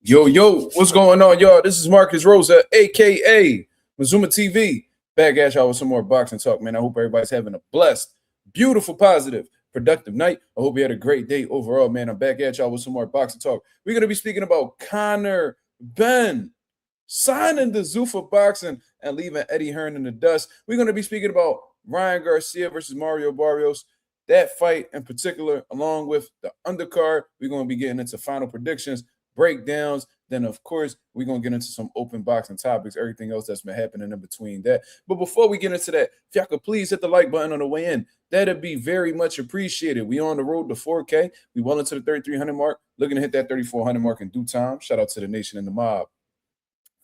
Yo, what's going on, y'all? This is Marcus Rosa, aka Mazuma TV. Back at y'all with some more boxing talk, man. I hope everybody's having a blessed, beautiful, positive, productive night. I hope you had a great day overall, man. I'm back at y'all with some more boxing talk. We're gonna be speaking about Conor Benn signing the Zuffa Boxing and leaving Eddie Hearn in the dust. We're gonna be speaking about Ryan Garcia versus Mario Barrios. That fight in particular, along with the undercard. We're gonna be getting into final predictions, breakdowns. Then, of course, we're going to get into some open boxing topics, everything else that's been happening in between that. But before we get into that, if y'all could please hit the like button on the way in, that'd be very much appreciated. We on the road to 4K. We well into the 3,300 mark, looking to hit that 3,400 mark in due time. Shout out to the nation and the mob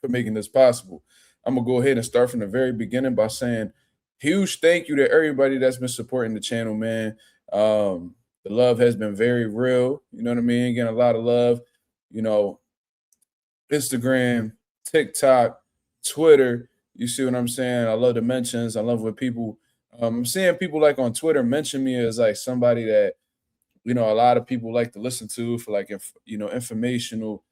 for making this possible. I'm going to go ahead and start from the very beginning by saying huge thank you to everybody that's been supporting the channel, man. The love has been very real. You know what I mean? Getting a lot of love. Instagram, TikTok, Twitter. You see what I'm saying? I love the mentions. I love when people, I'm seeing people like on Twitter mention me as like somebody that, a lot of people like to listen to for like, informational,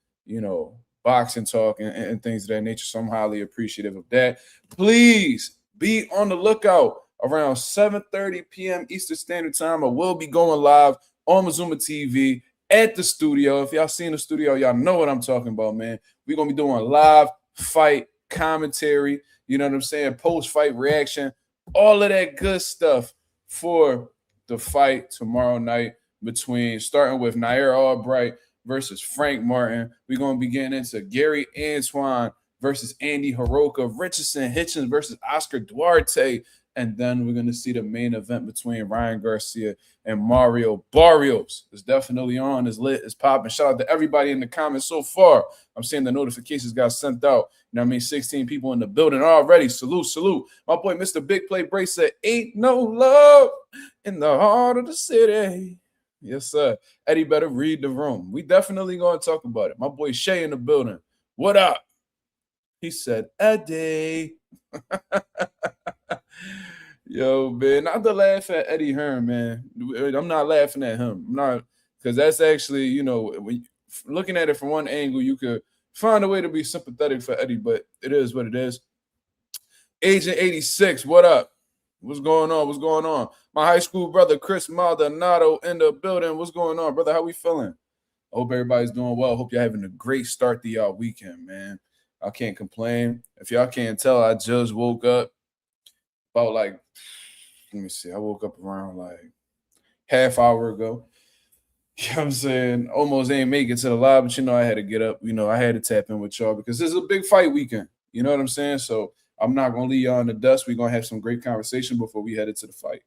boxing talk and things of that nature. So I'm highly appreciative of that. Please be on the lookout around 7:30 p.m. Eastern Standard Time. I will be going live on Mazuma TV at the studio. If y'all seen the studio, y'all know what I'm talking about, man. We're going to be doing live fight commentary, you know what I'm saying, post-fight reaction, all of that good stuff for the fight tomorrow night starting with Nair Albright versus Frank Martin. We're going to be getting into Gary Antoine versus Andy Hiroka, Richardson Hitchens versus Oscar Duarte, and then we're going to see the main event between Ryan Garcia and Mario Barrios. It's definitely on. It's lit. It's popping. Shout out to everybody in the comments so far. I'm seeing the notifications got sent out. You know what I mean? 16 people in the building already. Salute. My boy, Mr. Big Play Brace said, ain't no love in the heart of the city. Yes, sir. Eddie better read the room. We definitely going to talk about it. My boy Shay in the building. What up? He said, Eddie. Yo, man, not to laugh at Eddie Hearn, man. I'm not laughing at him. I'm not, because that's actually, when looking at it from one angle, you could find a way to be sympathetic for Eddie, but it is what it is. Agent 86, what up? What's going on? My high school brother, Chris Maldonado, in the building. What's going on, brother? How we feeling? I hope everybody's doing well. Hope you're having a great start to y'all weekend, man. I can't complain. If y'all can't tell, I just woke up about let me see. I woke up around like half hour ago. You know what I'm saying? Almost ain't make it to the live, but I had to get up. I had to tap in with y'all because this is a big fight weekend. You know what I'm saying? So I'm not going to leave y'all in the dust. We're going to have some great conversation before we head into the fight.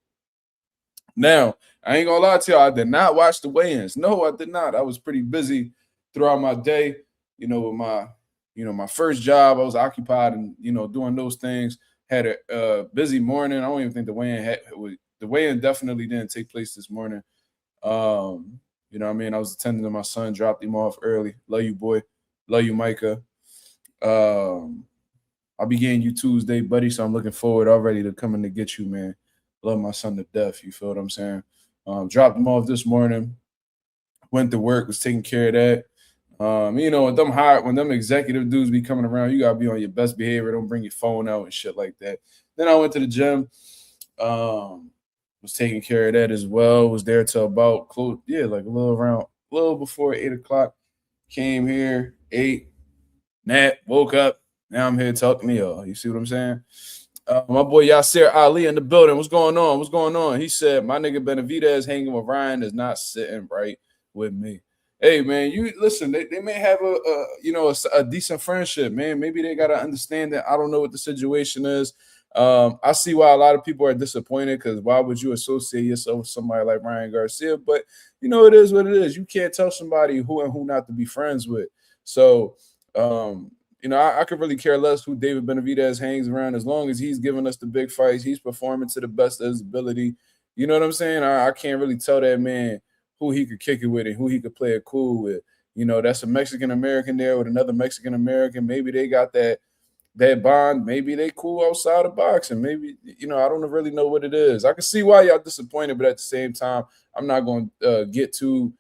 Now, I ain't going to lie to y'all. I did not watch the weigh-ins. No, I did not. I was pretty busy throughout my day, with my first job. I was occupied and, doing those things. Had a busy morning. I don't even think the weigh-in definitely didn't take place this morning. You know what I mean? I was attending to my son, dropped him off early. Love you, boy. Love you, Micah. I'll be getting you Tuesday, buddy, so I'm looking forward already to coming to get you, man. Love my son to death, you feel what I'm saying? Dropped him off this morning. Went to work, was taking care of that. When them executive dudes be coming around, you gotta be on your best behavior. Don't bring your phone out and shit like that. Then I went to the gym, was taking care of that as well. Was there till about like a little before 8:00. Came here, ate, nap, woke up. Now I'm here talking to y'all. You see what I'm saying? My boy Yasser Ali in the building. What's going on? He said, my nigga Benavidez hanging with Ryan is not sitting right with me. Hey, man, you listen, they may have a decent friendship, man. Maybe they got to understand that. I don't know what the situation is. I see why a lot of people are disappointed because why would you associate yourself with somebody like Ryan Garcia? But, it is what it is. You can't tell somebody who and who not to be friends with. So, I could really care less who David Benavidez hangs around as long as he's giving us the big fights. He's performing to the best of his ability. You know what I'm saying? I can't really tell that man who he could kick it with and who he could play it cool with. That's a Mexican-American there with another Mexican-American. Maybe they got that bond. Maybe they cool outside of boxing. Maybe, I don't really know what it is. I can see why y'all disappointed, but at the same time, I'm not going to get too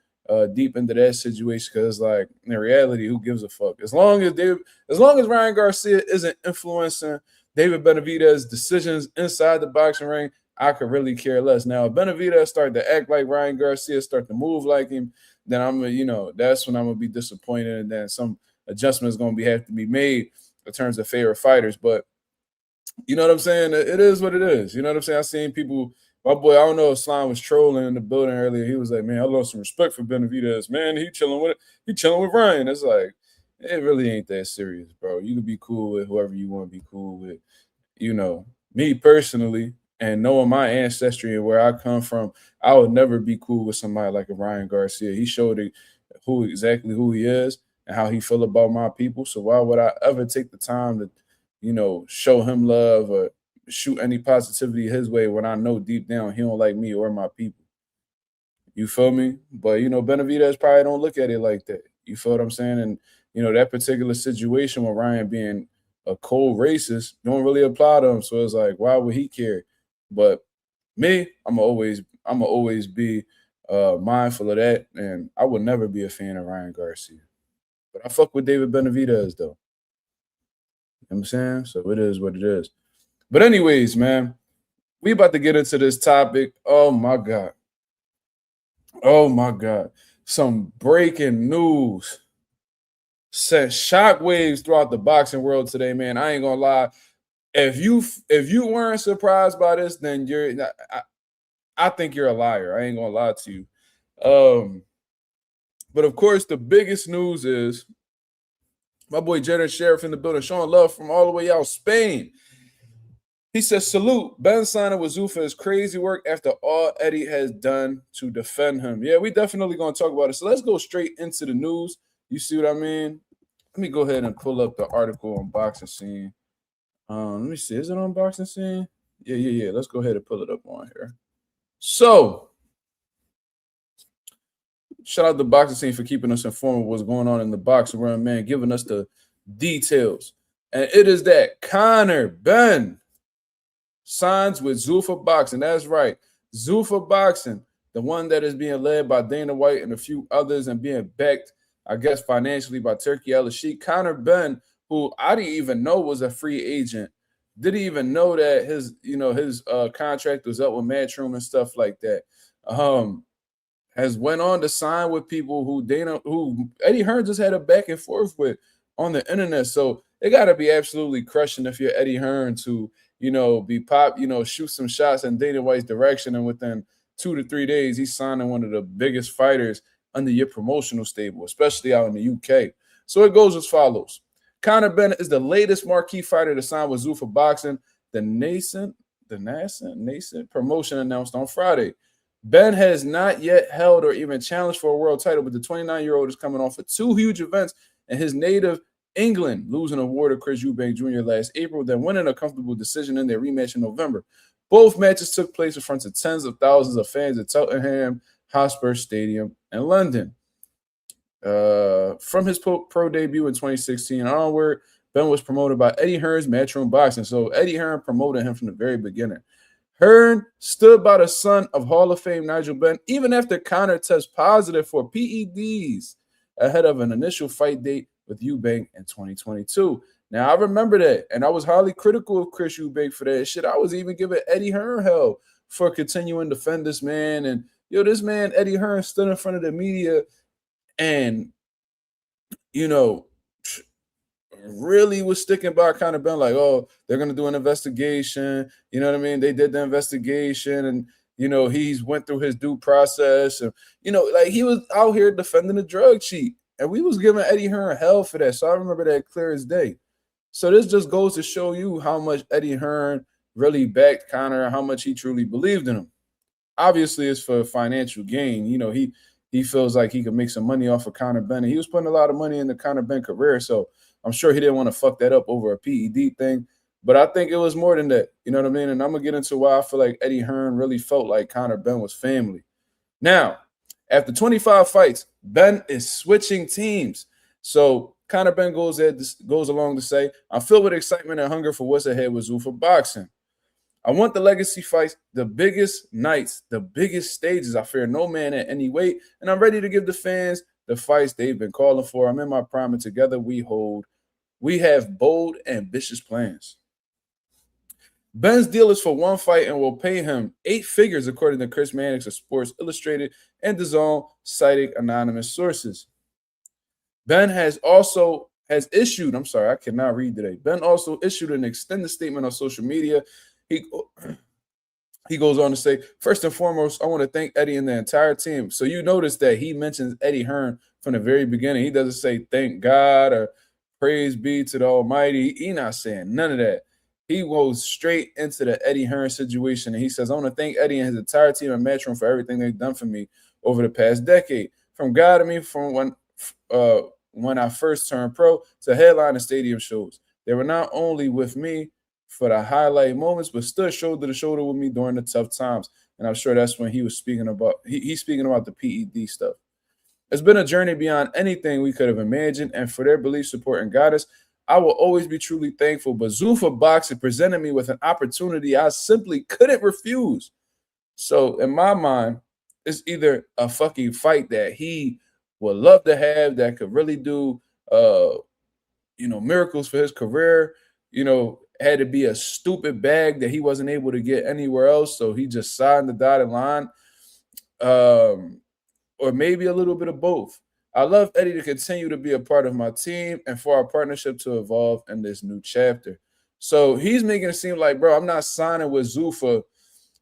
deep into that situation because, like, in reality, who gives a fuck? As long as Ryan Garcia isn't influencing David Benavidez's decisions inside the boxing ring, I could really care less. Now, if Benavidez start to act like Ryan Garcia, start to move like him, then that's when I'm gonna be disappointed, and then some adjustments gonna have to be made in terms of favorite fighters. But you know what I'm saying? It is what it is. You know what I'm saying? I seen people. My boy, I don't know if Slime was trolling in the building earlier. He was like, "Man, I lost some respect for Benavidez. Man, he chilling with Ryan." It's like, it really ain't that serious, bro. You can be cool with whoever you want to be cool with. Me personally, and knowing my ancestry and where I come from, I would never be cool with somebody like a Ryan Garcia. He showed who he is and how he feel about my people. So why would I ever take the time to, show him love or shoot any positivity his way when I know deep down he don't like me or my people? You feel me? But Benavidez probably don't look at it like that. You feel what I'm saying? And that particular situation with Ryan being a cold racist don't really apply to him. So it's like, why would he care? But me, I'm always be mindful of that, and I would never be a fan of Ryan Garcia. But I fuck with David Benavidez though. You know what I'm saying? So it is what it is. But anyways, man, we about to get into this topic. Oh my God. Oh my God. Some breaking news sent shockwaves throughout the boxing world today, man. I ain't gonna lie. If you weren't surprised by this, then I think you're a liar. I ain't gonna lie to you. But of course, the biggest news is my boy Jenner Sheriff in the building, showing love from all the way out Spain. He says, salute. Ben signing with Zuffa is crazy work after all Eddie has done to defend him. Yeah, we definitely going to talk about it. So let's go straight into the news. You see what I mean? Let me go ahead and pull up the article on Boxing Scene. Let me see. Is it on Boxing Scene? Yeah. Let's go ahead and pull it up on here. So, shout out to Boxing Scene for keeping us informed of what's going on in the boxing world, man, giving us the details. And it is that Conor Benn signs with Zuffa Boxing. That's right. Zuffa Boxing, the one that is being led by Dana White and a few others and being backed, I guess, financially by Turki Al-Sheikh. Conor Benn, who I didn't even know was a free agent, didn't even know that his contract was up with Matchroom and stuff like that. Has went on to sign with people who Eddie Hearn just had a back and forth with on the internet. So it got to be absolutely crushing if you're Eddie Hearn to shoot some shots in Dana White's direction, and within 2 to 3 days, he's signing one of the biggest fighters under your promotional stable, especially out in the UK. So it goes as follows. Conor Benn is the latest marquee fighter to sign with Zuffa Boxing. The nascent promotion announced on Friday. Ben has not yet held or even challenged for a world title, but the 29-year-old is coming off of 2 huge events in his native England, losing a war to Chris Eubank Jr. last April, then winning a comfortable decision in their rematch in November. Both matches took place in front of tens of thousands of fans at Tottenham Hotspur Stadium in London. From his pro debut in 2016 onward, Ben was promoted by Eddie Hearn's Matchroom Boxing. So Eddie Hearn promoted him from the very beginning. Hearn stood by the son of Hall of Fame Nigel Benn even after Conor tested positive for PEDs ahead of an initial fight date with Eubank in 2022. Now, I remember that, and I was highly critical of Chris Eubank for that shit. I was even giving Eddie Hearn hell for continuing to defend this man. And, this man, Eddie Hearn, stood in front of the media and, really was sticking by Conor Benn, like, oh, they're going to do an investigation. You know what I mean? They did the investigation, and, he's went through his due process. And, like, he was out here defending the drug cheat. And we was giving Eddie Hearn hell for that. So I remember that clear as day. So this just goes to show you how much Eddie Hearn really backed Conor and how much he truly believed in him. Obviously, it's for financial gain. He feels like he could make some money off of Conor Benn. And he was putting a lot of money in the Conor Benn career. So I'm sure he didn't want to fuck that up over a PED thing. But I think it was more than that. You know what I mean? And I'm going to get into why I feel like Eddie Hearn really felt like Conor Benn was family. Now, after 25 fights, Ben is switching teams. So Conor Benn goes along to say, I'm filled with excitement and hunger for what's ahead with Zuffa Boxing. I want the legacy fights, the biggest nights, the biggest stages. I fear no man at any weight, and I'm ready to give the fans the fights they've been calling for. I'm in my prime, and together we have bold, ambitious plans. Benn's deal is for one fight and will pay him 8 figures, according to Chris Mannix of Sports Illustrated and DAZN, citing anonymous sources. Ben has issued, I'm sorry, I cannot read today. Ben also issued an extended statement on social media. He goes on to say, first and foremost, I want to thank Eddie and the entire team. So you notice that he mentions Eddie Hearn from the very beginning. He doesn't say thank God or praise be to the Almighty. He's not saying none of that. He goes straight into the Eddie Hearn situation, and he says, I want to thank Eddie and his entire team at Matchroom for everything they've done for me over the past decade. From guiding me from when I first turned pro to headline and stadium shows. They were not only with me for the highlight moments, but stood shoulder to shoulder with me during the tough times. And I'm sure that's when he was speaking about he's speaking about the PED stuff. It's been a journey beyond anything we could have imagined, and for their belief, support, and guidance, I will always be truly thankful. But Zuffa Boxing presented me with an opportunity I simply couldn't refuse. So in my mind, it's either a fucking fight that he would love to have that could really do miracles for his career, had to be a stupid bag that he wasn't able to get anywhere else, so he just signed the dotted line, or maybe a little bit of both. I love Eddie to continue to be a part of my team and for our partnership to evolve in this new chapter. So he's making it seem like, bro, I'm not signing with Zuffa.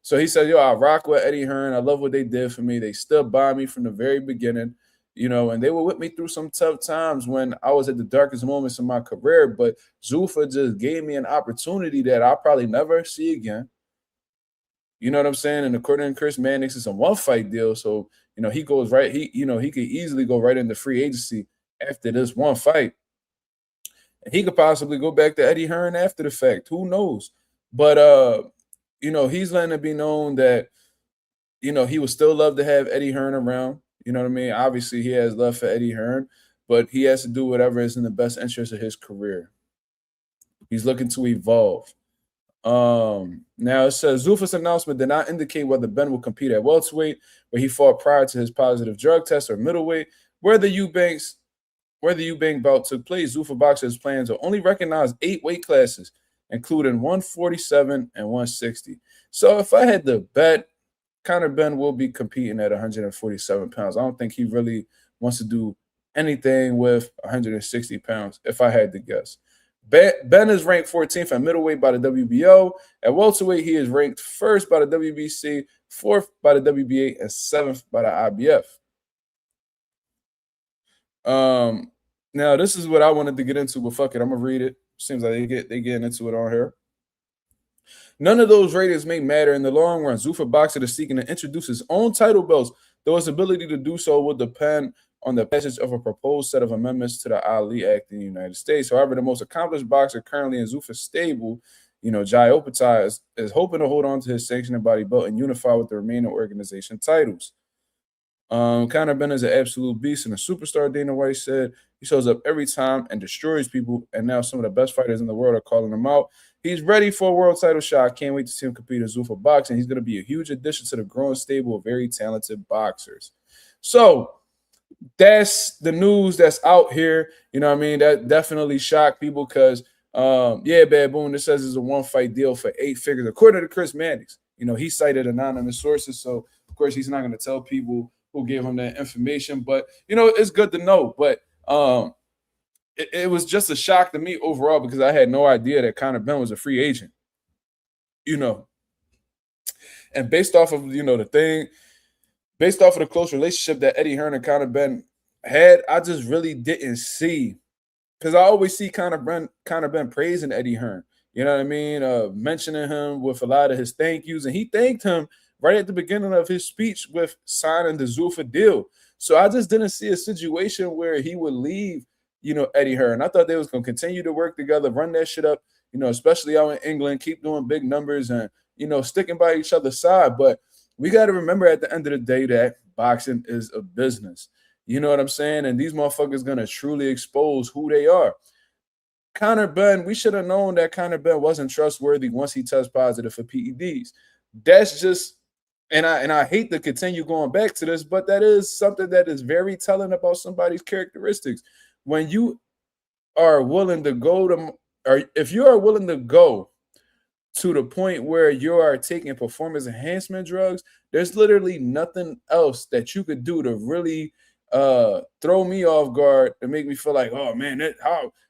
So he said, yo, I rock with Eddie Hearn. I love what they did for me. They stood by me from the very beginning, and they were with me through some tough times when I was at the darkest moments of my career. But Zuffa just gave me an opportunity that I'll probably never see again. You know what I'm saying? And according to Chris Mannix, it's a one-fight deal. So, he goes right. He could easily go right into free agency after this one fight. And he could possibly go back to Eddie Hearn after the fact. Who knows? But, he's letting it be known that, he would still love to have Eddie Hearn around. You know what I mean? Obviously, he has love for Eddie Hearn, but he has to do whatever is in the best interest of his career. He's looking to evolve. Now it says Zuffa's announcement did not indicate whether Ben will compete at welterweight, where he fought prior to his positive drug test, or middleweight, where the Eubank bout took place. Zuffa Boxing's plans to only recognize 8 weight classes, including 147 and 160. So if I had to bet, Conor Benn will be competing at 147 pounds. I don't think he really wants to do anything with 160 pounds, if I had to guess. Ben is ranked 14th at middleweight by the WBO. At welterweight, he is ranked 1st by the WBC, 4th by the WBA, and 7th by the IBF. Now, this is what I wanted to get into, but fuck it, I'm going to read it. Seems like they getting into it on here. None of those ratings may matter in the long run. Zuffa Boxing is seeking to introduce his own title belts, though his ability to do so will depend on the passage of a proposed set of amendments to the Ali Act in the United States. However, the most accomplished boxer currently in Zuffa's stable, Jai Opetaia, is hoping to hold on to his sanctioned body belt and unify with the remaining organization titles. Conor Benn is an absolute beast and a superstar, Dana White said. He shows up every time and destroys people, and now some of the best fighters in the world are calling him out. He's ready for a world title shot. I can't wait to see him compete in Zuffa Boxing. He's going to be a huge addition to the growing stable of very talented boxers. So that's the news that's out here. You know what I mean? That definitely shocked people because, Baboon, this says it's a one-fight deal for 8 figures. According to Chris Mannix, he cited anonymous sources. So, of course, he's not going to tell people who gave him that information. But, it's good to know. But it was just a shock to me overall because I had no idea that Conor Benn was a free agent. And based off of, based off of the close relationship that Eddie Hearn and Conor Benn had, I just really didn't see, because I always see Conor Benn praising Eddie Hearn. You know what I mean? Mentioning him with a lot of his thank yous, and he thanked him right at the beginning of his speech with signing the Zuffa deal. So I just didn't see a situation where he would leave, Eddie Hearn. I thought they was going to continue to work together, run that shit up, especially out in England, keep doing big numbers and, sticking by each other's side. But we got to remember at the end of the day that boxing is a business. You know what I'm saying? And these motherfuckers going to truly expose who they are. Conor Benn, we should have known that Conor Benn wasn't trustworthy once he tested positive for PEDs. That's just, and I hate to continue going back to this, but that is something that is very telling about somebody's characteristics. When you are willing to go to, or if you are willing to go to the point where you are taking performance enhancement drugs, there's literally nothing else that you could do to really throw me off guard and make me feel like, oh man,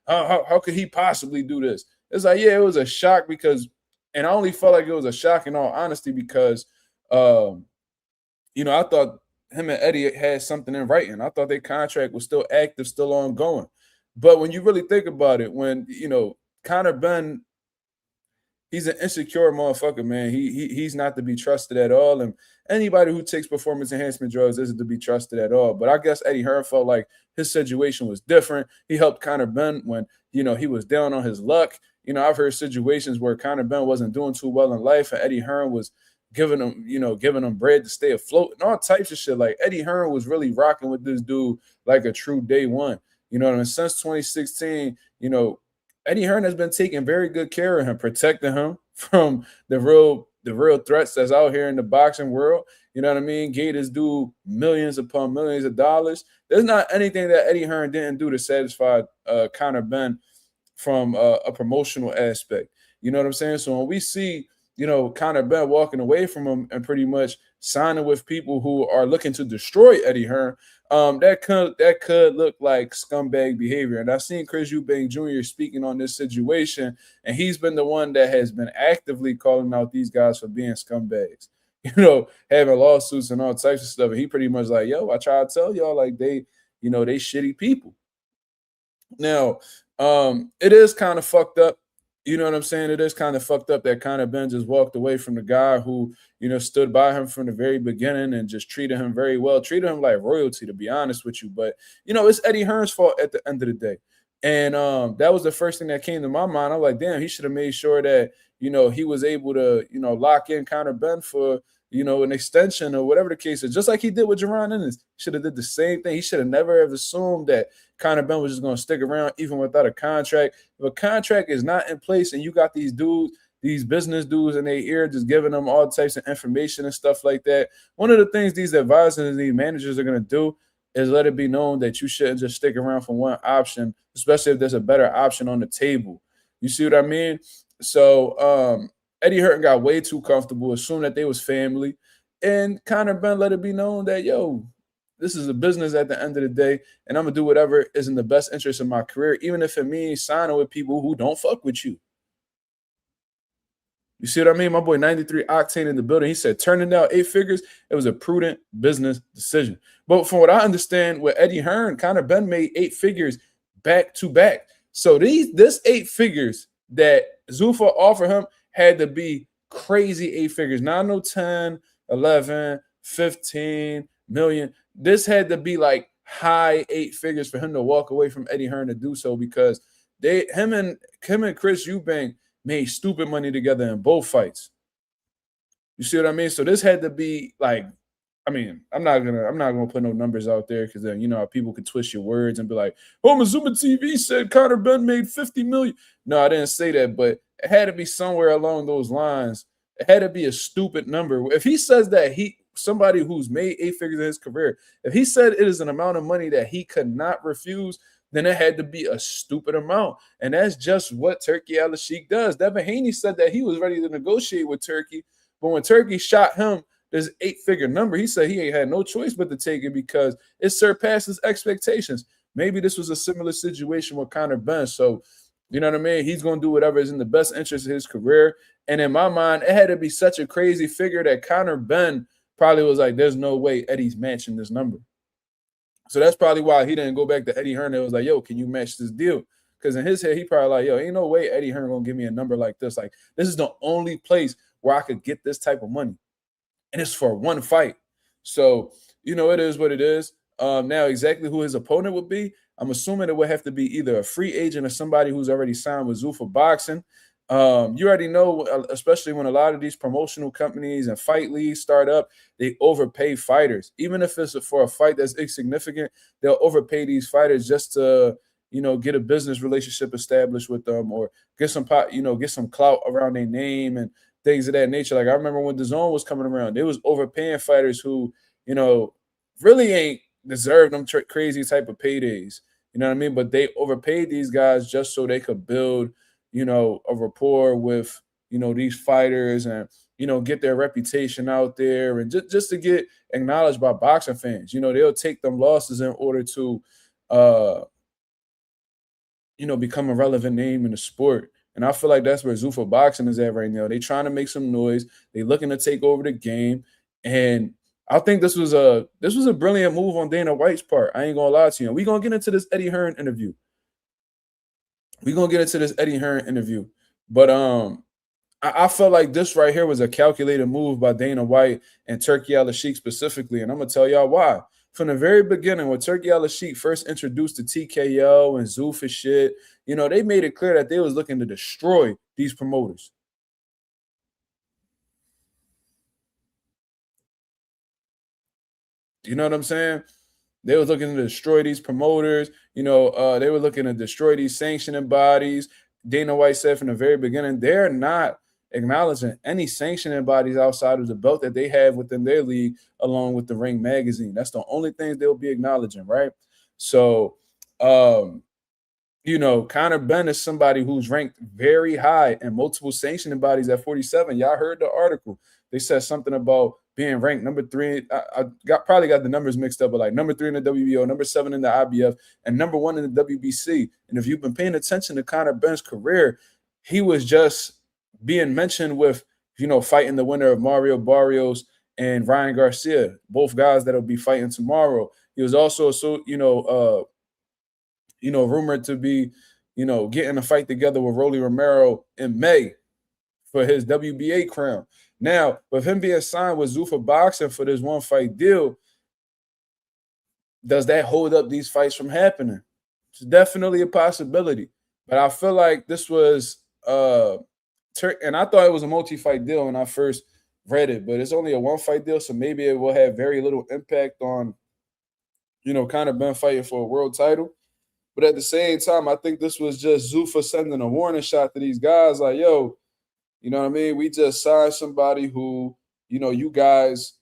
how could he possibly do this? It's like, yeah, it was a shock because, and I only felt like it was a shock in all honesty because, um, I thought him and Eddie had something in writing. I thought their contract was still active, still ongoing. But when you really think about it, when Conor Benn, he's an insecure motherfucker, man. He's not to be trusted at all. And anybody who takes performance enhancement drugs isn't to be trusted at all. But I guess Eddie Hearn felt like his situation was different. He helped Conor Benn when, he was down on his luck. I've heard situations where Conor Benn wasn't doing too well in life, and Eddie Hearn was giving him bread to stay afloat and all types of shit. Like Eddie Hearn was really rocking with this dude like a true day one. You know what I mean? Since 2016, Eddie Hearn has been taking very good care of him, protecting him from the real threats that's out here in the boxing world. You know what I mean? Gave this dude millions upon millions of dollars. There's not anything that Eddie Hearn didn't do to satisfy Conor Benn from a promotional aspect. You know what I'm saying? So when we see, Conor Benn walking away from him and pretty much signing with people who are looking to destroy Eddie Hearn, that could look like scumbag behavior. And I've seen Chris Eubank Jr. speaking on this situation, and he's been the one that has been actively calling out these guys for being scumbags. Having lawsuits and all types of stuff. And he pretty much like, yo, I try to tell y'all like they shitty people. Now, it is kind of fucked up. You know what I'm saying? It is kind of fucked up that Conor Benn just walked away from the guy who, stood by him from the very beginning and just treated him very well, treated him like royalty, to be honest with you. But, it's Eddie Hearn's fault at the end of the day. And that was the first thing that came to my mind. I'm like, damn, he should have made sure that, he was able to, lock in Conor Benn for, an extension or whatever the case is, just like he did with Jaron Ennis. Should have did the same thing. He should have never have assumed that Conor Benn was just going to stick around even without a contract. If a contract is not in place and you got these dudes, these business dudes in their ear just giving them all types of information and stuff like that, one of the things these advisors and these managers are going to do is let it be known that you shouldn't just stick around for one option, especially if there's a better option on the table. You see what I mean? So Eddie Hearn got way too comfortable, assumed that they was family, and Conor Benn let it be known that, yo, this is a business at the end of the day, and I'm going to do whatever is in the best interest of my career, even if it means signing with people who don't fuck with you. You see what I mean? My boy 93 Octane in the building. He said turning down 8 figures, it was a prudent business decision. But from what I understand, with Eddie Hearn, Conor Benn made 8 figures back to back. So this 8 figures that Zuffa offered him had to be crazy 8 figures. Not no 10, 11, 15 million. This had to be like high 8 figures for him to walk away from Eddie Hearn to do so, because him and Chris Eubank made stupid money together in both fights. You see what I mean? So this had to be like, I mean, I'm not gonna put no numbers out there, because then how people could twist your words and be like, oh, Mazuma TV said Conor Benn made 50 million. No, I didn't say that, but it had to be somewhere along those lines. It had to be a stupid number. If he says that somebody who's made 8 figures in his career, if he said it is an amount of money that he could not refuse, then it had to be a stupid amount. And that's just what Turki Al-Sheikh does. Devin Haney said that he was ready to negotiate with Turki, but when Turki shot him this 8-figure number, he said he ain't had no choice but to take it because it surpassed his expectations. Maybe this was a similar situation with Conor Benn. So, you know what I mean? He's going to do whatever is in the best interest of his career. And in my mind, it had to be such a crazy figure that Conor Benn probably was like, there's no way Eddie's matching this number. So that's probably why he didn't go back to Eddie Hearn and was like, yo, can you match this deal? Because in his head, he probably like, yo, ain't no way Eddie Hearn going to give me a number like this. Like, this is the only place where I could get this type of money. And it's for one fight. So, it is what it is. Now, exactly who his opponent would be, I'm assuming it would have to be either a free agent or somebody who's already signed with Zuffa Boxing. You already know, especially when a lot of these promotional companies and fight leagues start up, they overpay fighters. Even if it's for a fight that's insignificant, they'll overpay these fighters just to, get a business relationship established with them, or get some clout around their name and things of that nature. Like I remember when the zone was coming around, they was overpaying fighters who, you know, really ain't deserve them crazy type of paydays. You know what I mean? But they overpaid these guys just so they could build, a rapport with, these fighters, and, get their reputation out there, and just to get acknowledged by boxing fans. They'll take them losses in order to, uh, become a relevant name in the sport. And I feel like that's where Zuffa Boxing is at right now. They trying to make some noise. They looking to take over the game. And I think this was a brilliant move on Dana White's part. I ain't gonna lie to you. We're gonna get into this Eddie Hearn interview. But I felt like this right here was a calculated move by Dana White and Turki Al-Sheikh specifically, and I'm gonna tell y'all why. From the very beginning, when Turki Al-Sheikh first introduced the TKO and Zuffa shit, they made it clear that they was looking to destroy these promoters. You know what I'm saying? They was looking to destroy these promoters. They were looking to destroy these sanctioning bodies. Dana White said from the very beginning, they're not acknowledging any sanctioning bodies outside of the belt that they have within their league, along with the Ring magazine. That's the only things they'll be acknowledging, right? So, Conor Benn is somebody who's ranked very high in multiple sanctioning bodies at 47. Y'all heard the article. They said something about being ranked number 3. I probably got the numbers mixed up, but like number 3 in the WBO, number 7 in the IBF, and number 1 in the WBC. And if you've been paying attention to Conor Benn's career, he was just being mentioned with, fighting the winner of Mario Barrios and Ryan Garcia, both guys that'll be fighting tomorrow. He was also, rumored to be, getting a fight together with Rolly Romero in May for his WBA crown. Now, with him being signed with Zuffa Boxing for this one fight deal, does that hold up these fights from happening? It's definitely a possibility. But I feel like this was, and I thought it was a multi-fight deal when I first read it, but it's only a one-fight deal, so maybe it will have very little impact on, Conor Benn fighting for a world title. But at the same time, I think this was just Zuffa sending a warning shot to these guys like, yo, you know what I mean? We just signed somebody who, you guys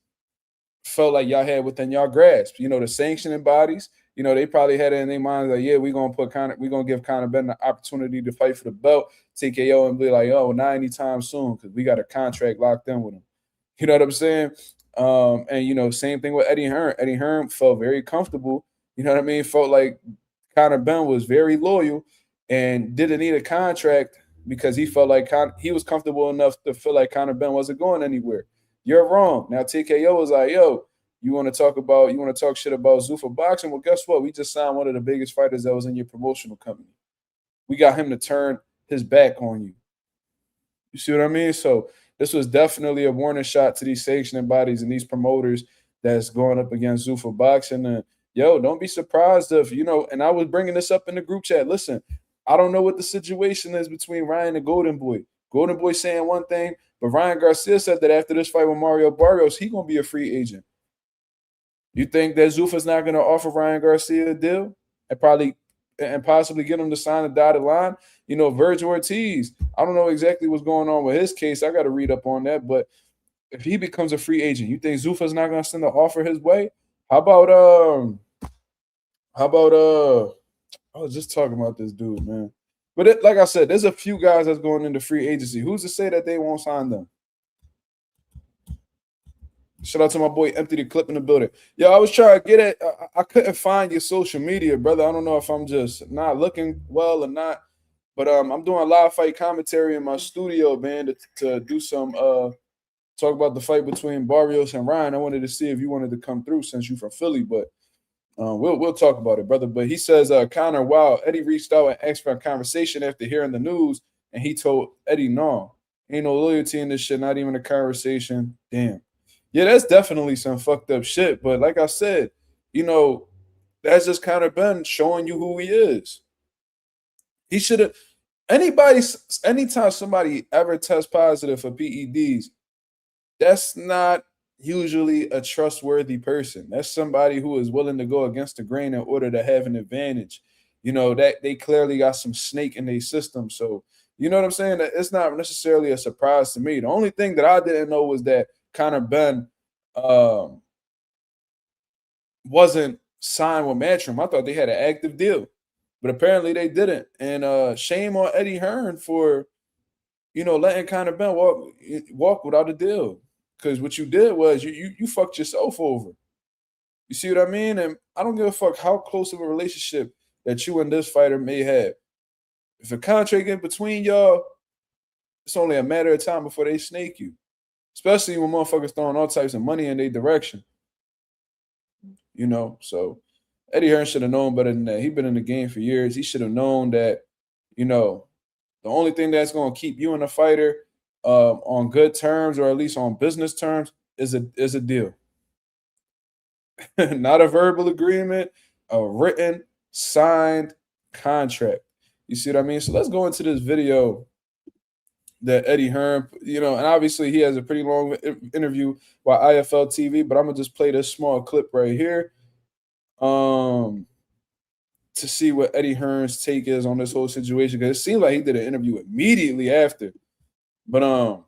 felt like y'all had within y'all grasp. The sanctioning bodies, they probably had it in their minds like, yeah, we're gonna give Conor Benn the opportunity to fight for the belt, TKO, and be like, oh, not anytime soon, because we got a contract locked in with him. You know what I'm saying? And same thing with Eddie Hearn. Eddie Hearn felt very comfortable. You know what I mean? Felt like Conor Benn was very loyal and didn't need a contract because he felt like he was comfortable enough to feel like Conor Benn wasn't going anywhere. You're wrong. Now TKO was like, yo, you want to talk shit about Zuffa Boxing? Well, guess what? We just signed one of the biggest fighters that was in your promotional company. We got him to turn his back on you. You see what I mean? So this was definitely a warning shot to these sanctioning bodies and these promoters that's going up against Zuffa Boxing. And yo, don't be surprised if, and I was bringing this up in the group chat. Listen, I don't know what the situation is between Ryan and Golden Boy. Golden Boy saying one thing, but Ryan Garcia said that after this fight with Mario Barrios, he's going to be a free agent. You think that Zuffa's not going to offer Ryan Garcia a deal and possibly get him to sign a dotted line? Virgil Ortiz, I don't know exactly what's going on with his case. I got to read up on that. But if he becomes a free agent, you think Zuffa's not going to send an offer his way? How about I was just talking about this dude, man. But like I said, there's a few guys that's going into free agency. Who's to say that they won't sign them? Shout out to my boy Empty the Clip in the building. Yo, I was trying to get it. I couldn't find your social media, brother. I don't know if I'm just not looking well or not. But I'm doing a live fight commentary in my studio, man, to do some talk about the fight between Barrios and Ryan. I wanted to see if you wanted to come through since you're from Philly, but we'll talk about it, brother. But he says, Conor, wow, Eddie reached out and asked for a conversation after hearing the news, and he told Eddie, no, ain't no loyalty in this shit, not even a conversation. Damn. Yeah, that's definitely some fucked up shit. But like I said, that's just Conor Benn showing you who he is. He should have anytime somebody ever tests positive for PEDs, that's not usually a trustworthy person. That's somebody who is willing to go against the grain in order to have an advantage. you know, that they clearly got some snake in their system. So, you know what I'm saying? That it's not necessarily a surprise to me. The only thing that I didn't know was that Conor Benn um, wasn't signed with Matchroom. I thought they had an active deal, but apparently they didn't. And shame on Eddie Hearn for, you know, letting Conor Benn walk without a deal. Because what you did was you fucked yourself over. You see what I mean? And I don't give a fuck how close of a relationship that you and this fighter may have. If a contract in between y'all, it's only a matter of time before they snake you. Especially when motherfuckers throwing all types of money in their direction. You know, so Eddie Hearn should have known better than that. He's been in the game for years. He should have known that, you know, the only thing that's going to keep you and a fighter on good terms, or at least on business terms, is a deal. Not a verbal agreement, a written, signed contract. You see what I mean? So let's go into this video that Eddie Hearn, you know, and obviously he has a pretty long interview by IFL TV, but I'm gonna just play this small clip right here, to see what Eddie Hearn's take is on this whole situation, because it seems like he did an interview immediately after. But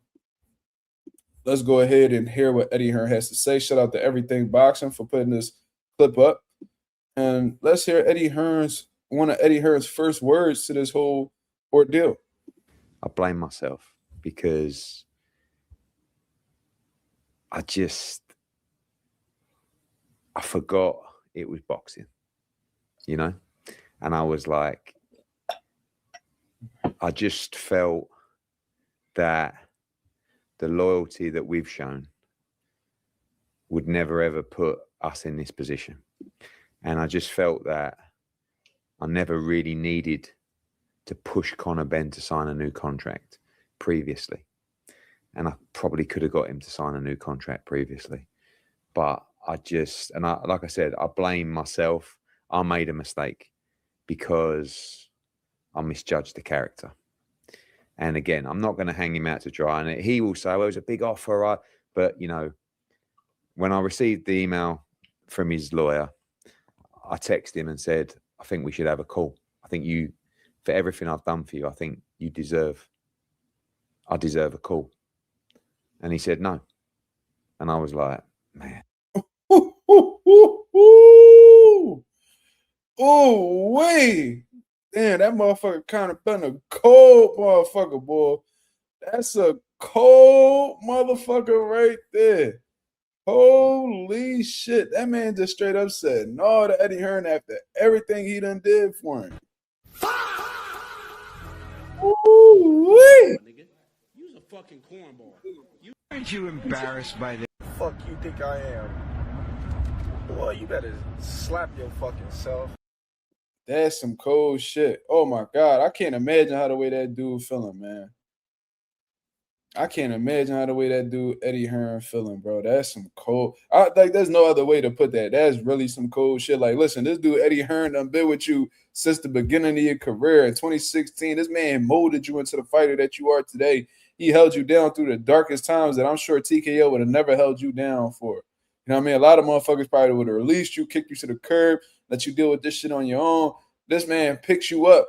let's go ahead and hear what Eddie Hearn has to say. Shout out to Everything Boxing for putting this clip up, and let's hear one of Eddie Hearn's first words to this whole ordeal. I blame myself because I forgot it was boxing, you know? And I was like, I just felt that the loyalty that we've shown would never ever put us in this position. And I just felt that I never really needed to push Conor Benn to sign a new contract previously. And I probably could have got him to sign a new contract previously. But like I said, I blame myself. I made a mistake because I misjudged the character. And again, I'm not going to hang him out to dry. And he will say, well, it was a big offer. But, you know, when I received the email from his lawyer, I texted him and said, I think we should have a call. I think for everything I've done for you, I think I deserve a call. And he said no. And I was like, man. Oh, wait. Damn, that motherfucker kind of been a cold motherfucker, boy. That's a cold motherfucker right there. Holy shit. That man just straight up said no to Eddie Hearn after everything he done did for him. Ooh-wee. You's a fucking cornball. Aren't you embarrassed by this? Fuck you think I am? Boy, you better slap your fucking self. That's some cold shit. Oh my God. I can't imagine how the way that dude feeling, man. I can't imagine how the way that dude Eddie Hearn feeling, bro. That's some cold. There's no other way to put that. That's really some cold shit. Like, listen, this dude Eddie Hearn done been with you since the beginning of your career in 2016. This man molded you into the fighter that you are today. He held you down through the darkest times that I'm sure TKO would have never held you down for. You know what I mean? A lot of motherfuckers probably would have released you, kicked you to the curb, let you deal with this shit on your own. This man picks you up.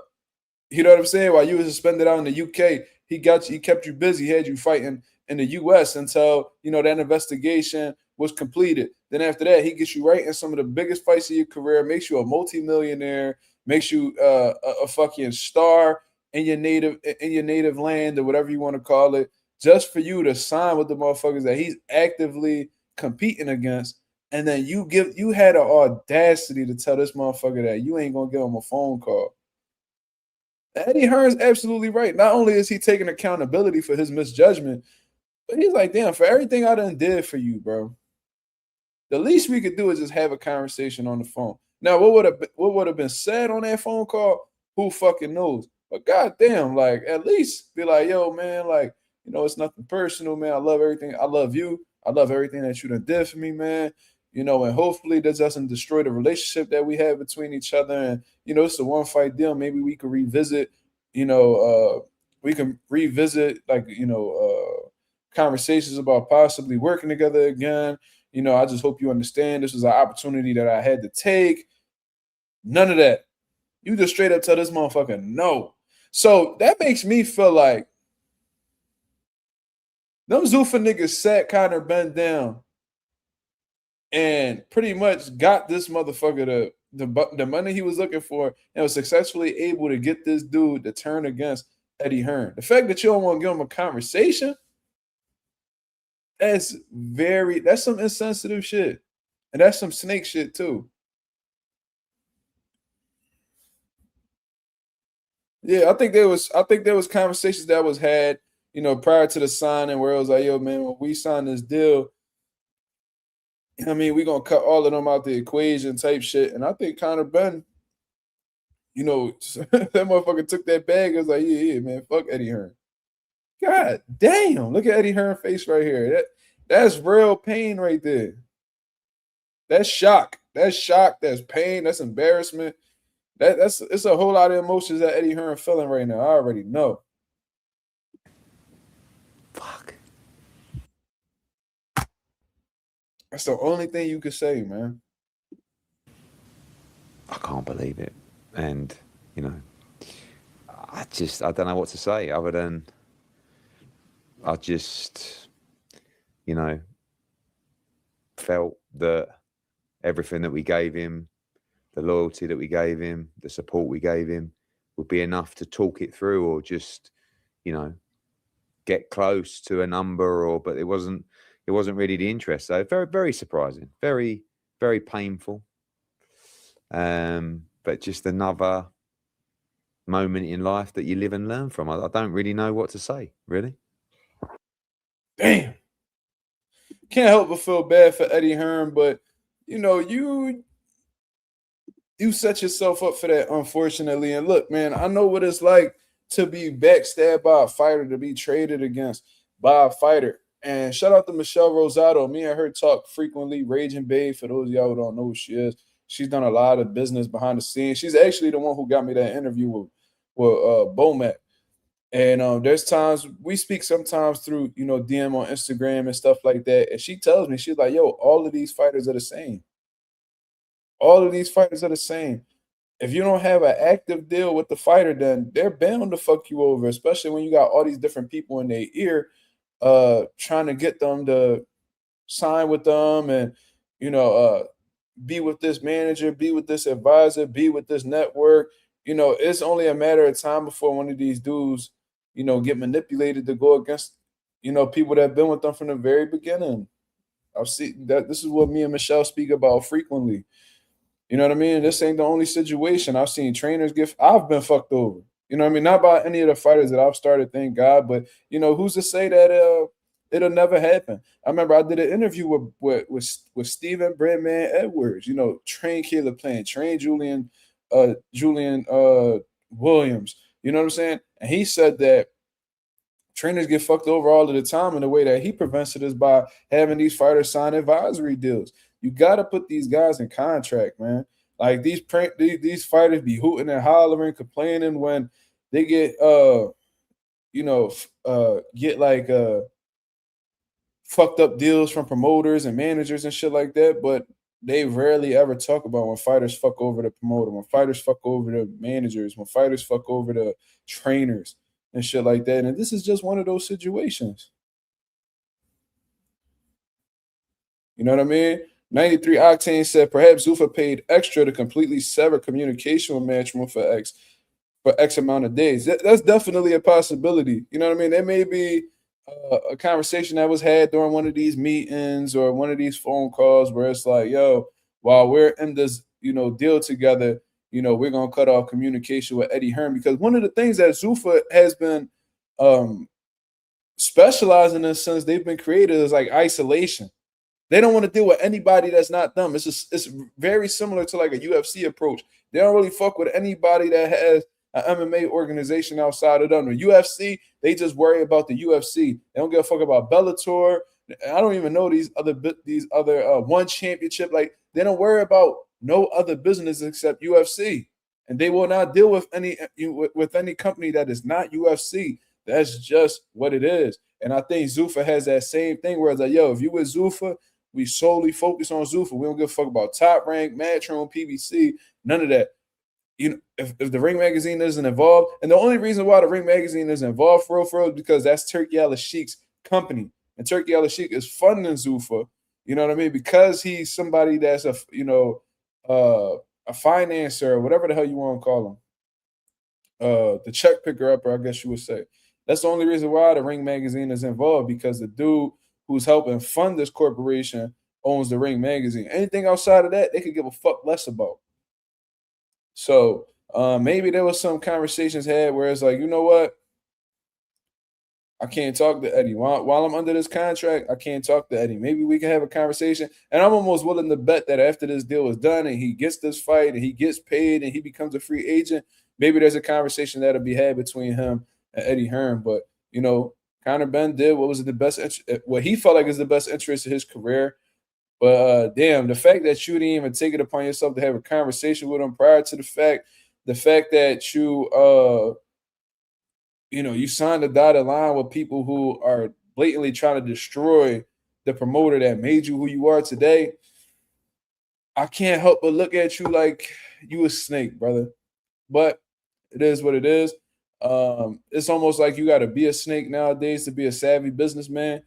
You know what I'm saying? While you were suspended out in the UK, he kept you busy, had you fighting in the US until, you know, that investigation was completed. Then after that, he gets you right in some of the biggest fights of your career, makes you a multimillionaire, makes you a fucking star in your native land, or whatever you want to call it, just for you to sign with the motherfuckers that he's actively competing against. And then you had the audacity to tell this motherfucker that you ain't gonna give him a phone call. Eddie Hearn's absolutely right. Not only is he taking accountability for his misjudgment, but he's like, damn, for everything I done did for you, bro, the least we could do is just have a conversation on the phone. Now, what would have been said on that phone call, who fucking knows? But goddamn, like, at least be like, yo, man, like, you know, it's nothing personal, man. I love everything. I love you. I love everything that you done did for me, man. You know, and hopefully this doesn't destroy the relationship that we have between each other. And, you know, it's a one fight deal. Maybe we could revisit, conversations about possibly working together again. You know, I just hope you understand this was an opportunity that I had to take. None of that. You just straight up tell this motherfucker no. So that makes me feel like them Zuffa niggas sat Conor Benn down and pretty much got this motherfucker the money he was looking for and was successfully able to get this dude to turn against Eddie Hearn. The fact that you don't want to give him a conversation, that's some insensitive shit. And that's some snake shit too. Yeah, I think there was conversations that was had, prior to the signing where it was like, yo, man, when we sign this deal, I mean, we're gonna cut all of them out the equation type shit. And I think Conor Benn, that motherfucker took that bag and was like, yeah, man, fuck Eddie Hearn. God damn, look at Eddie Hearn's face right here. That's real pain right there. That's shock. That's pain. That's embarrassment. It's a whole lot of emotions that Eddie Hearn feeling right now. I already know. Fuck. That's the only thing you could say, man. I can't believe it. And, I don't know what to say other than I just, felt that everything that we gave him, the loyalty that we gave him, the support we gave him would be enough to talk it through or just, get close to a number but it wasn't really the interest. So very, very surprising, very, very painful. But just another moment in life that you live and learn from. I don't really know what to say, really. Damn. Can't help but feel bad for Eddie Hearn, but you set yourself up for that, unfortunately. And look, man, I know what it's like to be backstabbed by a fighter, to be traded against by a fighter. And shout out to Michelle Rosado. Me and her talk frequently. Raging Babe, for those of y'all who don't know who she is. She's done a lot of business behind the scenes. She's actually the one who got me that interview with Bomac. And there's times we speak sometimes through, DM on Instagram and stuff like that. And she tells me, she's like, yo, all of these fighters are the same. All of these fighters are the same. If you don't have an active deal with the fighter, then they're bound to fuck you over, especially when you got all these different people in their ear trying to get them to sign with them and, be with this manager, be with this advisor, be with this network. It's only a matter of time before one of these dudes, get manipulated to go against, people that have been with them from the very beginning. I've seen that. This is what me and Michelle speak about frequently. You know what I mean? This ain't the only situation. I've seen trainers I've been fucked over. You know what I mean? Not by any of the fighters that I've started, thank God, but who's to say that it'll never happen? I remember I did an interview with Steven Breadman Edwards, train Caleb Plant, train Julian Williams. You know what I'm saying? And he said that trainers get fucked over all of the time, and the way that he prevents it is by having these fighters sign advisory deals. You got to put these guys in contract, man. Like these fighters be hooting and hollering, complaining when they get fucked up deals from promoters and managers and shit like that, but they rarely ever talk about when fighters fuck over the promoter, when fighters fuck over the managers, when fighters fuck over the trainers and shit like that. And this is just one of those situations. You know what I mean? 93 Octane said perhaps Zuffa paid extra to completely sever communication with Matchroom for X amount of days. That's definitely a possibility. You know what I mean? There may be a conversation that was had during one of these meetings or one of these phone calls where it's like, yo, while we're in this, deal together, we're going to cut off communication with Eddie Hearn. Because one of the things that Zuffa has been specializing in since they've been created is like isolation. They don't want to deal with anybody that's not them. It's very similar to like a UFC approach. They don't really fuck with anybody that has an MMA organization outside of them. The UFC, they just worry about the UFC. They don't give a fuck about Bellator. I don't even know these other one championship. Like they don't worry about no other business except UFC, and they will not deal with any company that is not UFC. That's just what it is. And I think Zuffa has that same thing where it's like, yo, if you with Zuffa, we solely focus on Zuffa. We don't give a fuck about Top Rank, Matchroom, PBC, none of that. if the Ring Magazine isn't involved, and the only reason why the Ring Magazine is involved for real is because that's Turki Al Sheikh's company, and Turki Al Sheikh is funding Zuffa. You know what I mean? Because he's somebody that's a financer or whatever the hell you want to call him, the check picker upper, I guess you would say. That's the only reason why the Ring Magazine is involved, because the dude who's helping fund this corporation owns the Ring Magazine. Anything outside of that, they could give a fuck less about. So maybe there was some conversations had where it's like, you know what? I can't talk to Eddie. While I'm under this contract, I can't talk to Eddie. Maybe we can have a conversation. And I'm almost willing to bet that after this deal is done and he gets this fight and he gets paid and he becomes a free agent, maybe there's a conversation that'll be had between him and Eddie Hearn. But, Conor Benn did what was the best, what he felt like is the best interest of his career. But damn, the fact that you didn't even take it upon yourself to have a conversation with him prior to the fact that you you signed a dotted line with people who are blatantly trying to destroy the promoter that made you who you are today, I can't help but look at you like you a snake, brother. But it is what it is. It's almost like you got to be a snake nowadays to be a savvy businessman.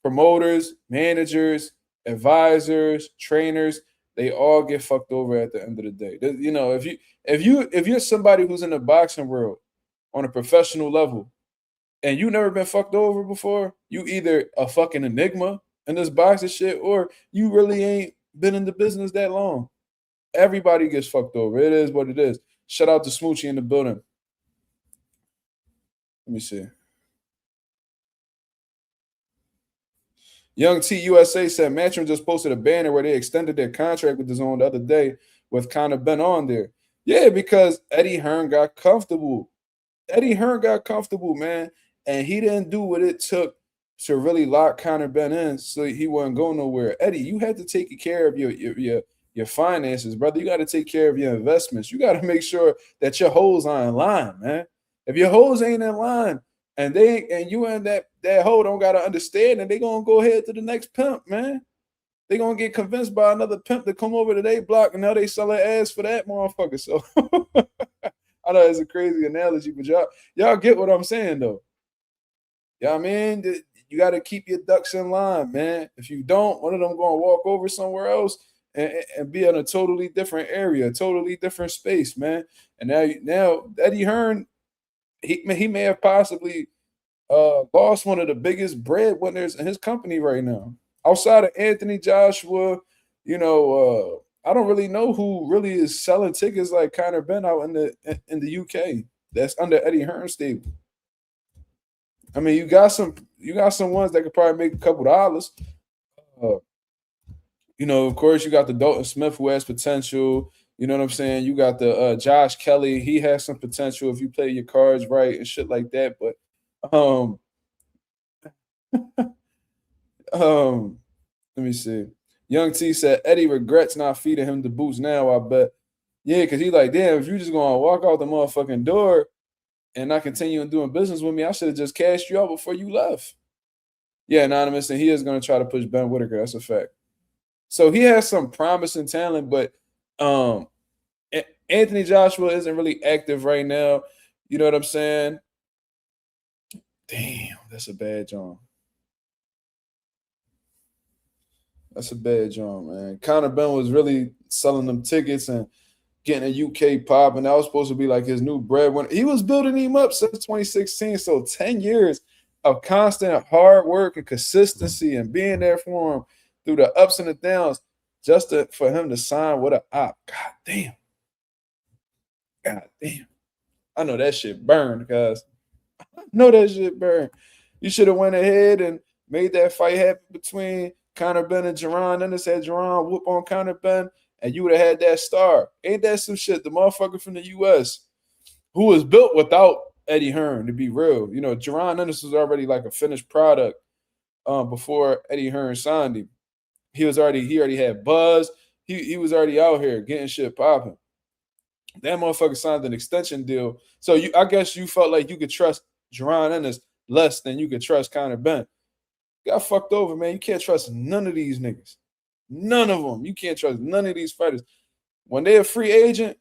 Promoters, managers, advisors, trainers, they all get fucked over at the end of the day. If you're somebody who's in the boxing world on a professional level and you never been fucked over before, you either a fucking enigma in this boxing shit or you really ain't been in the business that long. Everybody gets fucked over. It is what it is. Shout out to Smoochie in the building. Let me see. Young T USA said Matchroom just posted a banner where they extended their contract with the Zone the other day with Conor Benn on there. Yeah, because Eddie Hearn got comfortable. Eddie Hearn got comfortable, man, and he didn't do what it took to really lock Conor Benn in so he wouldn't go nowhere. Eddie, you had to take care of your finances, brother. You got to take care of your investments. You got to make sure that your hoes are in line, man. If your hoes ain't in line and you and that hoe don't got to understand, and they gonna go ahead to the next pimp, man. They gonna get convinced by another pimp to come over to their block, and now they sell their ass for that motherfucker. So I know it's a crazy analogy, but y'all get what I'm saying, though. Yeah, I mean, you got to keep your ducks in line, man. If you don't, one of them going to walk over somewhere else and be in a totally different area, a totally different space, man. And now Eddie Hearn, he may have possibly lost one of the biggest breadwinners in his company right now. Outside of Anthony Joshua, I don't really know who really is selling tickets like Conor Benn out in the UK. That's under Eddie Hearn's stable. I mean, you got some ones that could probably make a couple dollars. Of course, you got the Dalton Smith who has potential. You know what I'm saying? You got the Josh Kelly. He has some potential if you play your cards right and shit like that. But let me see. Young T said Eddie regrets not feeding him the boots now, I bet. Yeah, because he's like, damn, if you just going to walk out the motherfucking door and not continue doing business with me, I should have just cashed you out before you left. Yeah, Anonymous, and he is going to try to push Ben Whitaker. That's a fact. So he has some promising talent, but Anthony Joshua isn't really active right now. You know what I'm saying? Damn, that's a bad job. That's a bad job, man. Conor Benn was really selling them tickets and getting a UK pop, and that was supposed to be like his new breadwinner. He was building him up since 2016, so 10 years of constant hard work and consistency and being there for him through the ups and the downs just for him to sign with an op. God damn. I know that shit burned, guys. I know that shit burned. You should have went ahead and made that fight happen between Conor Benn and Jerron. Then had Jerron whoop on Conor Benn, and you would have had that star. Ain't that some shit? The motherfucker from the U.S. who was built without Eddie Hearn, to be real. Jerron Ennis was already like a finished product before Eddie Hearn signed him. He already had buzz. He was already out here getting shit popping. That motherfucker signed an extension deal. So I guess you felt like you could trust Jerron Ennis less than you could trust Conor Benn. Got fucked over, man. You can't trust none of these niggas. None of them. You can't trust none of these fighters. when they're a free agent,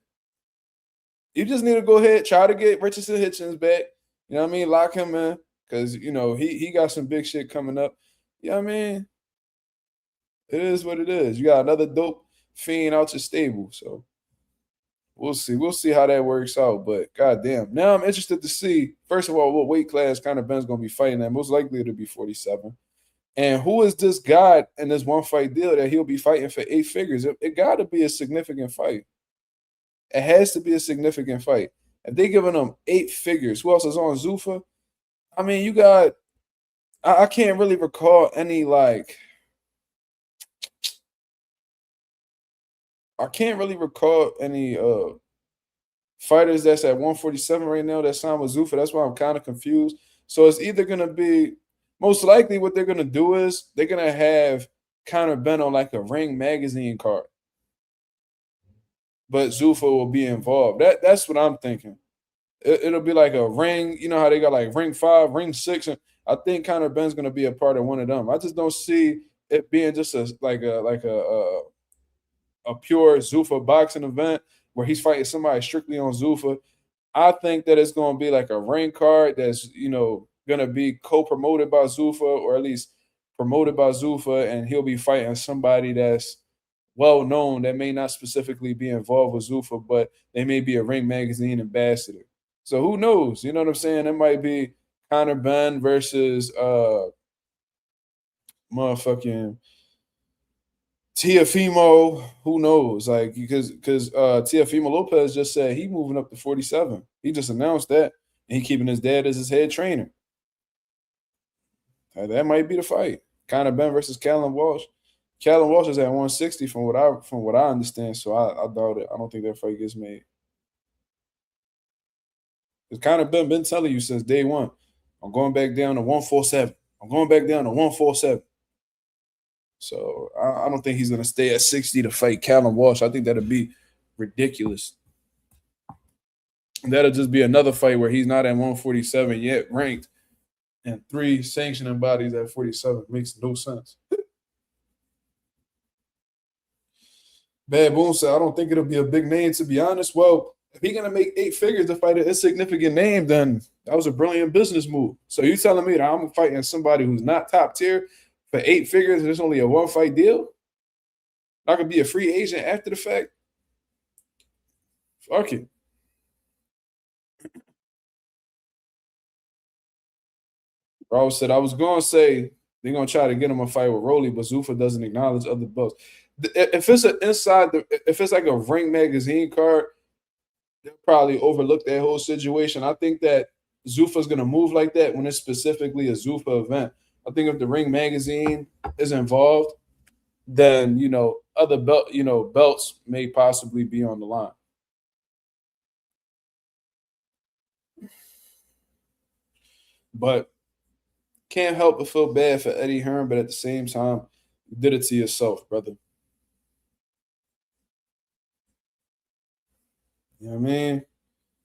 you just need to go ahead, try to get Richardson Hitchens back. You know what I mean? Lock him in because, you know, he got some big shit coming up. You know what I mean? It is what it is. You got another dope fiend out your stable. So we'll see. We'll see how that works out. But goddamn, now I'm interested to see, first of all, what weight class Conor Benn's going to be fighting at. Most likely it'll be 47. And who is this guy in this one fight deal that he'll be fighting for 8 figures? It got to be a significant fight. It has to be a significant fight. If they giving him 8 figures, who else is on Zuffa? I mean, you got, I can't really recall any fighters that's at 147 right now that signed with Zuffa. That's why I'm kind of confused. So it's either going to be, most likely what they're going to do is they're going to have Conor Benn on like a Ring magazine card. But Zuffa will be involved. That's what I'm thinking. It'll be like a Ring, you know how they got like Ring 5, Ring 6. And I think Conor Benn's going to be a part of one of them. I just don't see it being just a pure Zuffa boxing event where he's fighting somebody strictly on Zuffa. I think that it's going to be like a Ring card that's, you know, going to be co-promoted by Zuffa, or at least promoted by Zuffa, and he'll be fighting somebody that's well-known that may not specifically be involved with Zuffa, but they may be a Ring magazine ambassador. So who knows? You know what I'm saying? It might be Conor Benn versus motherfucking Teofimo. Who knows? Like, because Teofimo Lopez just said he moving up to 47. He just announced that, and he keeping his dad as his head trainer. That might be the fight. Conor Benn versus Callum Walsh. Callum Walsh is at 160 from what I understand, so I doubt it. I don't think that fight gets made. Because Conor Benn been telling you since day one, I'm going back down to 147. I'm going back down to 147. So I don't think he's going to stay at 60 to fight Callum Walsh. I think that'll be ridiculous. That'll just be another fight where he's not at 147 yet ranked, and 3 sanctioning bodies at 47. Makes no sense. Bad Boom said, I don't think it'll be a big name, to be honest. Well, if he's going to make 8 figures to fight an insignificant name, then that was a brilliant business move. So you telling me that I'm fighting somebody who's not top tier for 8 figures and it's only a 1-fight deal? I could be a free agent after the fact? Fuck it. Bro said, I was going to say they're going to try to get him a fight with Rolly, but Zuffa doesn't acknowledge other belts. If it's like a Ring magazine card, they'll probably overlook that whole situation. I think that Zuffa's going to move like that when it's specifically a Zuffa event. I think if the Ring magazine is involved, then, you know, other belts may possibly be on the line. But can't help but feel bad for Eddie Hearn, but at the same time, you did it to yourself, brother. You know what I mean?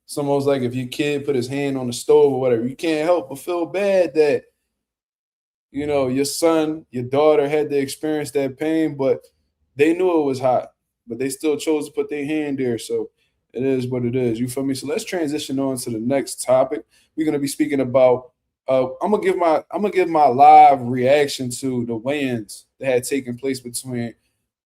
It's almost like if your kid put his hand on the stove or whatever, you can't help but feel bad that, you know, your son, your daughter had to experience that pain, but they knew it was hot, but they still chose to put their hand there. So it is what it is. You feel me? So let's transition on to the next topic. We're going to be speaking about I'm gonna give my live reaction to the weigh-ins that had taken place between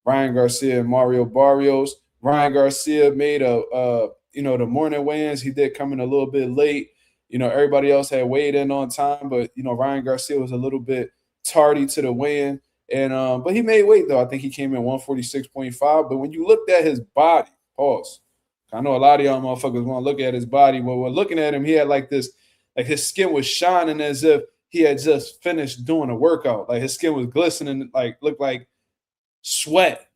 Ryan Garcia and Mario Barrios. Ryan Garcia made the morning weigh-ins. He did come in a little bit late. You know, everybody else had weighed in on time, but you know, Ryan Garcia was a little bit tardy to the weigh-in. And but he made weight though. I think he came in 146.5. But when you looked at his body, pause. I know a lot of y'all motherfuckers want to look at his body. When we're looking at him, he had like this. Like his skin was shining as if he had just finished doing a workout. Like his skin was glistening, like looked like sweat.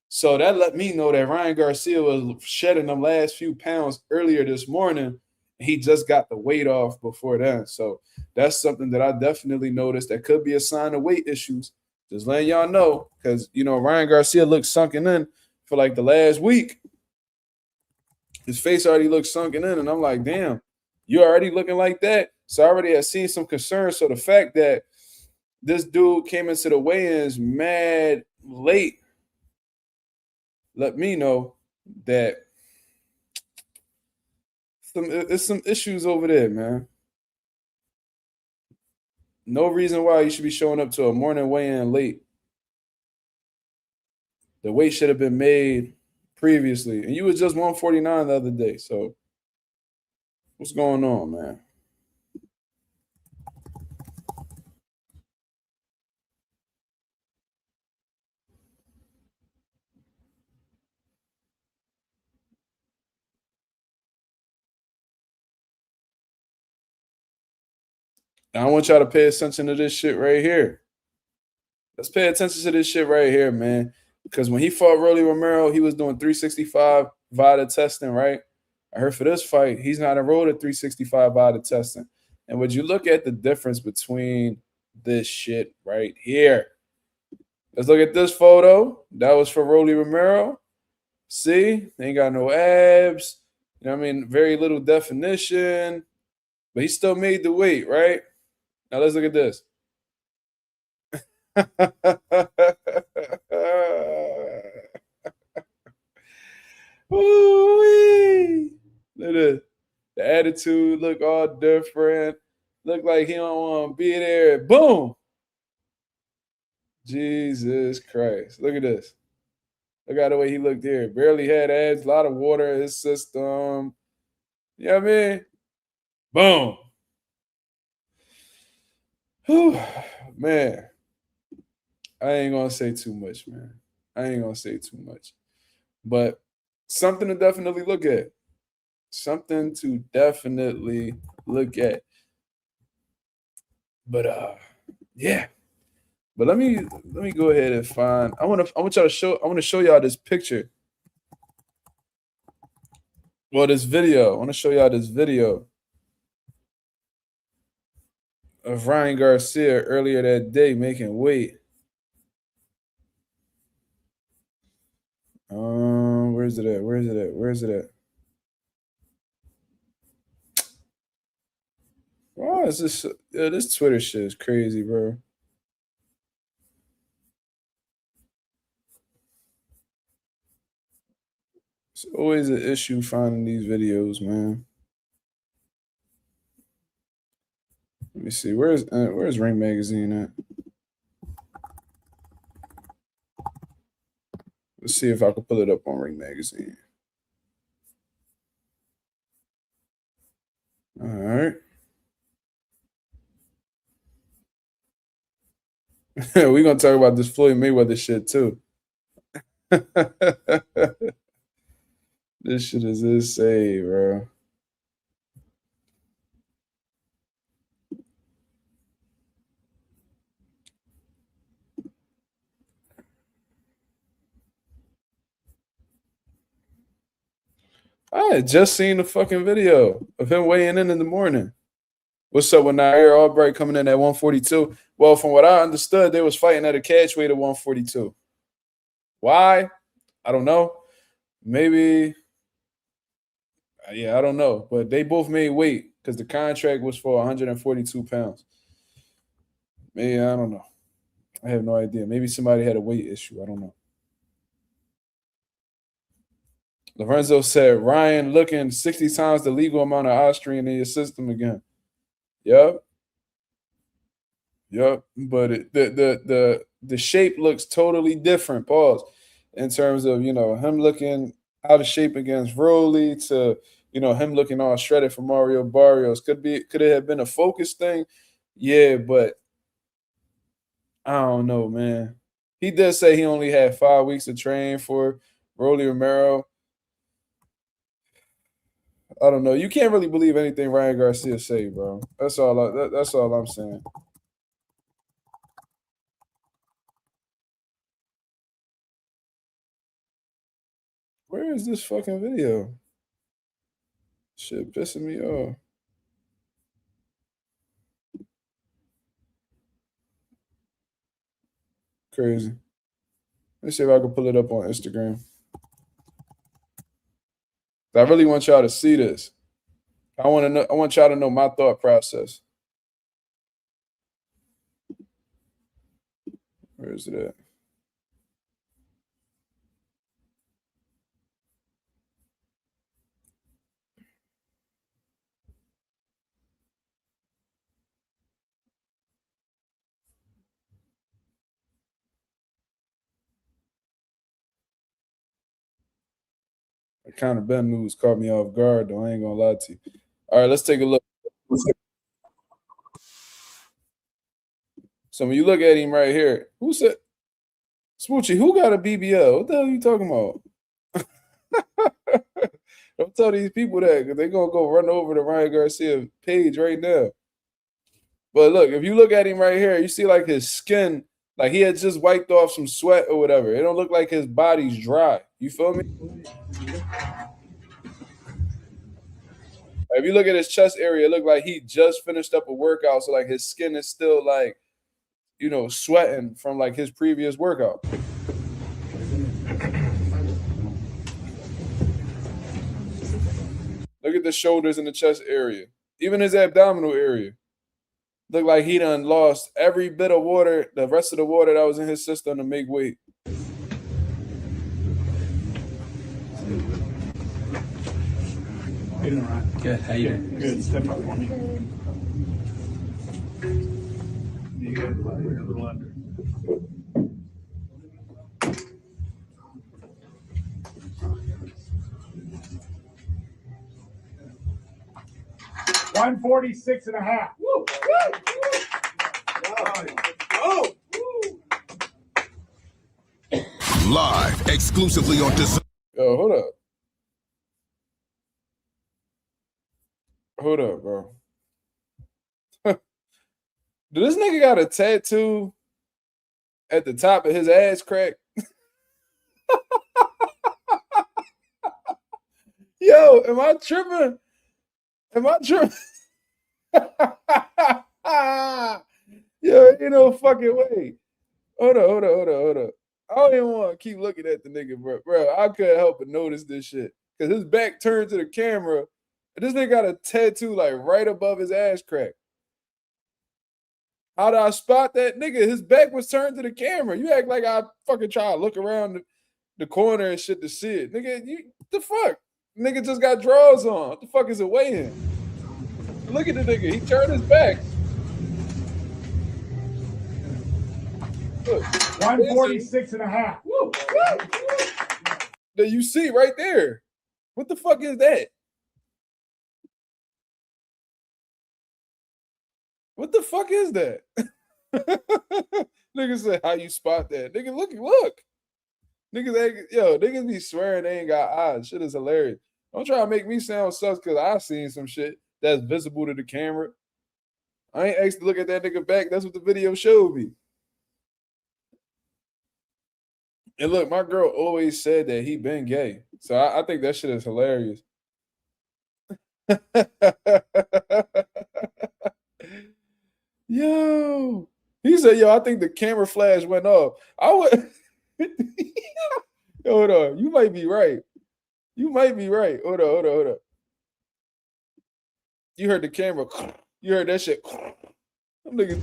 So that let me know that Ryan Garcia was shedding them last few pounds earlier this morning. He just got the weight off before then. So that's something that I definitely noticed that could be a sign of weight issues. Just letting y'all know, because, you know, Ryan Garcia looked sunken in for like the last week. His face already looked sunken in, and I'm like, damn. You already looking like that? So I already had seen some concern. So the fact that this dude came into the weigh-ins mad late let me know that it's some issues over there, man. No reason why you should be showing up to a morning weigh-in late. The weight should have been made previously, and you was just 149 the other day. So, what's going on, man? And I want y'all to pay attention to this shit right here. Let's pay attention to this shit right here, man. Because when he fought Rolly Romero, he was doing 365 VADA testing, right? I heard for this fight, he's not enrolled at 365 VADA testing. And would you look at the difference between this shit right here? Let's look at this photo. That was for Rolly Romero. See, they ain't got no abs. You know what I mean? Very little definition. But he still made the weight, right? Now let's look at this. Ooh-wee. Look at this. The attitude look all different. Look like he don't want to be there. Boom. Jesus Christ. Look at this. Look at the way he looked here. Barely had abs, a lot of water in his system. You know what I mean? Boom. Whew. Man. I ain't going to say too much, man. I ain't going to say too much. But something to definitely look at. Something to definitely look at. But yeah. But let me go ahead and find. I want to show y'all this picture. Well, this video. I want to show y'all this video of Ryan Garcia earlier that day making weight. Where's it at? Where's it at? Why is this? Yeah, this Twitter shit is crazy, bro. It's always an issue finding these videos, man. Let me see. Where's Ring Magazine at? Let's see if I can pull it up on Ring Magazine. All right. We're gonna talk about this Floyd Mayweather shit too. This shit is insane, bro. I had just seen the fucking video of him weighing in the morning. What's up with Nair Albright coming in at 142? Well, from what I understood, they was fighting at a catch weight of 142. Why? I don't know. Maybe, yeah, I don't know. But they both made weight because the contract was for 142 pounds. Maybe, I don't know. I have no idea. Maybe somebody had a weight issue. I don't know. Lorenzo said, Ryan looking 60 times the legal amount of Austrian in your system again. Yep. But the shape looks totally different, pause, in terms of, him looking out of shape against Rolly to, him looking all shredded for Mario Barrios. Could it have been a focus thing? Yeah, but I don't know, man. He did say he only had 5 weeks to train for Rolly Romero. I don't know. You can't really believe anything Ryan Garcia say, bro. That's all. That's all I'm saying. Where is this fucking video? Shit pissing me off. Crazy. Let's see if I can pull it up on Instagram. I really want y'all to see this. I want y'all to know my thought process. Where is it at? Conor Benn moves caught me off guard, though. I ain't gonna lie to you. All right, let's take a look. So when you look at him right here, who said Smoochie? Who got a BBL? What the hell are you talking about? Don't tell these people that because they're gonna go run over the Ryan Garcia page right now. But look, if you look at him right here, you see like his skin, like he had just wiped off some sweat or whatever. It don't look like his body's dry. You feel me? If you look at his chest area, it looked like he just finished up a workout. So like his skin is still like, you know, sweating from like his previous workout. Look at the shoulders and the chest area. Even his abdominal area. Look like he done lost every bit of water, the rest of the water that was in his system to make weight. How you doing, Ryan? Good. How you doing? Good. Step up on me. You good? You're a little under. $146.5. Woo! Oh! Live exclusively on this. Yo, hold up. Hold up, bro. Do this nigga got a tattoo at the top of his ass crack? Yo, am I tripping? Am I tripping? Yo, ain't no fucking way. Hold up. I don't even want to keep looking at the nigga, bro. Bro, I couldn't help but notice this shit. Because his back turned to the camera. And this nigga got a tattoo like right above his ass crack. How did I spot that nigga? His back was turned to the camera. You act like I fucking try to look around the corner and shit to see it. Nigga, what the fuck? Nigga just got drawers on. What the fuck is it weighing? Look at the nigga. He turned his back. Look. 146.5. Woo! That you see right there. What the fuck is that? What the fuck is that? Nigga said, how you spot that? Nigga, look. Niggas be swearing they ain't got eyes. Shit is hilarious. Don't try to make me sound sus because I seen some shit that's visible to the camera. I ain't asked to look at that nigga back. That's what the video showed me. And look, my girl always said that he been gay. So I think that shit is hilarious. Yo. He said, yo, I think the camera flash went off. I would hold on. You might be right. Hold on. You heard the camera. You heard that shit. Them niggas.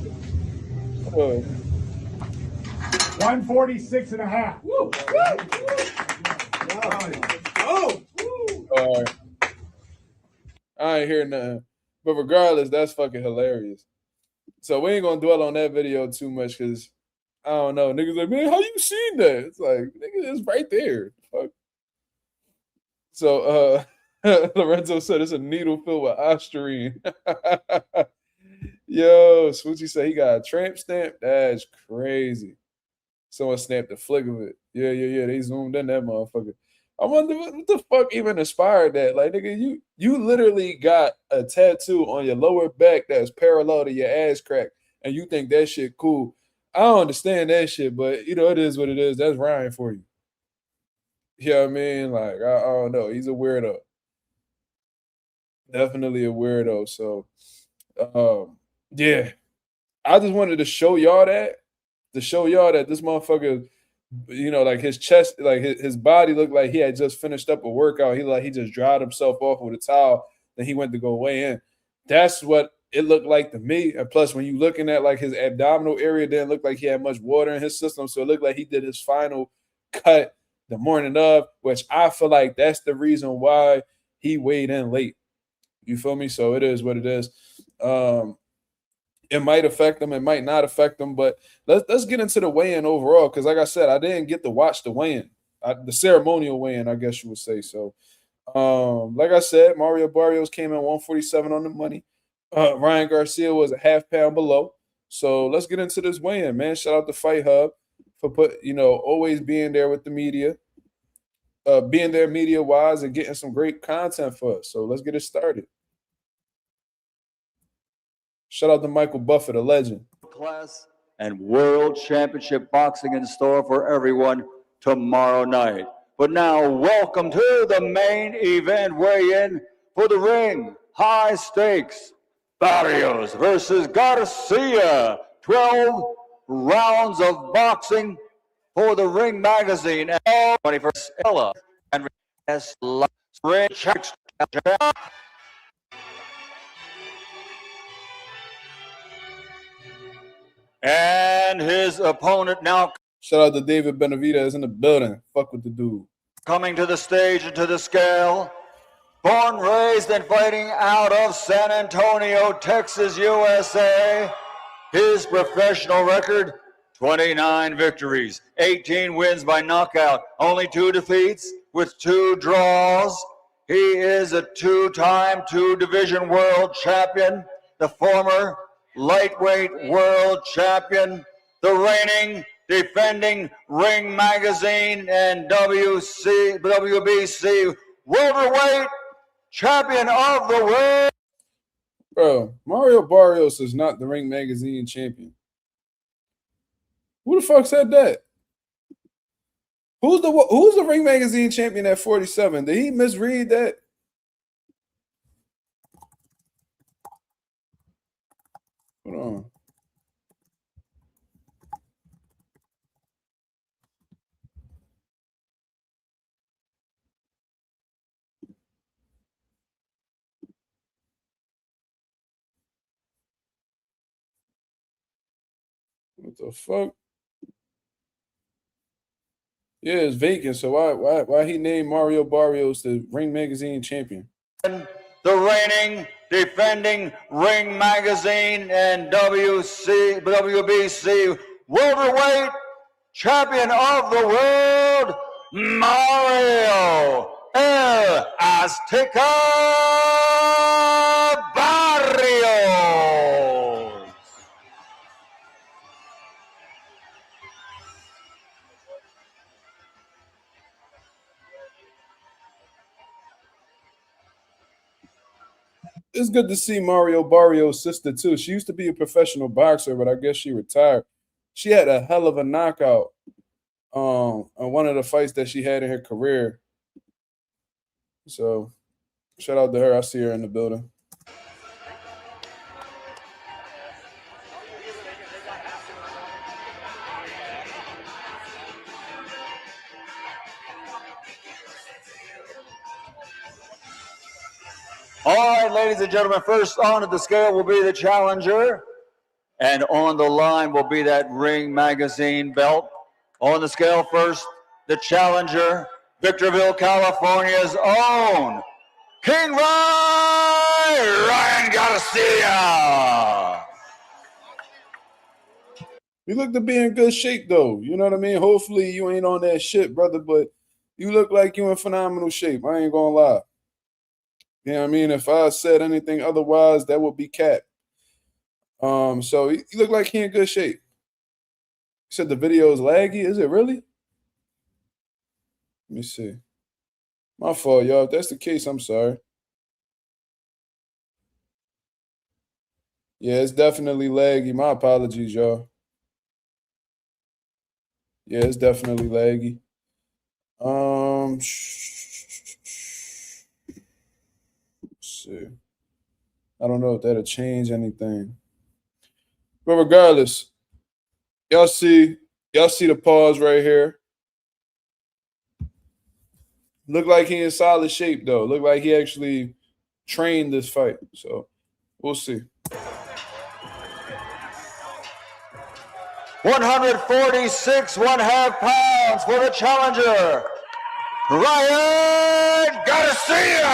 146.5. Woo! All right. I ain't hearing nothing. But regardless, that's fucking hilarious. So we ain't gonna dwell on that video too much because I don't know. Niggas like, man, how you seen that? It's like, nigga, it's right there. Fuck. So Lorenzo said it's a needle filled with Ostarine. Yo, Smoochie said he got a tramp stamp. That's crazy. Someone snapped a flick of it. Yeah. They zoomed in that motherfucker. I wonder what the fuck even inspired that. Like, nigga, you literally got a tattoo on your lower back that's parallel to your ass crack, and you think that shit cool. I don't understand that shit, but you know, it is what it is. That's Ryan for you. You know what I mean? Like, I don't know. He's a weirdo. Definitely a weirdo. So, yeah. I just wanted to show y'all that. To show y'all that this motherfucker, you know, like his chest, like his body looked like he had just finished up a workout. He just dried himself off with a towel. Then he went to go weigh in. That's what it looked like to me. And plus, when you looking at like his abdominal area, didn't look like he had much water in his system. So it looked like he did his final cut the morning of, which I feel like that's the reason why he weighed in late. You feel me? So it is what it is. It might affect them, it might not affect them, but let's get into the weigh-in overall. Because like I said, I didn't get to watch the weigh-in. the ceremonial weigh-in, I guess you would say. So, like I said, Mario Barrios came in 147 on the money. Ryan Garcia was a half pound below. So let's get into this weigh-in, man. Shout out to Fight Hub for always being there with the media, being there media-wise and getting some great content for us. So let's get it started. Shout out to Michael Buffett, a legend. Class and World Championship Boxing in store for everyone tomorrow night. But now, welcome to the main event weigh-in for the ring. High stakes. Barrios versus Garcia. 12 rounds of boxing for the Ring Magazine. 21st Ella and Ring. And his opponent now. Shout out to David Benavidez in the building. Fuck with the dude. Coming to the stage and to the scale. Born, raised, and fighting out of San Antonio, Texas, USA. His professional record, 29 victories, 18 wins by knockout, only 2 defeats with 2 draws. He is a 2-time 2-division world champion, the former lightweight world champion, the reigning, defending Ring Magazine and WBC welterweight champion of the world. Bro, Mario Barrios is not the Ring Magazine champion. Who the fuck said that? Who's the Ring Magazine champion at 47? Did he misread that? Hold on. What the fuck? Yeah, it's vacant. So why he named Mario Barrios the Ring Magazine champion? The reigning, defending Ring Magazine and WBC welterweight champion of the world, Mario El Azteca Barrios. It's good to see Mario Barrios' sister too. She used to be a professional boxer, but I guess she retired. She had a hell of a knockout on one of the fights that she had in her career. So shout out to her. I see her in the building. All right, ladies and gentlemen, first on the scale will be the challenger, and on the line will be that Ring Magazine belt. On the scale first, the challenger, Victorville, California's own King Ryan Garcia. You look to be in good shape, though. You know what I mean? Hopefully you ain't on that shit, brother, but you look like you in phenomenal shape. I ain't gonna lie. You know what I mean? If I said anything otherwise, that would be cap. So you look like he in good shape. You said the video is laggy. Is it really? Let me see. My fault, y'all. If that's the case, I'm sorry. Yeah, it's definitely laggy. My apologies, y'all. Yeah, it's definitely laggy. Let's see. I don't know if that'll change anything. But regardless, y'all see the pause right here. Look like he in solid shape, though. Look like he actually trained this fight. So we'll see. 146.5 pounds for the challenger, Ryan Garcia.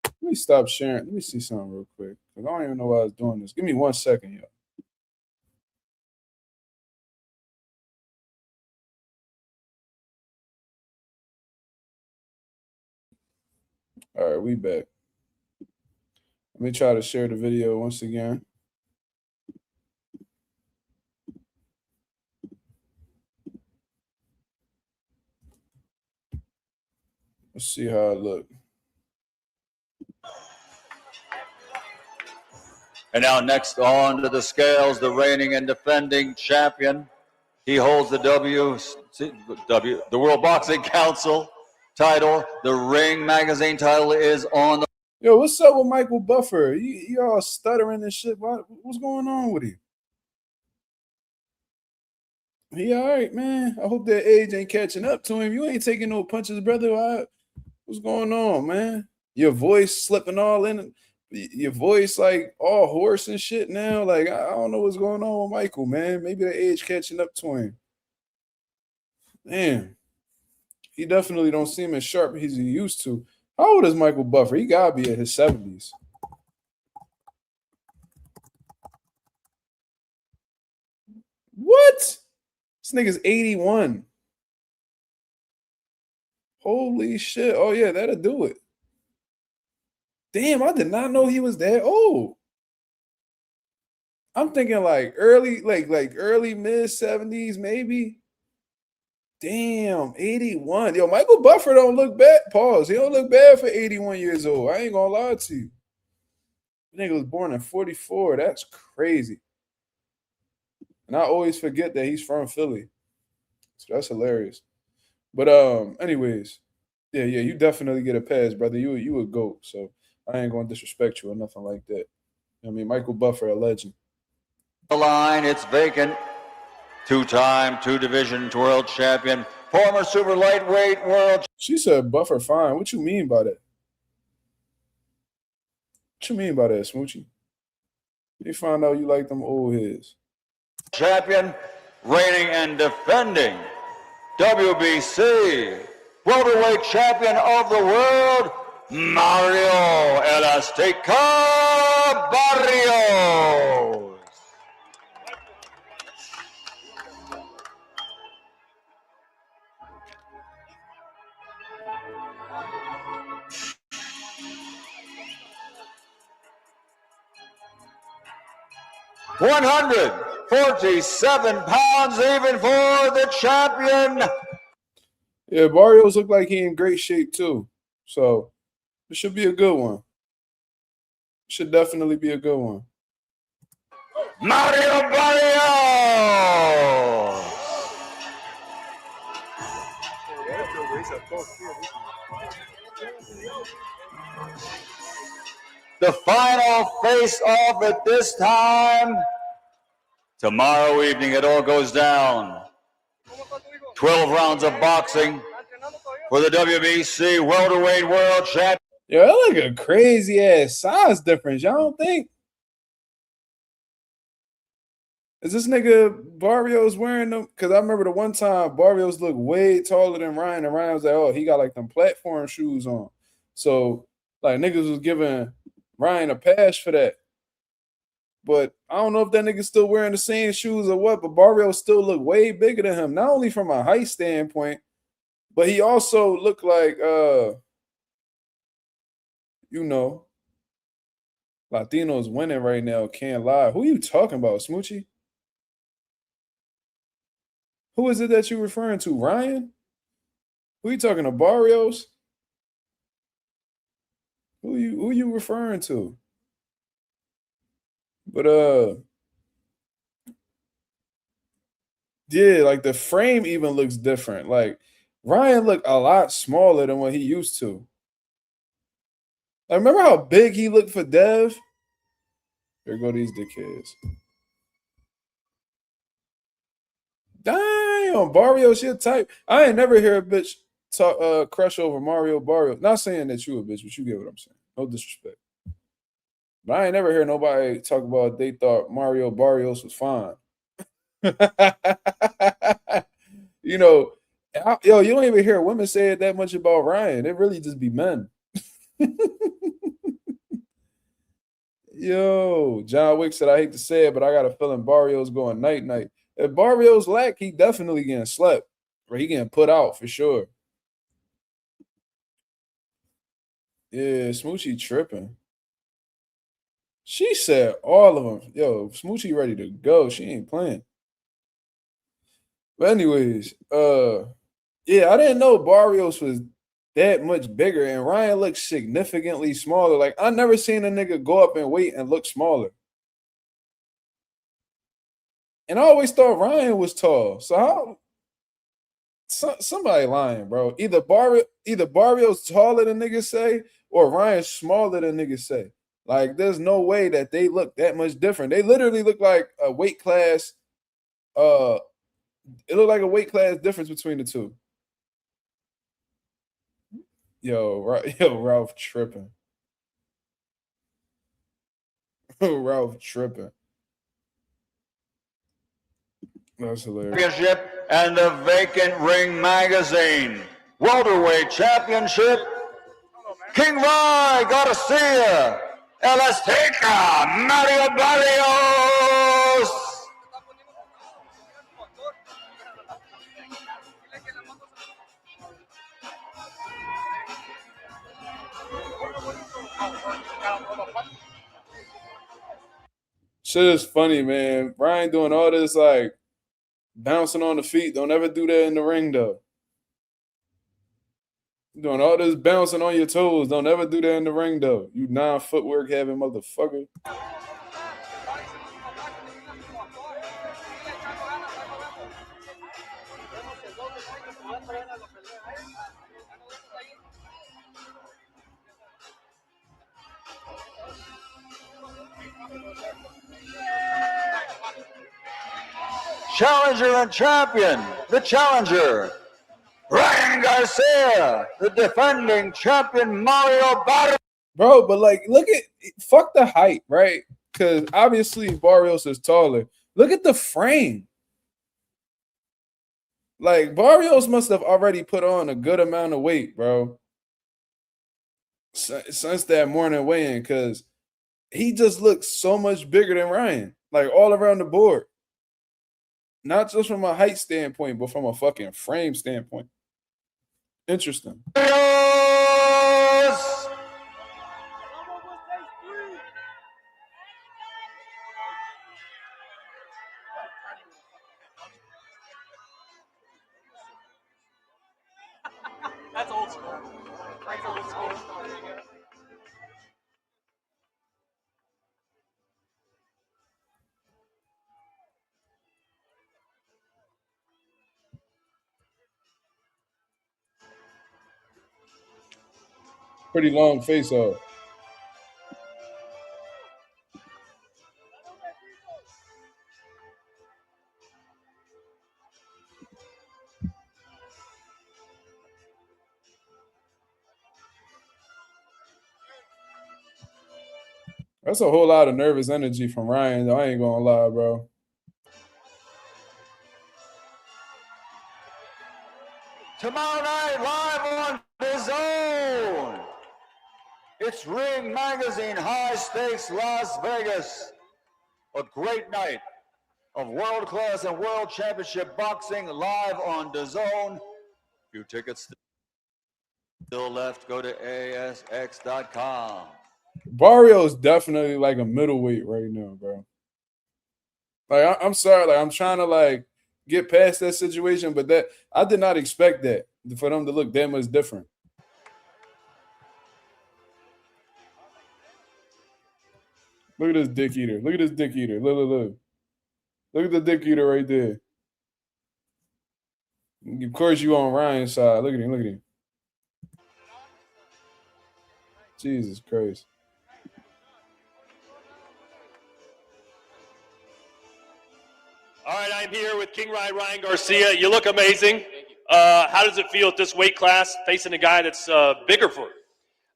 Let me stop sharing. Let me see something real quick. I don't even know why I was doing this. Give me 1 second, y'all. All right, we back. Let me try to share the video once again. Let's see how it looks. And now next on to the scales, the reigning and defending champion. He holds the the World Boxing Council title. The Ring Magazine title is on the... Yo, what's up with Michael Buffer? You all stuttering and shit. What's going on with him? He all right, man. I hope that age ain't catching up to him. You ain't taking no punches, brother. What's going on, man? Your voice slipping all in. Your voice like all hoarse and shit now. Like, I don't know what's going on with Michael, man. Maybe the age catching up to him. Man, he definitely don't seem as sharp as he used to. How old is Michael Buffer? He gotta be in his 70s. What? This nigga's 81. Holy shit. Oh, yeah, that'll do it. Damn, I did not know he was that old. I'm thinking like early, like early mid-70s, maybe. Damn, 81. Yo, Michael Buffer don't look bad. Pause. He don't look bad for 81 years old. I ain't gonna lie to you. The nigga was born in 44. That's crazy. And I always forget that he's from Philly. So that's hilarious. But anyways, yeah, you definitely get a pass, brother. You a GOAT. So I ain't gonna disrespect you or nothing like that. I mean, Michael Buffer, a legend. The line, it's vacant. Two-time, two-division world champion, former super lightweight world. She said Buffer fine. What you mean by that? What you mean by that, Smoochie? You find out you like them old heads. Champion, reigning and defending WBC welterweight champion of the world, Mario El Azteca Barrios. 147 pounds even for the champion. Yeah, Barrios look like he in great shape too. So it should be a good one. Should definitely be a good one. Mario Barrios. The final face-off at this time. Tomorrow evening, it all goes down. 12 rounds of boxing for the WBC welterweight world champion. Yeah, that like a crazy ass size difference. Y'all don't think? Is this nigga Barrios wearing them? Because I remember the one time Barrios looked way taller than Ryan, and Ryan was like, oh, he got like them platform shoes on. So, like, niggas was giving Ryan a pass for that. But I don't know if that nigga's still wearing the same shoes or what, but Barrios still looked way bigger than him, not only from a height standpoint, but he also looked like, you know, Latinos winning right now, can't lie. Who are you talking about, Smoochie? Who is it that you're referring to, Ryan? Who are you talking to, Barrios? Who you referring to? But yeah, like the frame even looks different. Like Ryan looked a lot smaller than what he used to. Like, remember how big he looked for Dev? Here go these dickheads. Damn, Barrios, your type. I ain't never hear a bitch talk crush over Mario Barrios. Not saying that you a bitch, but you get what I'm saying. No disrespect. But I ain't never heard nobody talk about they thought Mario Barrios was fine. You know, yo, you don't even hear women say it that much about Ryan. It really just be men. Yo, John Wick said, I hate to say it, but I got a feeling Barrios going night-night. If Barrios lack, he definitely getting slept. Or he getting put out for sure. Yeah, Smoochie tripping. She said all of them. Yo, Smoochie ready to go. She ain't playing. But anyways, yeah, I didn't know Barrios was that much bigger, and Ryan looks significantly smaller. Like, I never seen a nigga go up in weight and look smaller. And I always thought Ryan was tall. So how somebody lying, bro. Either Barrios taller than niggas say, or Ryan's smaller than niggas say. Like, there's no way that they look that much different. They literally look like a weight class. It looked like a weight class difference between the two. Yo, Ralph tripping. Ralph tripping. That's hilarious. Championship and the vacant ring magazine. Welterweight championship. King Ryan Garcia. El Azteca, Mario Barrios. Shit is funny, man. Ryan doing all this, like, bouncing on the feet. Don't ever do that in the ring, though. Doing all this bouncing on your toes. Don't ever do that in the ring, though. You non-footwork having motherfucker. Challenger and champion, the challenger, Ryan Garcia, the defending champion, Mario Barrios. Bro, but like, look at, fuck the height, right? Because obviously Barrios is taller. Look at the frame. Like, Barrios must have already put on a good amount of weight, bro, since that morning weigh-in, because he just looks so much bigger than Ryan, like, all around the board. Not just from a height standpoint, but from a fucking frame standpoint. Interesting. Yes! That's old school. That's old school. Pretty long face off. That's a whole lot of nervous energy from Ryan, though. I ain't gonna lie, bro. Tomorrow night, live on the Zone. It's Ring Magazine High Stakes Las Vegas. A great night of world-class and world championship boxing live on the Zone. Few tickets still left. Go to ASX.com. Barrio's definitely like a middleweight right now, bro. Like, I'm sorry, like, I'm trying to like get past that situation, but that I did not expect that for them to look that much different. Look at this dick eater. Look at this dick eater. Look. Look at the dick eater right there. Of course, you on Ryan's side. Look at him. Look at him. Jesus Christ. All right, I'm here with King Ryan Garcia. You look amazing. How does it feel at this weight class, facing a guy that's bigger for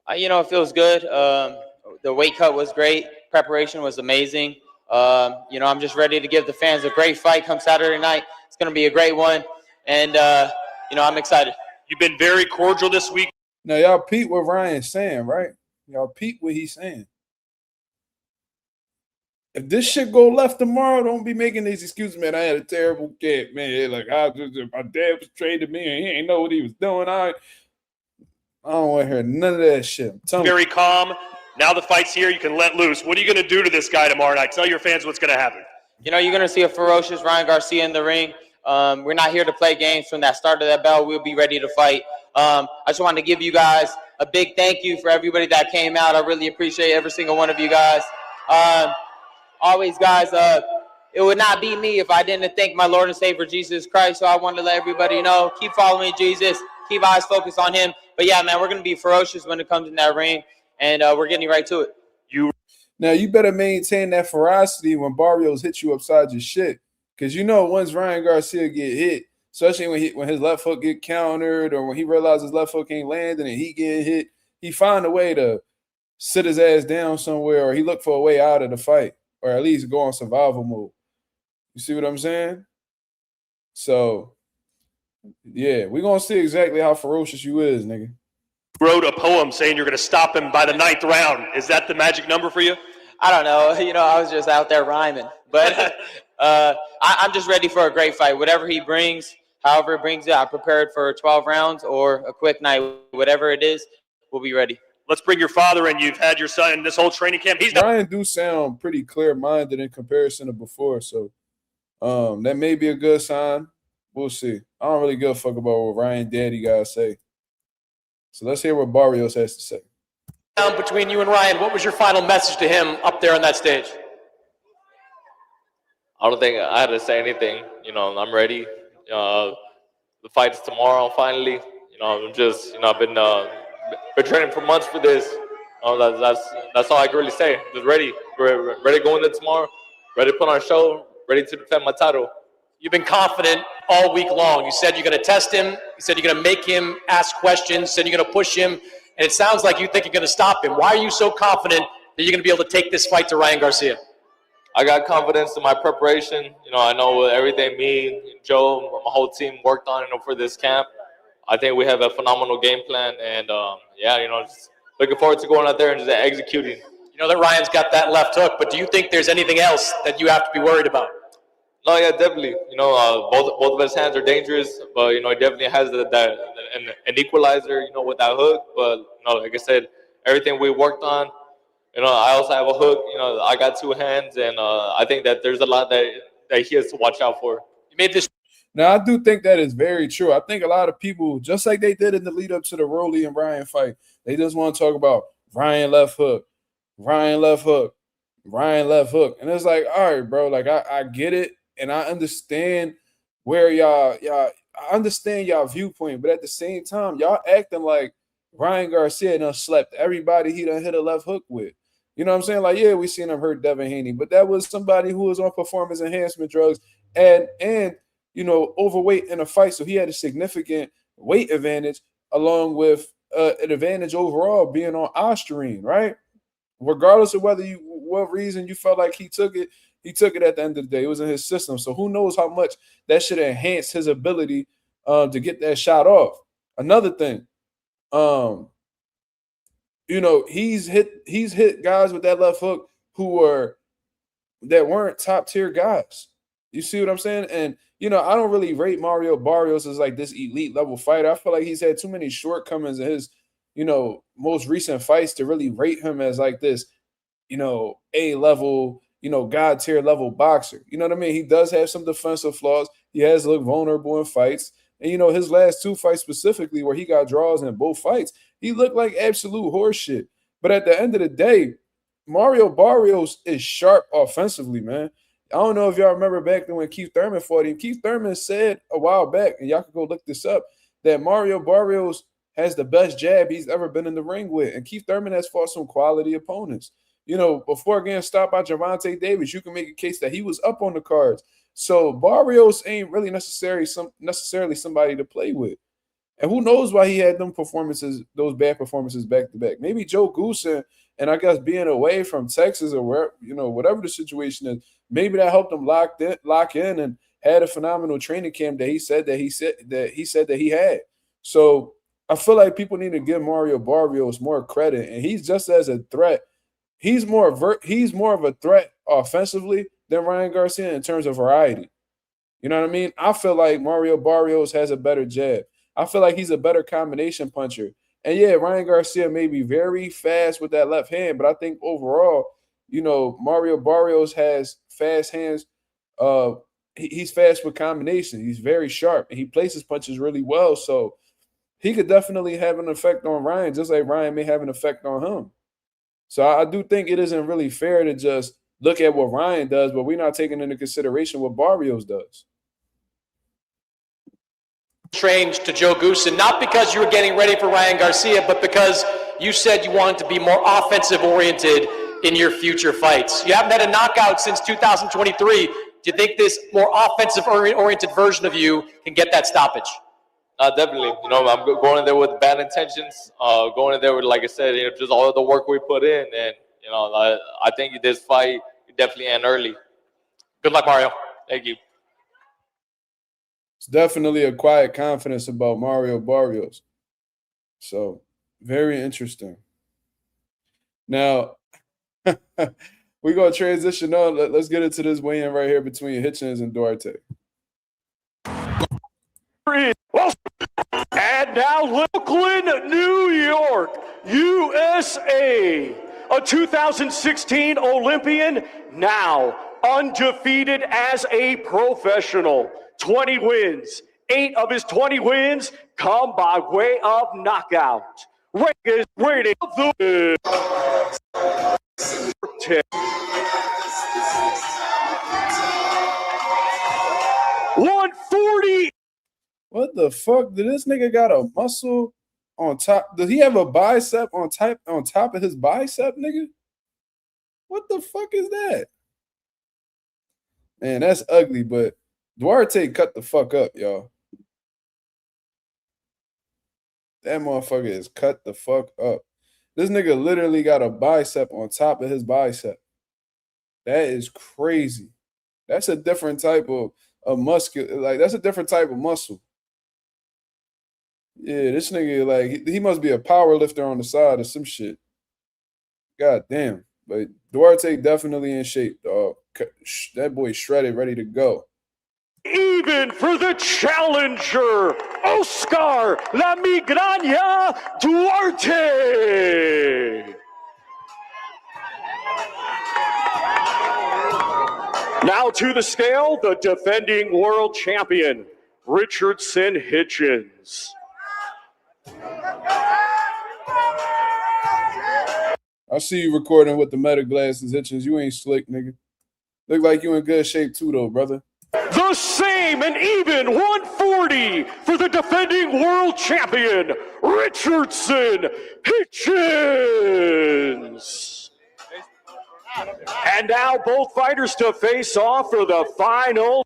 you? You know, it feels good. The weight cut was great. Preparation was amazing. You know, I'm just ready to give the fans a great fight come Saturday night. It's going to be a great one. And, you know, I'm excited. You've been very cordial this week. Now, y'all peep what Ryan's saying, right? Y'all peep what he's saying. If this shit go left tomorrow, don't be making these excuses, man. I had a terrible kid, man. Like, my dad was trading me and he ain't know what he was doing. I don't want to hear none of that shit. Very calm. Now the fight's here. You can let loose. What are you going to do to this guy tomorrow night? Tell your fans what's going to happen. You know, you're going to see a ferocious Ryan Garcia in the ring. We're not here to play games. From that start of that bell, we'll be ready to fight. I just wanted to give you guys a big thank you for everybody that came out. I really appreciate every single one of you guys. Always, guys, it would not be me if I didn't thank my Lord and Savior, Jesus Christ. So I wanted to let everybody know, keep following Jesus, keep eyes focused on him. But yeah, man, we're going to be ferocious when it comes in that ring, and we're getting right to it. Now, you better maintain that ferocity when Barrios hit you upside your shit. Because you know once Ryan Garcia get hit, especially when his left hook get countered or when he realizes his left hook ain't landing and he get hit, he find a way to sit his ass down somewhere or he look for a way out of the fight or at least go on survival mode. You see what I'm saying? So, yeah, we're going to see exactly how ferocious you is, nigga. Wrote a poem saying you're going to stop him by the 9th round. Is that the magic number for you? I don't know. You know, I was just out there rhyming. But I'm just ready for a great fight. Whatever he brings, however it brings it, I prepared for 12 rounds or a quick night. Whatever it is, we'll be ready. Let's bring your father in. You've had your son in this whole training camp. Ryan do sound pretty clear-minded in comparison to before, so that may be a good sign. We'll see. I don't really give a fuck about what Ryan Daddy guys say. So let's hear what Barrios has to say. Between you and Ryan, what was your final message to him up there on that stage? I don't think I had to say anything. You know, I'm ready. The fight is tomorrow. Finally, you know, I'm just, you know, I've been training for months for this. That's all I can really say. Just ready. We're ready to go into tomorrow. Ready to put on a show. Ready to defend my title. You've been confident all week long. You said you're going to test him. You said you're going to make him ask questions. You said you're going to push him. And it sounds like you think you're going to stop him. Why are you so confident that you're going to be able to take this fight to Ryan Garcia? I got confidence in my preparation. You know, I know everything me, Joe, my whole team worked on, you know, for this camp. I think we have a phenomenal game plan. And, yeah, you know, just looking forward to going out there and just executing. You know that Ryan's got that left hook, but do you think there's anything else that you have to be worried about? No, yeah, definitely. You know, both of his hands are dangerous, but, you know, he definitely has an equalizer, you know, with that hook. But, you know, like I said, everything we worked on, you know, I also have a hook. You know, I got two hands, and I think that there's a lot that he has to watch out for. You made this. Now, I do think that is very true. I think a lot of people, just like they did in the lead up to the Rolly and Ryan fight, they just want to talk about Ryan left hook, Ryan left hook, Ryan left hook. And it's like, all right, bro, like I get it. And I understand where I understand y'all viewpoint, but at the same time, y'all acting like Ryan Garcia done slept everybody he done hit a left hook with. You know what I'm saying? Like, yeah, we seen him hurt Devin Haney, but that was somebody who was on performance enhancement drugs and you know, overweight in a fight, so he had a significant weight advantage along with an advantage overall being on Ostarine, right? Regardless of what reason you felt like he took it. He took it at the end of the day. It was in his system. So who knows how much that should enhance his ability to get that shot off. Another thing, you know, he's hit guys with that left hook that weren't top tier guys. You see what I'm saying? And, you know, I don't really rate Mario Barrios as like this elite level fighter. I feel like he's had too many shortcomings in his, you know, most recent fights to really rate him as like this, you know, A-level, you know, God tier level boxer. You know what I mean? He does have some defensive flaws. He has looked vulnerable in fights. And, you know, his last two fights specifically where he got draws in both fights, he looked like absolute horseshit. But at the end of the day, Mario Barrios is sharp offensively, man. I don't know if y'all remember back then when Keith Thurman fought him. Keith Thurman said a while back, and y'all can go look this up, that Mario Barrios has the best jab he's ever been in the ring with. And Keith Thurman has fought some quality opponents. You know, before getting stopped by Gervonta Davis, you can make a case that he was up on the cards. So Barrios ain't really necessarily somebody to play with. And who knows why he had those bad performances back to back. Maybe Joe Goosen, and I guess being away from Texas or where, you know, whatever the situation is, maybe that helped him lock in and had a phenomenal training camp that he said that he had. So I feel like people need to give Mario Barrios more credit, and he's just as a threat. He's more of a threat offensively than Ryan Garcia in terms of variety. You know what I mean? I feel like Mario Barrios has a better jab. I feel like he's a better combination puncher. And yeah, Ryan Garcia may be very fast with that left hand, but I think overall, Mario Barrios has fast hands. He's fast with combination. He's very sharp, and he places punches really well. So he could definitely have an effect on Ryan, just like Ryan may have an effect on him. So I do think it isn't really fair to just look at what Ryan does, but we're not taking into consideration what Barrios does. Strange to Joe Goosen, not because you were getting ready for Ryan Garcia, but because you said you wanted to be more offensive oriented in your future fights. You haven't had a knockout since 2023. Do you think this more offensive oriented version of you can get that stoppage? Definitely. I'm going in there with bad intentions. Going in there with, like I said, just all of the work we put in, and I think this fight definitely end early. Good luck, Mario. Thank you. It's definitely a quiet confidence about Mario Barrios. So very interesting. Now we're gonna transition on. Let's get into this weigh-in right here between Hitchens and Duarte. And now Brooklyn, New York, USA, a 2016 Olympian, now undefeated as a professional. 20 wins. 8 of his 20 wins come by way of knockout. Rating the 140. What the fuck? Did this nigga got a muscle on top? Does he have a bicep on top of his bicep, nigga? What the fuck is that? Man, that's ugly, but Duarte cut the fuck up, y'all. That motherfucker is cut the fuck up. This nigga literally got a bicep on top of his bicep. That is crazy. That's a different type of muscle. Like, that's a different type of muscle. Yeah, this nigga, like, he must be a power lifter on the side or some shit. God damn. But Duarte definitely in shape, dog. That boy shredded, ready to go. Even for the challenger, Oscar La Migraña Duarte. Now to the scale, the defending world champion, Richardson Hitchens. I see you recording with the meta glasses, Hitchens. You ain't slick, nigga. Look like you in good shape too, though, brother. The same and even 140 for the defending world champion, Richardson Hitchens. And now both fighters to face off for the final.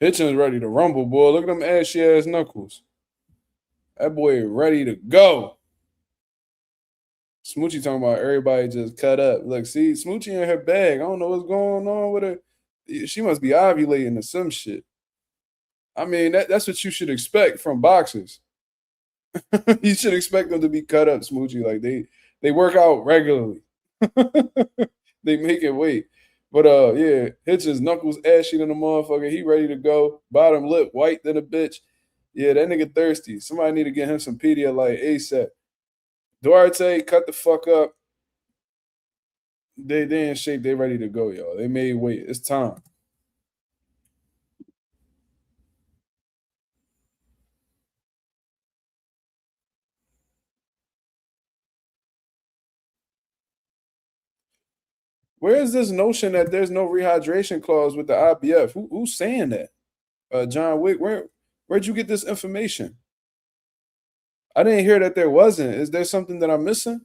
Hitchens ready to rumble, boy. Look at them ashy ass knuckles. That boy ready to go. Smoochie talking about everybody just cut up. Look, see, Smoochie in her bag. I don't know what's going on with her. She must be ovulating or some shit. I mean, that's what you should expect from boxers. You should expect them to be cut up, Smoochie. Like they work out regularly. They make it weight. But yeah, Hitchens knuckles ashy than a motherfucker. He ready to go. Bottom lip white than a bitch. Yeah, that nigga thirsty. Somebody need to get him some Pedialyte ASAP. Duarte, cut the fuck up. They in shape. They ready to go, y'all. They made weight. It's time. Where is this notion that there's no rehydration clause with the IBF? Who's saying that? John Wick, where'd you get this information? I didn't hear that there wasn't. Is there something that I'm missing?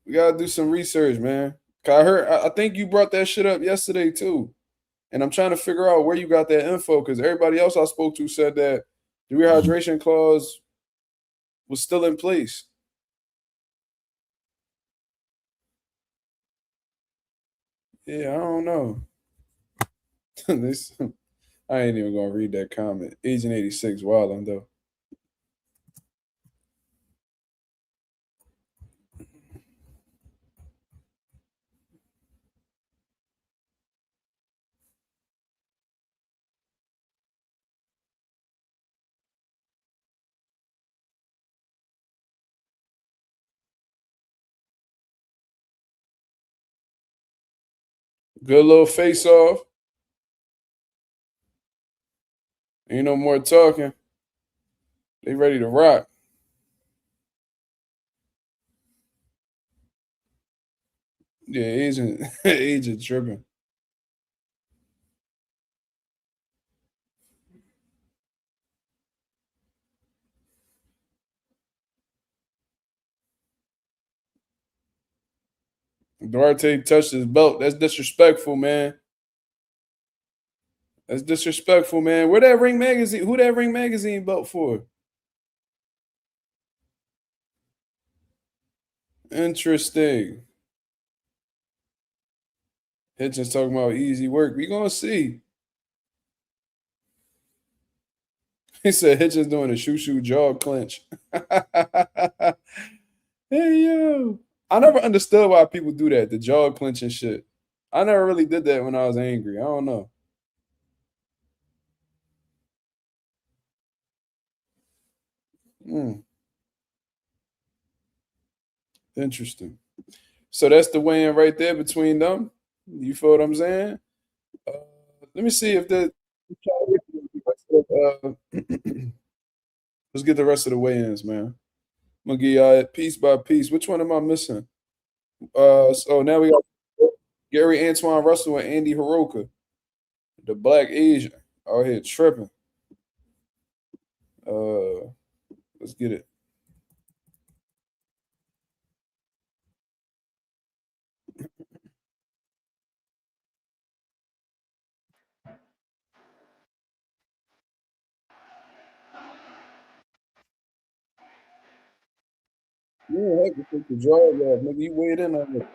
We gotta do some research, man. I think you brought that shit up yesterday too. And I'm trying to figure out where you got that info because everybody else I spoke to said that the rehydration clause was still in place. Yeah, I don't know. I ain't even gonna read that comment. Agent 86 wilding though. Good little face off. Ain't no more talking. They ready to rock. Yeah, agent tripping. Duarte touched his belt. That's disrespectful, man. That's disrespectful, man. Where that Ring Magazine? Who that Ring Magazine belt for? Interesting. Hitchens talking about easy work. We gonna see. He said Hitchens doing a shoe jaw clinch. Hey yo. I never understood why people do that, the jaw clenching shit. I never really did that when I was angry. I don't know. Interesting. So that's the weigh-in right there between them. You feel what I'm saying? Let me see if the let's get the rest of the weigh-ins, man. I'm gonna give y'all it piece by piece. Which one am I missing? So now we got Gary Antoine Russell and Andy Hiroka, the Black Asian, out here tripping. Let's get it. Yeah, heck, you take the drawers off, nigga. You weighed in on it.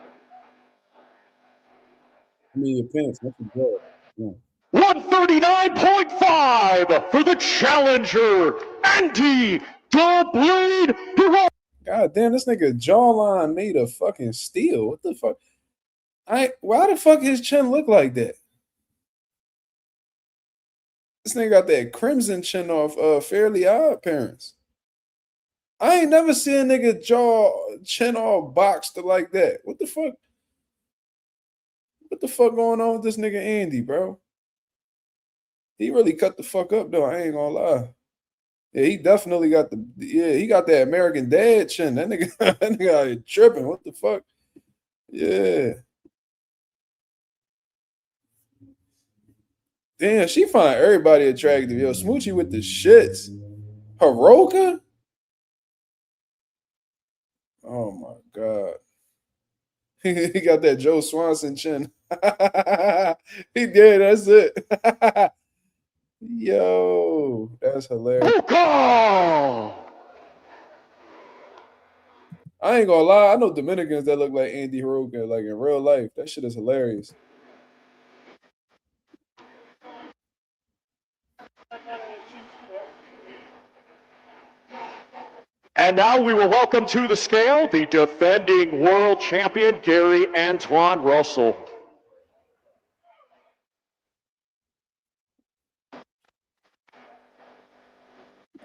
I mean, your pants, not your drawers. Yeah. 139.5 for the challenger, Andy the Blade Hiroka. God damn, this nigga jawline made of fucking steel. What the fuck? Why the fuck his chin look like that? This nigga got that crimson chin off Fairly Odd Parents. I ain't never seen a nigga chin all boxed like that. What the fuck? What the fuck going on with this nigga Andy, bro? He really cut the fuck up though. I ain't gonna lie. Yeah, he definitely got he got that American Dad chin. That nigga, that nigga out here tripping. What the fuck? Yeah. Damn, she find everybody attractive. Yo, Smoochie with the shits. Hiroka? Oh my God. He got that Joe Swanson chin. He did, that's it. Yo, that's hilarious. I ain't gonna lie, I know Dominicans that look like Andy Hiroka, like in real life. That shit is hilarious. And now we will welcome to the scale the defending world champion, Gary Antoine Russell.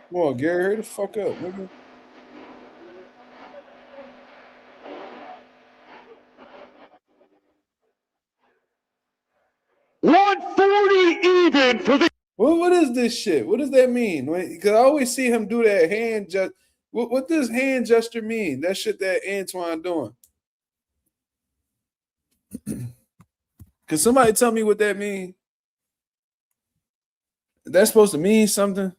Come on, Gary, hurry the fuck up, nigga. $140 even for the. What is this shit? What does that mean? Because I always see him do that hand gesture. What does hand gesture mean? That shit that Antoine doing. Can somebody tell me what that mean? That's supposed to mean something?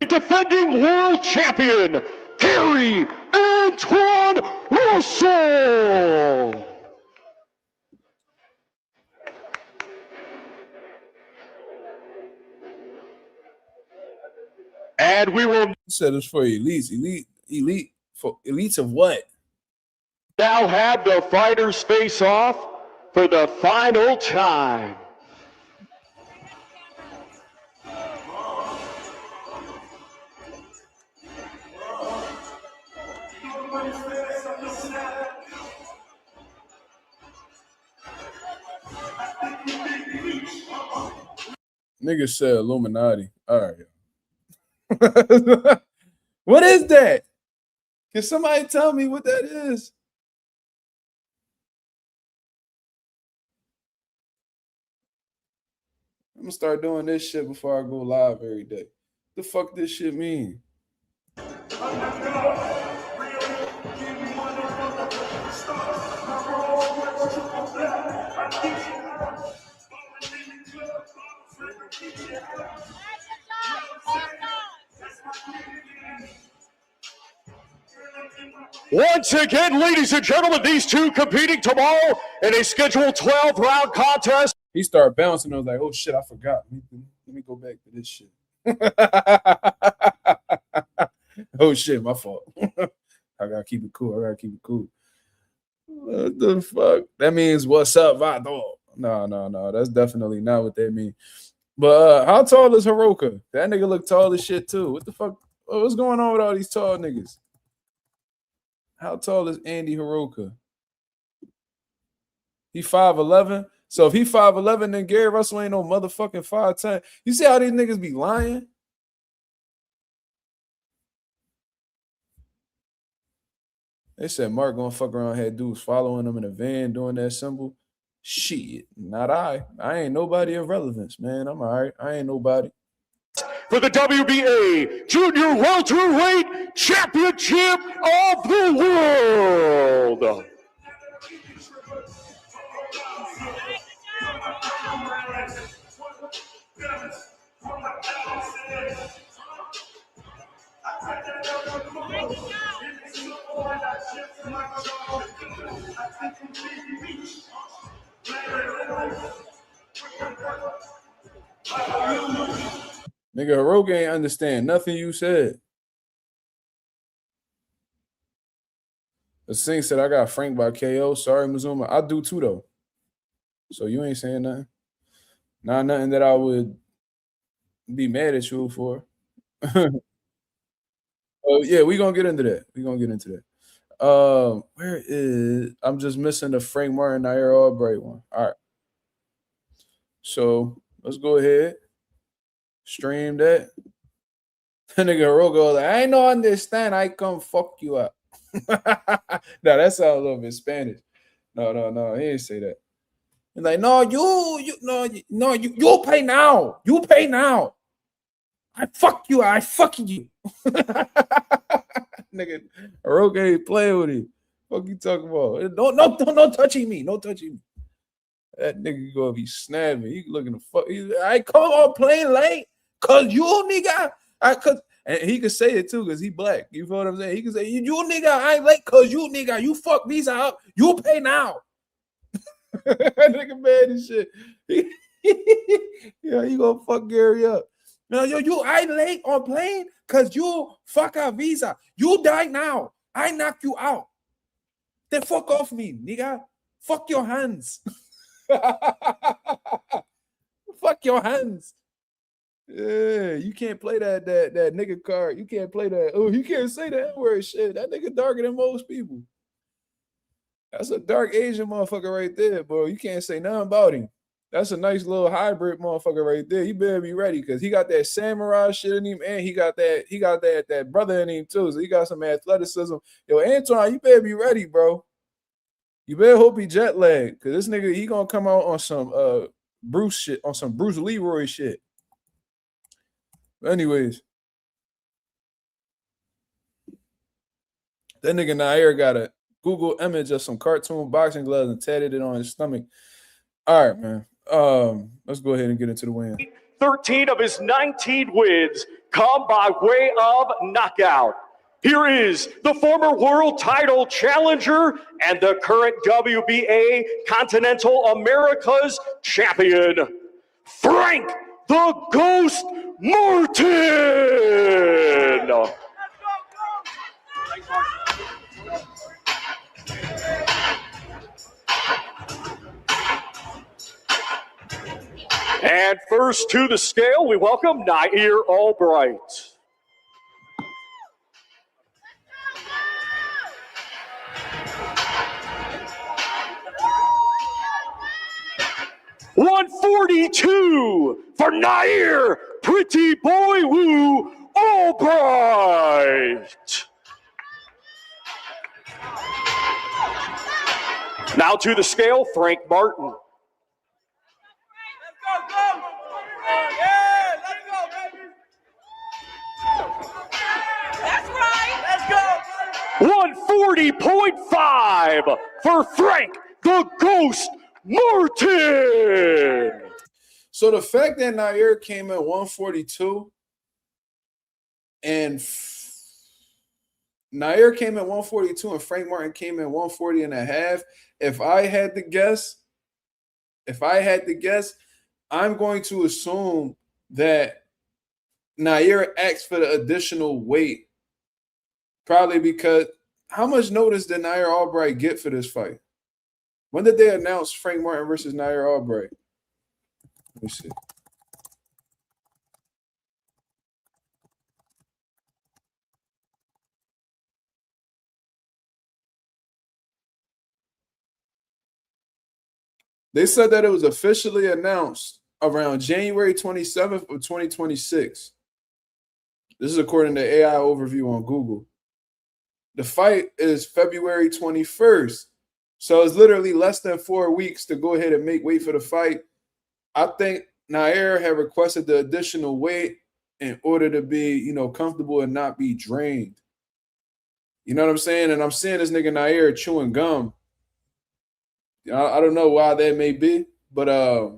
Defending world champion, Gary Antoine Russell. And we will. You said it's for elites. Elite for elites of what? Now have the fighters face off for the final time. Nigga said Illuminati. All right. What is that? Can somebody tell me what that is? I'm gonna start doing this shit before I go live every day. The fuck this shit mean? Once again, ladies and gentlemen, these two competing tomorrow in a scheduled 12-round contest. He started bouncing. I was like, oh shit, I forgot. Let me go back to this shit. Oh shit, my fault. I gotta keep it cool. What the fuck? That means what's up, Vado? No. That's definitely not what that means. But how tall is Hiroka? That nigga look tall as shit too. What the fuck? What's going on with all these tall niggas? How tall is Andy Hiroka? He 5'11". So if he 5'11", then Gary Russell ain't no motherfucking 5'10". You see how these niggas be lying? They said Mark gonna fuck around, had dudes following him in a van doing that symbol. Shit, not I. I ain't nobody of relevance, man. I'm all right. I ain't nobody. For the WBA Junior Welterweight Championship of the World. Nigga, Hiroka ain't understand nothing you said. The Singh said, I got franked by KO. Sorry, Mazuma. I do too, though. So you ain't saying nothing. Not nothing that I would be mad at you for. Oh, yeah, we gonna get into that. Where is... I'm just missing the Frank Martin, Nair Albright one. All right. So let's go ahead. Stream that. Nigga Hiroka like, I ain't no understand. I come fuck you up. Now that sounds a little bit Spanish. No. He didn't say that. He's like, no, you pay now. You pay now. I fuck you. I fucking you. Nigga, Hiroka ain't playing with him. Fuck you talking about? No touching me. No touching me. That nigga gonna be snapping. He looking to fuck. I come on playing late. Cause you nigga, and he could say it too, cause he black. You feel what I'm saying? He could say, you nigga, I ain't late, cause you nigga, you fuck Visa up, you pay now. That nigga mad as shit. Yeah, you gonna fuck Gary up. No, you I ain't late on plane, cause you fuck our Visa. You die now. I knock you out. Then fuck off me, nigga. Fuck your hands. Fuck your hands. Yeah, you can't play that nigga card. You can't play that. Oh, you can't say that word shit. That nigga darker than most people. That's a dark Asian motherfucker right there, bro. You can't say nothing about him. That's a nice little hybrid motherfucker right there. You better be ready because he got that samurai shit in him, and he got that brother in him too. So he got some athleticism. Yo, Antoine, you better be ready, bro. You better hope he jet lagged, because this nigga, he gonna come out on some Bruce shit, on some Bruce Leroy shit. But anyways, that nigga Nair got a Google image of some cartoon boxing gloves and tatted it on his stomach. All right, man. Let's go ahead and get into the win. 13 of his 19 wins come by way of knockout. Here is the former world title challenger and the current WBA Continental Americas champion, Frank the Ghost Martin. And first to the scale, we welcome Nair Albright. $142 for Nair Pretty Boy Woo Albright. Now to the scale, Frank Martin. Yeah, let's go, baby. That's right. Let's go. 140.5 for Frank the Ghost Martin. So the fact that Nair came at 142 and Nair came at 142 and Frank Martin came at 140 and a half. If I had to guess, I'm going to assume that Nair asked for the additional weight. Probably because how much notice did Nair Albright get for this fight? When did they announce Frank Martin versus Nair Albright? Let me see. They said that it was officially announced around January 27th of 2026. This is according to AI Overview on Google. The fight is February 21st. So it's literally less than 4 weeks to go ahead and make weight for the fight. I think Nair had requested the additional weight in order to be, comfortable and not be drained. You know what I'm saying? And I'm seeing this nigga Nair chewing gum. I don't know why that may be, but I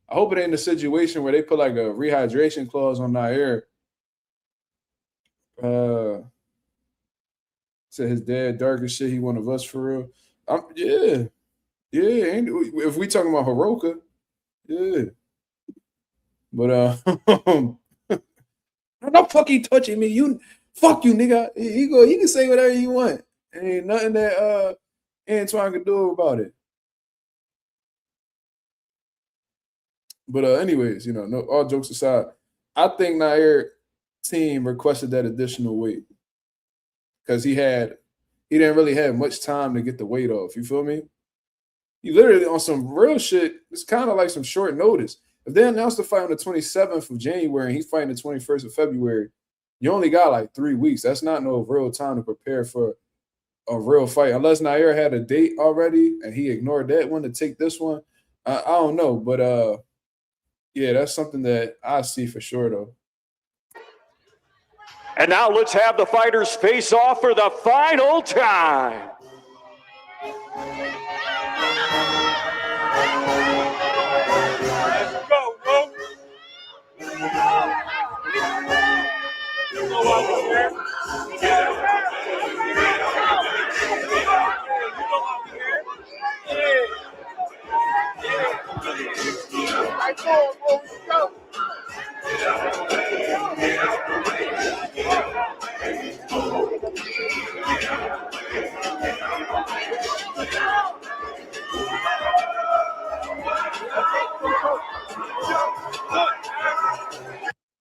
hope it ain't a situation where they put like a rehydration clause on Nair. Said his dad dark as shit. He one of us for real. Yeah. If we talking about Hiroka, yeah. But not fucking touching me. Fuck you, nigga. You can say whatever you want. Ain't nothing that Antoine could do about it. But anyways, no, all jokes aside, I think Nair team requested that additional weight because he didn't really have much time to get the weight off. You feel me? He literally on some real shit. It's kind of like some short notice. If they announced the fight on the 27th of January and he's fighting the 21st of February, you only got like 3 weeks. That's not no real time to prepare for a real fight. Unless Nair had a date already and he ignored that one to take this one. I don't know. But yeah, that's something that I see for sure though. And now let's have the fighters face off for the final time. Let's go, bro.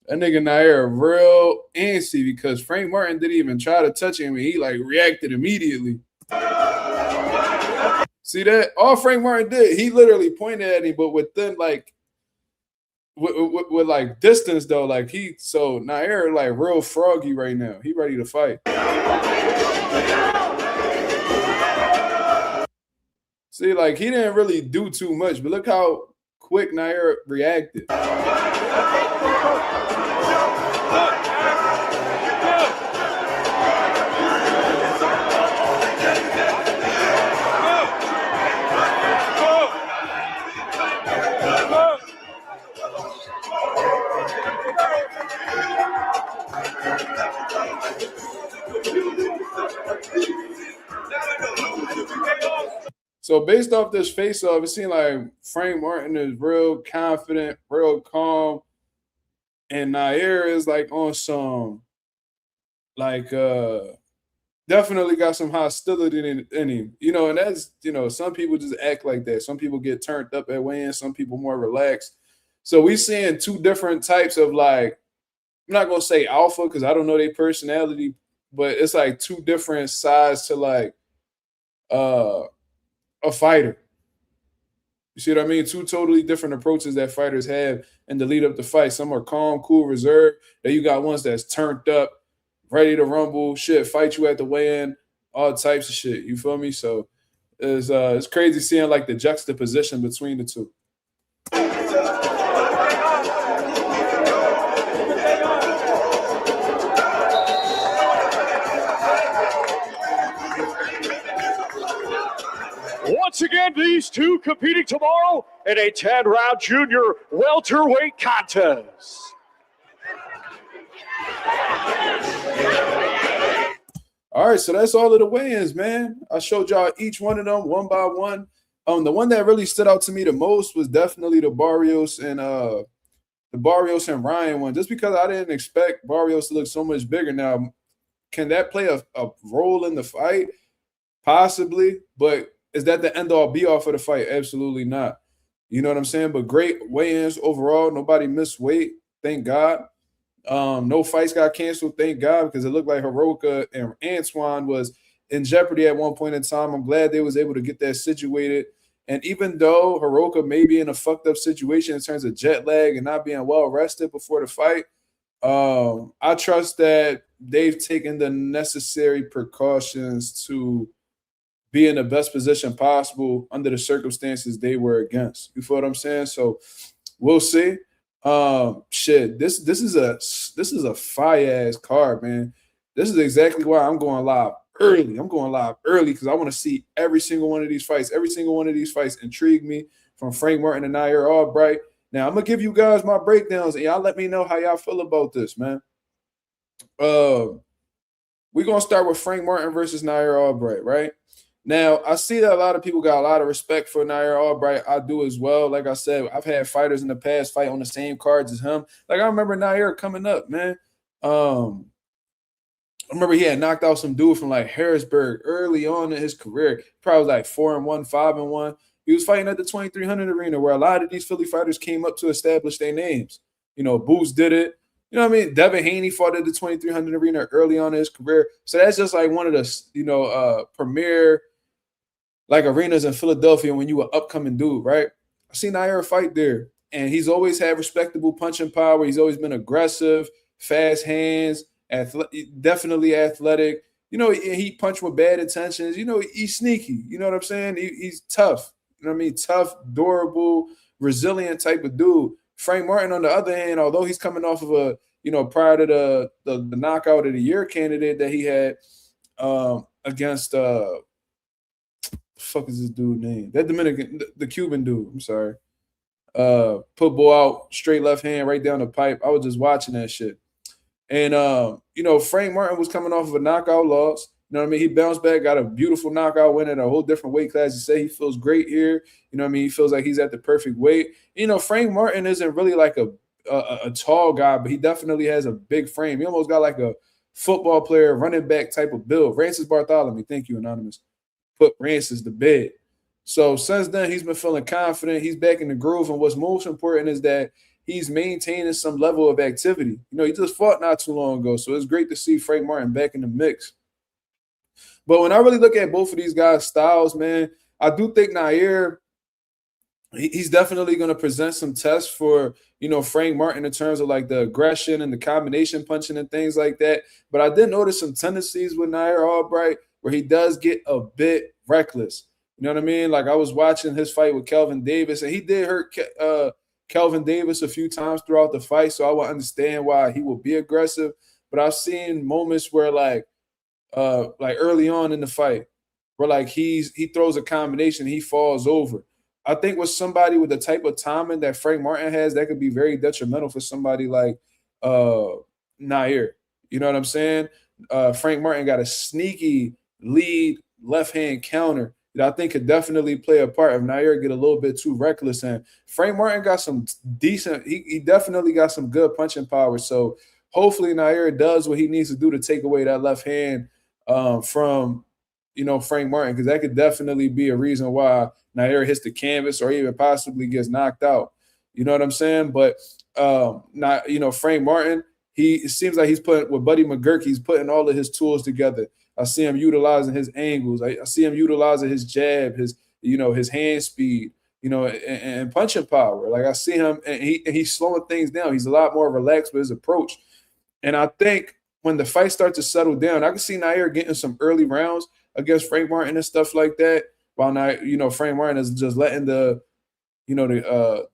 That nigga Nair real antsy because Frank Martin didn't even try to touch him and he like reacted immediately. See that? All Frank Martin did, he literally pointed at him, but within like with like distance though, like so Nair like real froggy right now. He ready to fight. See, like he didn't really do too much, but look how quick Nair reacted. So based off this face-off, it seemed like Frank Martin is real confident, real calm, and Nair is like on some like definitely got some hostility in him. You know, and that's, you know, some people just act like that. Some people get turned up at weigh-in, some people more relaxed. So we seeing two different types of, like, I'm not gonna say alpha because I don't know their personality, but it's like two different sides to like a fighter. You see what I mean? Two totally different approaches that fighters have in the lead up to fight. Some are calm, cool, reserved. Then you got ones that's turned up, ready to rumble, shit, fight you at the weigh-in, all types of shit. You feel me? So it's crazy seeing like the juxtaposition between the two. Once again, these two competing tomorrow in a 10-round junior welterweight contest. All right, so that's all of the weigh-ins, man. I showed y'all each one of them one by one. The one that really stood out to me the most was definitely the Barrios and Ryan one, just because I didn't expect Barrios to look so much bigger. Now, can that play a role in the fight? Possibly, but is that the end all be all for the fight? Absolutely not. You know what I'm saying? But great weigh-ins overall. Nobody missed weight, thank God. No fights got canceled, thank God, because it looked like Hiroka and Antoine was in jeopardy at one point in time. I'm glad they was able to get that situated. And even though Hiroka may be in a fucked up situation in terms of jet lag and not being well rested before the fight, I trust that they've taken the necessary precautions to be in the best position possible under the circumstances they were against. You feel what I'm saying? So we'll see. Shit, this is a fire ass card, man. This is exactly why I'm going live early. I'm going live early because I want to see every single one of these fights. Every single one of these fights intrigue me, from Frank Martin and Nair Albright. Now I'm gonna give you guys my breakdowns and y'all let me know how y'all feel about this, man. We're gonna start with Frank Martin versus Nair Albright, right? Now, I see that a lot of people got a lot of respect for Nair Albright. I do as well. Like I said, I've had fighters in the past fight on the same cards as him. Like, I remember Nair coming up, man. I remember he had knocked out some dude from, like, Harrisburg early on in his career. Probably was like 4-1, 5-1. He was fighting at the 2300 arena where a lot of these Philly fighters came up to establish their names. You know, Boots did it. You know what I mean? Devin Haney fought at the 2300 arena early on in his career. So that's just like one of the, you know, premier like arenas in Philadelphia when you an upcoming dude, right? I've seen Nair fight there, and he's always had respectable punching power. He's always been aggressive, fast hands, definitely athletic. You know, he punched with bad intentions. You know, he's sneaky. You know what I'm saying? He's tough. You know what I mean? Tough, durable, resilient type of dude. Frank Martin, on the other hand, although he's coming off of a, you know, prior to the knockout of the year candidate that he had against fuck is this dude name? That Dominican, the Cuban dude. I'm sorry. Put ball out, straight left hand, right down the pipe. I was just watching that shit. And you know, Frank Martin was coming off of a knockout loss. You know what I mean? He bounced back, got a beautiful knockout win at a whole different weight class. He said he feels great here. You know what I mean? He feels like he's at the perfect weight. You know, Frank Martin isn't really like a tall guy, but he definitely has a big frame. He almost got like a football player, running back type of build. Francis Bartholomew. Thank you, Anonymous. Put Francis to bed. So since then, he's been feeling confident. He's back in the groove. And what's most important is that he's maintaining some level of activity. You know, he just fought not too long ago. So it's great to see Frank Martin back in the mix. But when I really look at both of these guys' styles, man, I do think Nair, he's definitely going to present some tests for, you know, Frank Martin in terms of like the aggression and the combination punching and things like that. But I did notice some tendencies with Nair Albright where he does get a bit reckless. You know what I mean? Like I was watching his fight with Kelvin Davis, and he did hurt Kelvin Davis a few times throughout the fight, so I would understand why he would be aggressive. But I've seen moments where like early on in the fight where like he throws a combination, he falls over. I think with somebody with the type of timing that Frank Martin has, that could be very detrimental for somebody like Nair. You know what I'm saying? Frank Martin got a sneaky lead left hand counter that I think could definitely play a part if Nair get a little bit too reckless. And Frank Martin got some decent, he definitely got some good punching power. So hopefully Nair does what he needs to do to take away that left hand from Frank Martin, because that could definitely be a reason why Nair hits the canvas or even possibly gets knocked out. You know what I'm saying? But not Frank Martin, it seems like he's putting with Buddy McGurk, he's putting all of his tools together. I see him utilizing his angles. I see him utilizing his jab, his hand speed, and punching power. Like I see him, and he's slowing things down. He's a lot more relaxed with his approach. And I think when the fight starts to settle down, I can see Nair getting some early rounds against Frank Martin and stuff like that. While now, Frank Martin is just letting the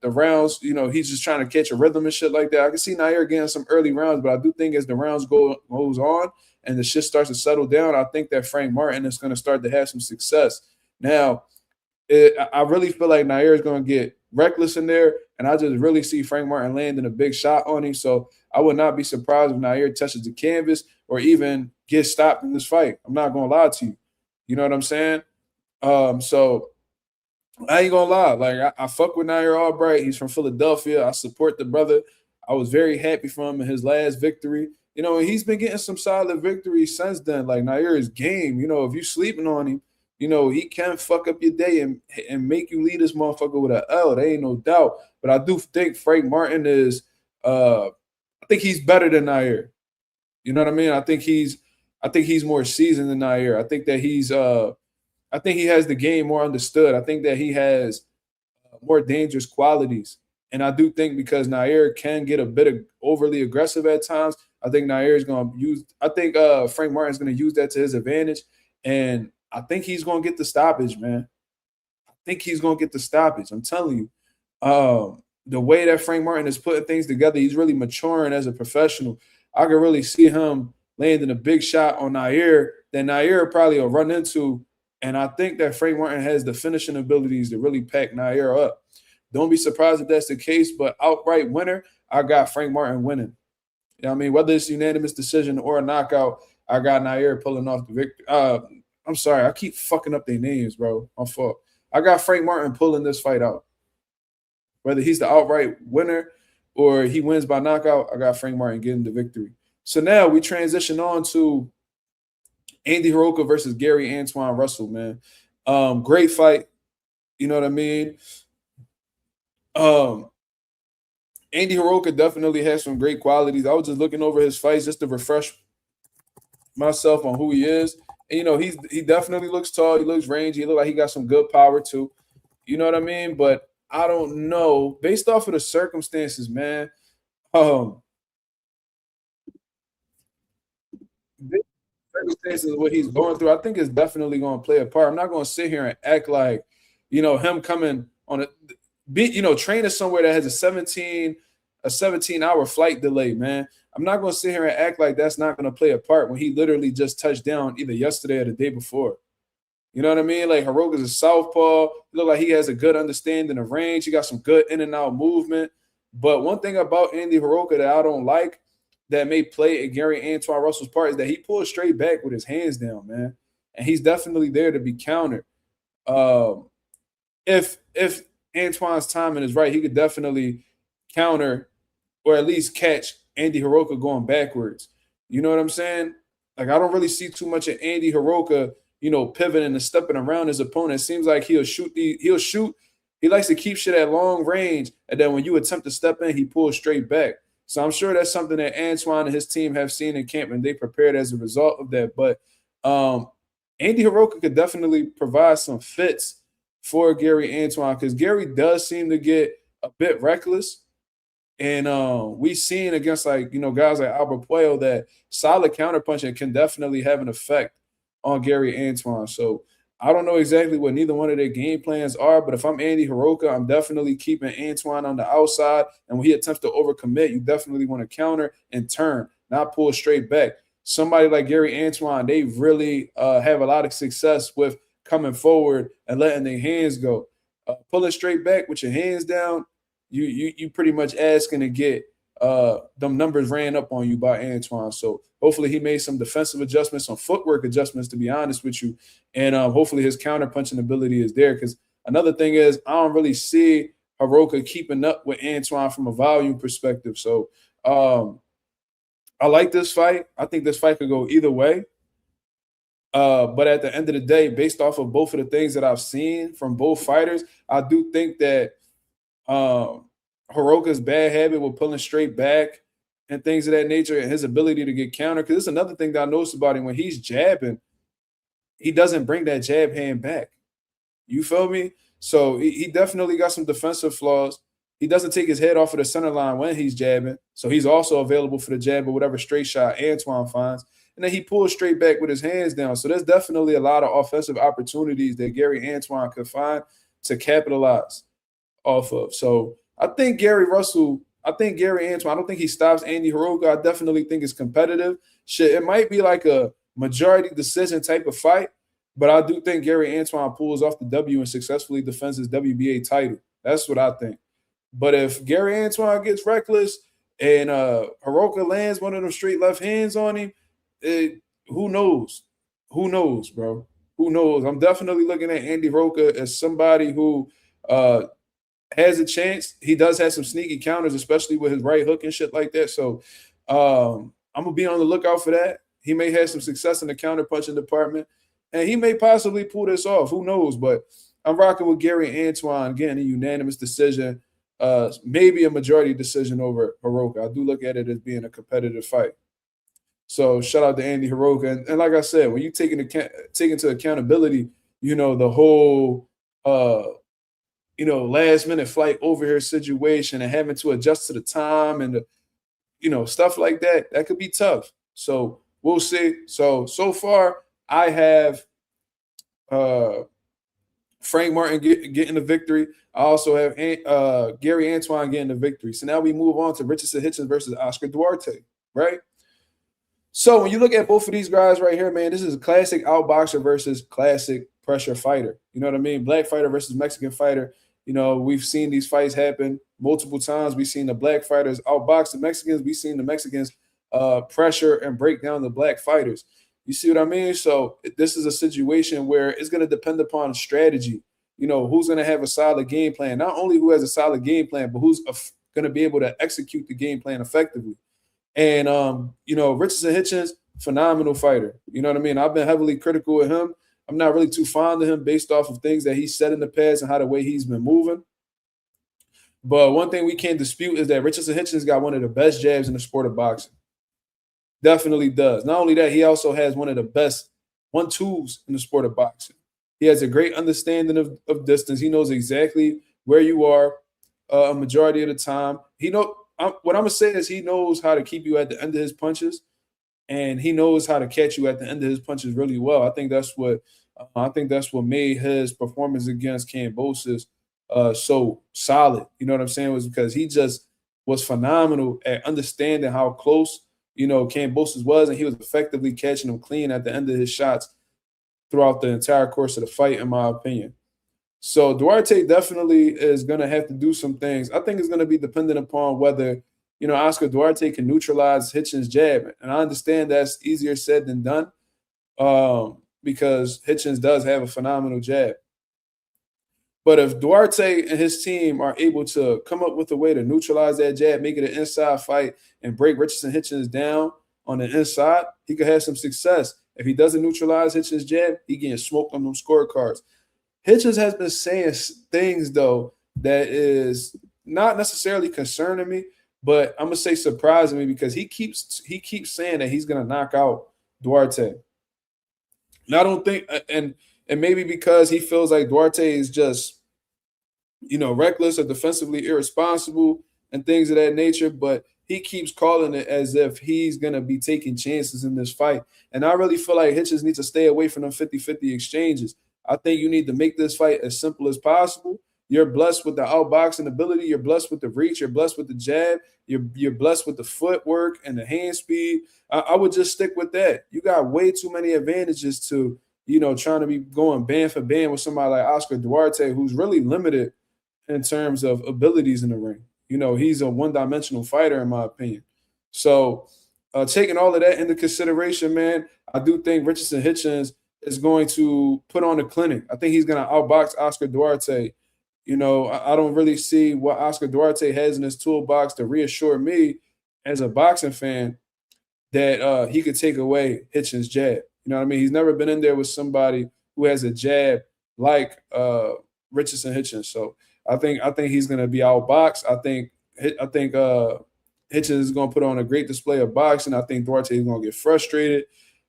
rounds, he's just trying to catch a rhythm and shit like that. I can see Nair getting some early rounds, but I do think as the rounds goes on and the shit starts to settle down, I think that Frank Martin is going to start to have some success. Now, I really feel like Nair is going to get reckless in there, and I just really see Frank Martin landing a big shot on him. So I would not be surprised if Nair touches the canvas or even gets stopped in this fight. I'm not going to lie to you. You know what I'm saying? So I ain't gonna lie. Like I fuck with Nair Albright. He's from Philadelphia. I support the brother. I was very happy for him in his last victory. And he's been getting some solid victories since then. Like Nair is game. If you sleeping on him, he can fuck up your day and make you lead this motherfucker with an L. There ain't no doubt. But I do think Frank Martin is I think he's better than Nair. You know what I mean? I think he's more seasoned than Nair. I think that I think he has the game more understood. I think that he has more dangerous qualities. And I do think because Nair can get a bit of overly aggressive at times, I think Nair is going to Frank Martin is going to use that to his advantage. And I think he's going to get the stoppage, man. I think he's going to get the stoppage. I'm telling you. The way that Frank Martin is putting things together, he's really maturing as a professional. I can really see him landing a big shot on Nair that Nair probably will run into. And I think that Frank Martin has the finishing abilities to really pack Nair up. Don't be surprised if that's the case, but outright winner, I got Frank Martin winning. You know what I mean? Whether it's unanimous decision or a knockout, I got Nair pulling off the victory. I'm sorry, I keep fucking up their names, bro. My fault. I got Frank Martin pulling this fight out. Whether he's the outright winner or he wins by knockout, I got Frank Martin getting the victory. So now we transition on to Andy Hirooka versus Gary Antoine Russell, man. Great fight. You know what I mean? Andy Hirooka definitely has some great qualities. I was just looking over his fights just to refresh myself on who he is. And, he definitely looks tall. He looks rangy. He looks like he got some good power too. You know what I mean? But I don't know. Based off of the circumstances, man, circumstances of what he's going through, I think is definitely going to play a part. I'm not going to sit here and act like, him coming on training somewhere that has a 17-hour flight delay, man. I'm not going to sit here and act like that's not going to play a part when he literally just touched down either yesterday or the day before. You know what I mean? Like Hirooka's a southpaw. He look like he has a good understanding of range. He got some good in and out movement. But one thing about Andy Hirooka that I don't like that may play at Gary Antoine Russell's part is that he pulls straight back with his hands down, man. And he's definitely there to be countered. If Antoine's timing is right, he could definitely counter or at least catch Andy Hirooka going backwards. You know what I'm saying? Like, I don't really see too much of Andy Hirooka, pivoting and stepping around his opponent. It seems like he'll shoot. He likes to keep shit at long range, and then when you attempt to step in, he pulls straight back. So I'm sure that's something that Antoine and his team have seen in camp, and they prepared as a result of that. But Andy Hirooka could definitely provide some fits for Gary Antoine because Gary does seem to get a bit reckless. And we've seen against guys like Albert Puello that solid counterpunching can definitely have an effect on Gary Antoine. So I don't know exactly what neither one of their game plans are, but if I'm Andy Hirooka, I'm definitely keeping Antoine on the outside. And when he attempts to overcommit, you definitely want to counter and turn, not pull straight back. Somebody like Gary Antoine, they really have a lot of success with coming forward and letting their hands go. Pulling straight back with your hands down, you pretty much asking to get them numbers ran up on you by Antoine. So hopefully he made some defensive adjustments, some footwork adjustments, to be honest with you. And hopefully his counter-punching ability is there. Because another thing is I don't really see Hirooka keeping up with Antoine from a volume perspective. So I like this fight. I think this fight could go either way. But at the end of the day, based off of both of the things that I've seen from both fighters, I do think that Hiroka's bad habit with pulling straight back and things of that nature, and his ability to get countered. Because it's another thing that I noticed about him: when he's jabbing, he doesn't bring that jab hand back. You feel me? So he definitely got some defensive flaws. He doesn't take his head off of the center line when he's jabbing. So he's also available for the jab or whatever straight shot Antoine finds. And then he pulls straight back with his hands down. So there's definitely a lot of offensive opportunities that Gary Antoine could find to capitalize off of. So I think Gary Antoine, I don't think he stops Andy Hiroka. I definitely think it's competitive. Shit, it might be like a majority decision type of fight, but I do think Gary Antoine pulls off the W and successfully defends his WBA title. That's what I think. But if Gary Antoine gets reckless and Hiroka lands one of them straight left hands on him, who knows? Who knows, bro? Who knows? I'm definitely looking at Andy Hiroka as somebody who has a chance. He does have some sneaky counters, especially with his right hook and shit like that. So I'm going to be on the lookout for that. He may have some success in the counter punching department, and he may possibly pull this off. Who knows? But I'm rocking with Gary Antoine, getting a unanimous decision, maybe a majority decision over Hiroka. I do look at it as being a competitive fight. So shout out to Andy Hiroka. And like I said, when you take into accountability, the whole last minute flight over here situation and having to adjust to the time and stuff like that, that could be tough. So we'll see. So far I have Frank Martin getting the victory. I also have Gary Antoine getting the victory. So now we move on to Richardson Hitchens versus Oscar Duarte, right? So when you look at both of these guys right here, man, this is a classic outboxer versus classic pressure fighter. You know what I mean? Black fighter versus Mexican fighter. We've seen these fights happen multiple times. We've seen the black fighters outbox the Mexicans. We've seen the Mexicans pressure and break down the black fighters. You see what I mean? So this is a situation where it's going to depend upon strategy. Who's going to have a solid game plan. Not only who has a solid game plan, but who's going to be able to execute the game plan effectively. And, Richardson Hitchens, phenomenal fighter. You know what I mean? I've been heavily critical of him. I'm not really too fond of him based off of things that he said in the past and how the way he's been moving. But one thing we can't dispute is that Richardson Hitchens got one of the best jabs in the sport of boxing. Definitely does. Not only that, he also has one of the best 1-2s in the sport of boxing. He has a great understanding of distance. He knows exactly where you are a majority of the time. What I'm going to say is he knows how to keep you at the end of his punches, and he knows how to catch you at the end of his punches really well. I think that's what made his performance against Kambosos so solid. You know what I'm saying? Was because he just was phenomenal at understanding how close, Kambosos was, and he was effectively catching him clean at the end of his shots throughout the entire course of the fight, in my opinion. So Duarte definitely is going to have to do some things. I think it's going to be dependent upon whether, Oscar Duarte can neutralize Hitchens' jab. And I understand that's easier said than done because Hitchens does have a phenomenal jab. But if Duarte and his team are able to come up with a way to neutralize that jab, make it an inside fight, and break Richardson Hitchens down on the inside, he could have some success. If he doesn't neutralize Hitchens' jab, he getting smoked on them scorecards. Hitchens has been saying things, though, that is not necessarily concerning me, but I'm going to say surprising me because he keeps saying that he's going to knock out Duarte. And I don't think – and maybe because he feels like Duarte is just, reckless or defensively irresponsible and things of that nature, but he keeps calling it as if he's going to be taking chances in this fight. And I really feel like Hitchens needs to stay away from them 50-50 exchanges. I think you need to make this fight as simple as possible. You're blessed with the outboxing ability. You're blessed with the reach. You're blessed with the jab. You're blessed with the footwork and the hand speed. I would just stick with that. You got way too many advantages to, trying to be going band for band with somebody like Oscar Duarte, who's really limited in terms of abilities in the ring. He's a one-dimensional fighter, in my opinion. So taking all of that into consideration, man, I do think Richardson Hitchens is going to put on a clinic. I think he's going to outbox Oscar Duarte. I don't really see what Oscar Duarte has in his toolbox to reassure me as a boxing fan that he could take away Hitchens' jab. You know what I mean? He's never been in there with somebody who has a jab like Richardson Hitchens. So I think he's gonna be outboxed. I think Hitchens is gonna put on a great display of boxing. I think Duarte is gonna get frustrated.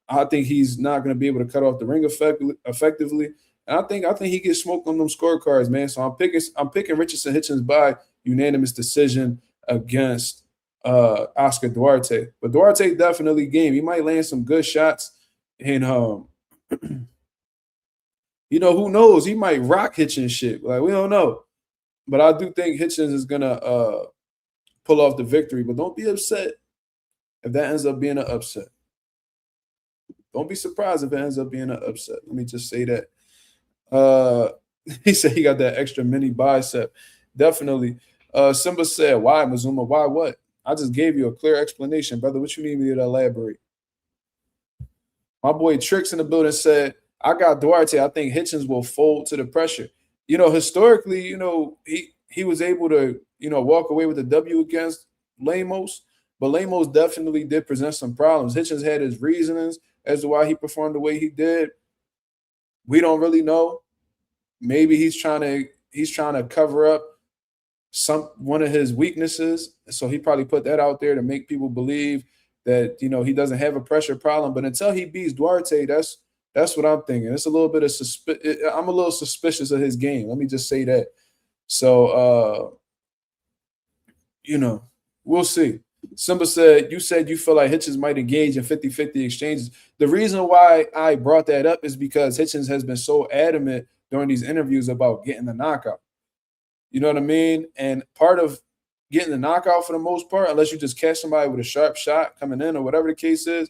I think he's not gonna be able to cut off the ring effectively. And I think he gets smoked on them scorecards, man. So I'm picking Richardson Hitchens by unanimous decision against Oscar Duarte. But Duarte definitely game. He might land some good shots. And you know, who knows? He might rock Hitchens shit. Like, we don't know. But I do think Hitchens is gonna pull off the victory. But don't be upset if that ends up being an upset. Don't be surprised if it ends up being an upset. Let me just say that. He said he got that extra mini bicep. Definitely. Simba said, why, Mazuma? Why what? I just gave you a clear explanation, brother. What you need me to elaborate? My boy Tricks in the building said, I got Duarte. I think Hitchens will fold to the pressure. You know, historically, you know, he was able to, you know, walk away with a W against Lemos, but Lemos definitely did present some problems. Hitchens had his reasonings as to why he performed the way he did. We don't really know. Maybe he's trying to cover up one of his weaknesses. So he probably put that out there to make people believe that, you know, he doesn't have a pressure problem. But until he beats Duarte, that's what I'm thinking. It's a little bit of I'm a little suspicious of his game. Let me just say that. So you know, we'll see. Simba said, you said you feel like Hitchens might engage in 50-50 exchanges. The reason why I brought that up is because Hitchens has been so adamant during these interviews about getting the knockout. You know what I mean? And part of getting the knockout for the most part, unless you just catch somebody with a sharp shot coming in or whatever the case is,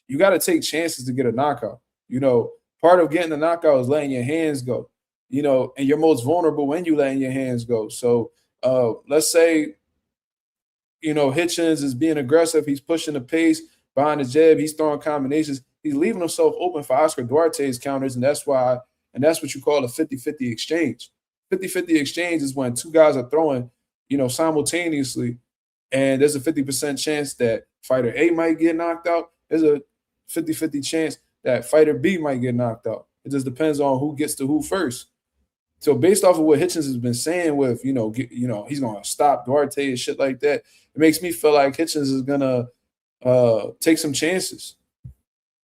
you got to take chances to get a knockout. You know, part of getting the knockout is letting your hands go, you know, and you're most vulnerable when you letting your hands go. So let's say, you know, Hitchens is being aggressive. He's pushing the pace behind the jab. He's throwing combinations. He's leaving himself open for Oscar Duarte's counters, and that's what you call a 50-50 exchange. 50-50 exchange is when two guys are throwing, you know, simultaneously, and there's a 50% chance that fighter A might get knocked out. There's a 50-50 chance that fighter B might get knocked out. It just depends on who gets to who first. So based off of what Hitchens has been saying with, you know, he's going to stop Duarte and shit like that, it makes me feel like Hitchens is going to take some chances.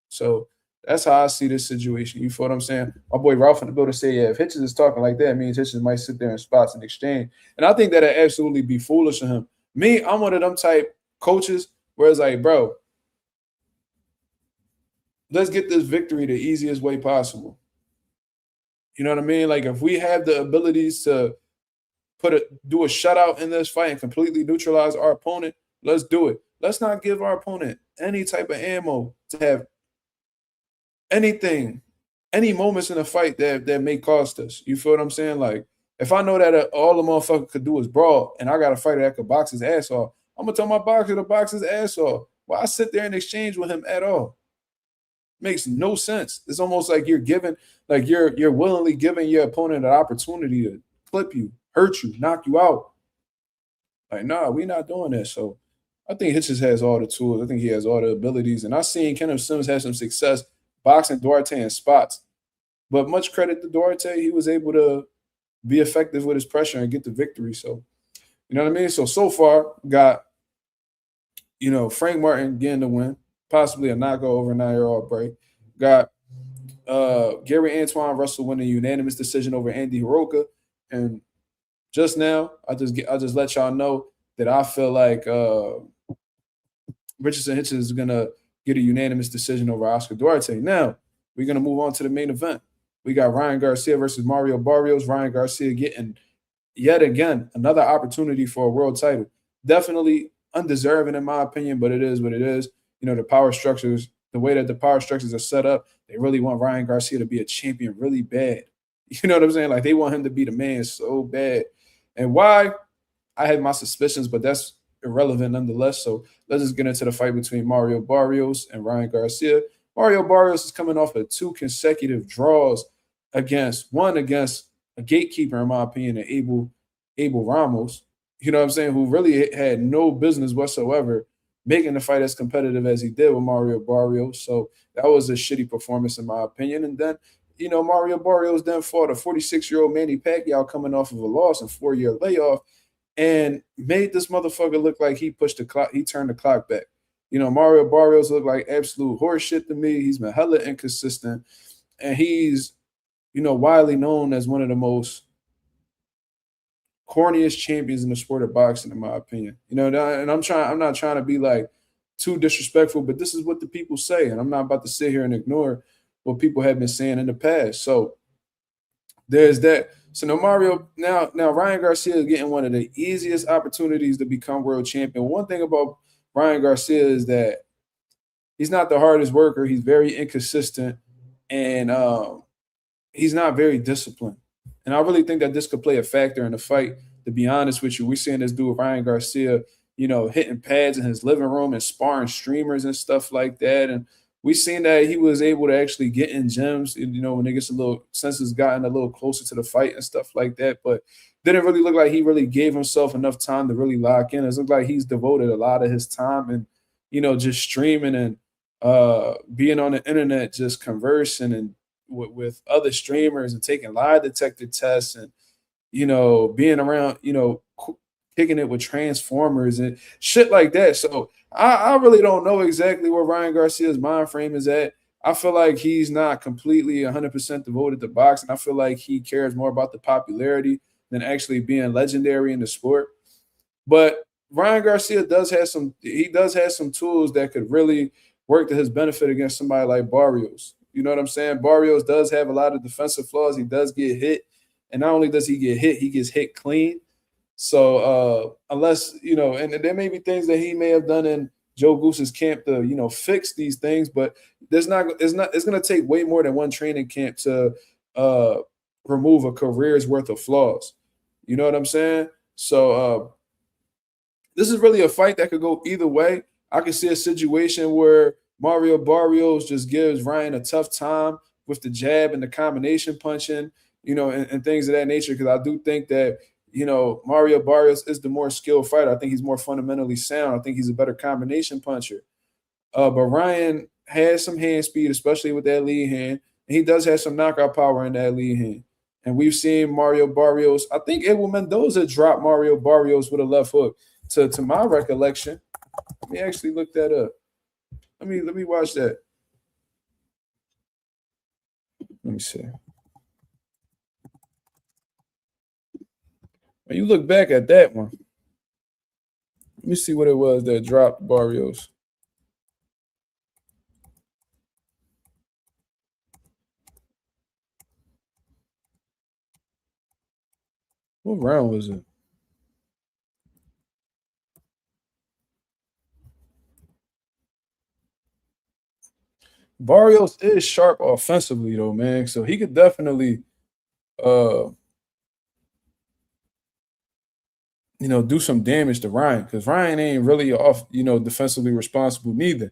So that's how I see this situation. You feel what I'm saying? My boy Ralph in the building say, yeah, if Hitchens is talking like that, it means Hitchens might sit there in spots and exchange. And I think that'd absolutely be foolish of him. Me, I'm one of them type coaches where it's like, bro, let's get this victory the easiest way possible. You know what I mean? Like, if we have the abilities to do a shutout in this fight and completely neutralize our opponent, let's do it. Let's not give our opponent any type of ammo to have anything, any moments in a fight that may cost us. You feel what I'm saying? Like, if I know that all the motherfucker could do is brawl and I got a fighter that could box his ass off, I'm going to tell my boxer to box his ass off. Why I sit there and exchange with him at all? Makes no sense. It's almost like you're willingly giving your opponent an opportunity to clip you, hurt you, knock you out. Like, nah, we're not doing that. So I think Hitchens has all the tools. I think he has all the abilities. And I've seen Kenneth Sims have some success boxing Duarte in spots. But much credit to Duarte. He was able to be effective with his pressure and get the victory. So, you know what I mean? So far, got, you know, Frank Martin getting the win. Possibly a knockout over a 9-year-old break. Got Gary Antoine Russell winning a unanimous decision over Andy Hiroka. And just now, I just let y'all know that I feel like Richardson Hitchens is gonna get a unanimous decision over Oscar Duarte. Now, we're gonna move on to the main event. We got Ryan Garcia versus Mario Barrios. Ryan Garcia getting yet again another opportunity for a world title. Definitely undeserving in my opinion, but it is what it is. You know, the power structures, the way that the power structures are set up, they really want Ryan Garcia to be a champion really bad. You know what I'm saying? Like, they want him to be the man so bad. And why? I had my suspicions, but that's irrelevant nonetheless. So let's just get into the fight between Mario Barrios and Ryan Garcia. Mario Barrios is coming off of 2 consecutive draws against a gatekeeper, in my opinion, Abel Ramos. You know what I'm saying? Who really had no business whatsoever making the fight as competitive as he did with Mario Barrios. So that was a shitty performance in my opinion. And then, you know, Mario Barrios then fought a 46-year-old Manny Pacquiao coming off of a loss and 4-year layoff and made this motherfucker look like he pushed the clock, he turned the clock back. You know, Mario Barrios looked like absolute horseshit to me. He's been hella inconsistent. And he's, you know, widely known as one of the most corniest champions in the sport of boxing, in my opinion. You know, and I'm not trying to be like too disrespectful, but this is what the people say. And I'm not about to sit here and ignore what people have been saying in the past. So there's that. So now Ryan Garcia is getting one of the easiest opportunities to become world champion. One thing about Ryan Garcia is that he's not the hardest worker. He's very inconsistent, and he's not very disciplined. And I really think that this could play a factor in the fight. To be honest with you, we're seeing this dude Ryan Garcia, you know, hitting pads in his living room and sparring streamers and stuff like that. And we've seen that he was able to actually get in gyms, you know, when it gets a little, since it's gotten a little closer to the fight and stuff like that. But didn't really look like he really gave himself enough time to really lock in. It looked like he's devoted a lot of his time and, you know, just streaming and being on the internet, just conversing and with other streamers and taking lie detector tests and, you know, being around, you know, kicking it with transformers and shit like that. So I really don't know exactly where Ryan Garcia's mind frame is at. I feel like he's not completely 100% devoted to boxing. I feel like he cares more about the popularity than actually being legendary in the sport. But Ryan Garcia does have some tools that could really work to his benefit against somebody like Barrios. You know what I'm saying? Barrios does have a lot of defensive flaws. He does get hit. And not only does he get hit, he gets hit clean. So unless, you know, and there may be things that he may have done in Joe Goose's camp to, you know, fix these things, but it's going to take way more than one training camp to remove a career's worth of flaws. You know what I'm saying? So this is really a fight that could go either way. I could see a situation where Mario Barrios just gives Ryan a tough time with the jab and the combination punching, you know, and things of that nature. Because I do think that, you know, Mario Barrios is the more skilled fighter. I think he's more fundamentally sound. I think he's a better combination puncher. But Ryan has some hand speed, especially with that lead hand. And he does have some knockout power in that lead hand. And we've seen Mario Barrios. I think Abel Mendoza dropped Mario Barrios with a left hook, to my recollection. Let me actually look that up. Let me watch that. Let me see. When you look back at that one, let me see what it was that dropped Barrios. What round was it? Barrios is sharp offensively though, man. So he could definitely you know, do some damage to Ryan, because Ryan ain't really off, you know, defensively responsible neither.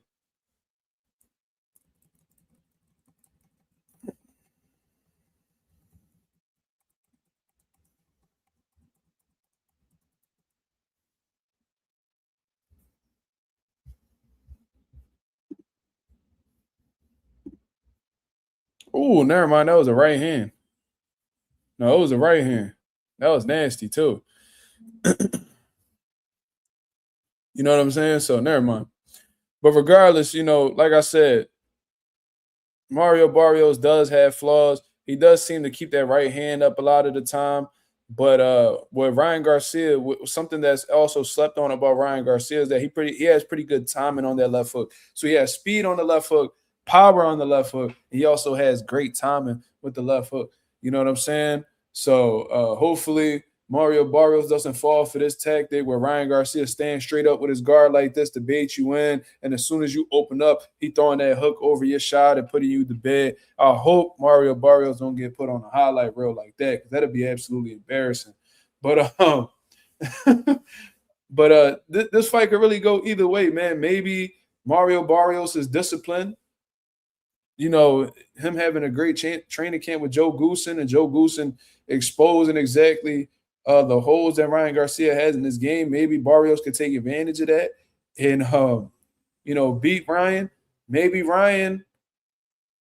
Oh, never mind. That was a right hand. No, it was a right hand. That was nasty too. You know what I'm saying? So never mind. But regardless, you know, like I said, Mario Barrios does have flaws. He does seem to keep that right hand up a lot of the time. But with Ryan Garcia, something that's also slept on about Ryan Garcia is that he has pretty good timing on that left hook. So he has speed on the left hook, power on the left hook. He also has great timing with the left hook. You know what I'm saying? So hopefully Mario Barrios doesn't fall for this tactic where Ryan Garcia stands straight up with his guard like this to bait you in. And as soon as you open up, he throwing that hook over your shot and putting you to bed. I hope Mario Barrios don't get put on a highlight reel like that, because that'd be absolutely embarrassing. But this fight could really go either way, man. Maybe Mario Barrios is disciplined. You know, him having a great training camp with Joe Goosen and Joe Goosen exposing exactly the holes that Ryan Garcia has in his game. Maybe Barrios could take advantage of that and beat Ryan. Maybe Ryan,